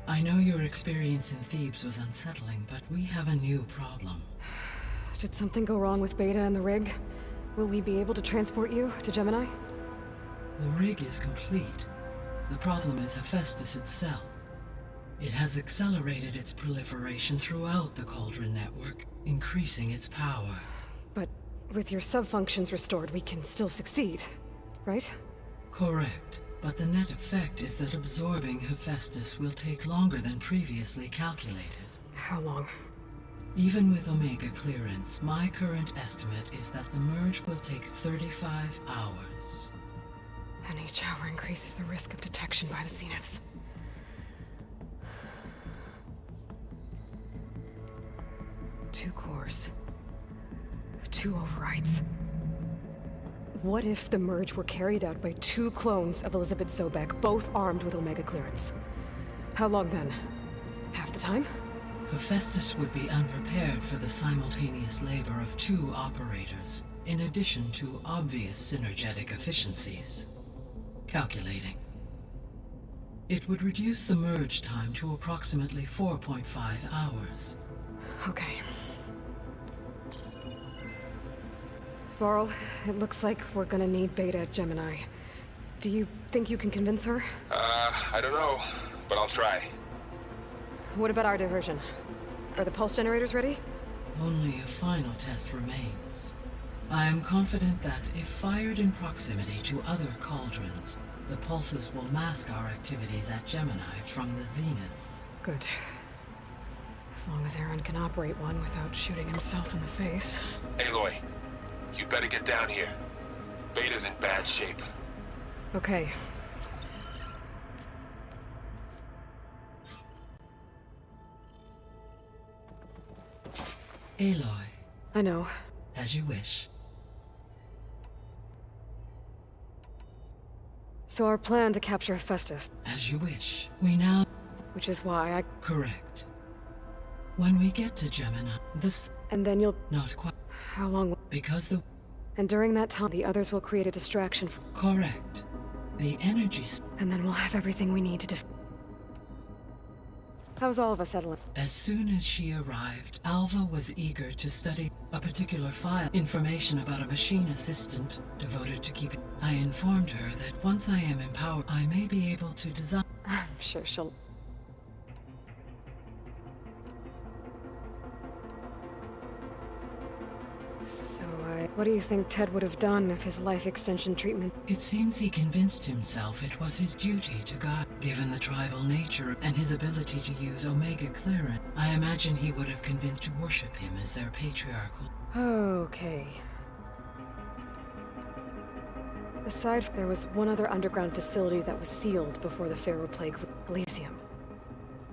I know your experience in Thebes was unsettling, but we have a new problem. Did something go wrong with Beta and the rig? Will we be able to transport you to Gemini? The rig is complete. The problem is Hephaestus itself. It has accelerated its proliferation throughout the Cauldron network, increasing its power. But with your sub-functions restored, we can still succeed, right? Correct. But the net effect is that absorbing Hephaestus will take longer than previously calculated. How long? Even with Omega clearance, my current estimate is that the merge will take 35 hours. And each hour increases the risk of detection by the Zeniths. Two cores. 2 overrides. What if the merge were carried out by 2 clones of Elizabeth Sobek, both armed with Omega clearance? How long then? Half the time? Hephaestus would be unprepared for the simultaneous labor of 2 operators, in addition to obvious synergetic efficiencies. Calculating. It would reduce the merge time to approximately 4.5 hours. Okay. Varl, it looks like we're gonna need Beta at Gemini. Do you think you can convince her? I don't know, but I'll try. What about our diversion? Are the pulse generators ready? Only a final test remains. I am confident that if fired in proximity to other cauldrons, the pulses will mask our activities at Gemini from the Zeniths. Good. As long as Erend can operate one without shooting himself in the face. Aloy, you better get down here. Beta's in bad shape. Okay. Aloy. I know. As you wish. So our plan to capture Hephaestus. As you wish. We now... Which is why I... Correct. When we get to Gemini, this... And then you'll... Not quite. How long... Because the... And during that time, the others will create a distraction for... Correct. The energy... And then we'll have everything we need to How's all of us settling? As soon as she arrived, Alva was eager to study a particular file, information about a machine assistant devoted to keeping... I informed her that once I am empowered, I may be able to design... I'm sure she'll... So, what do you think Ted would have done if his life extension treatment... It seems he convinced himself it was his duty to guide. Given the tribal nature and his ability to use Omega clearance, I imagine he would have convinced to worship him as their patriarchal... Okay. Aside, there was one other underground facility that was sealed before the Pharaoh Plague... Elysium.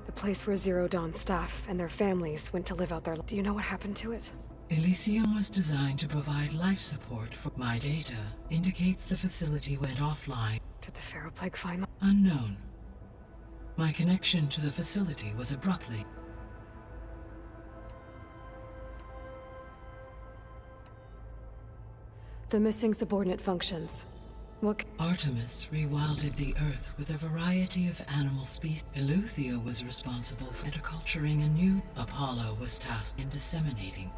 The place where Zero Dawn staff and their families went to live out their... Do you know what happened to it? Elysium was designed to provide life support for... My data indicates the facility went offline. Did the Pharaoh Plague find them? Unknown. My connection to the facility was abruptly... The missing subordinate functions. What... Artemis rewilded the Earth with a variety of animal species. Eleuthia was responsible for interculturing a new... Apollo was tasked in disseminating.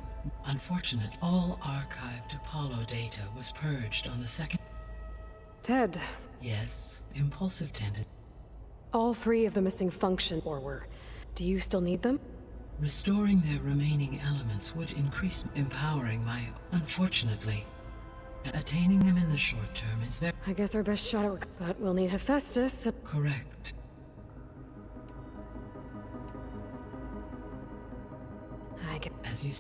Unfortunately, all archived Apollo data was purged on the second... Ted. Yes, impulsive tendency. All 3 of the missing function, or were. Do you still need them? Restoring their remaining elements would increase empowering my... Unfortunately, attaining them in the short term is very... I guess our best shot at... But we'll need Hephaestus. Correct. I get... As you...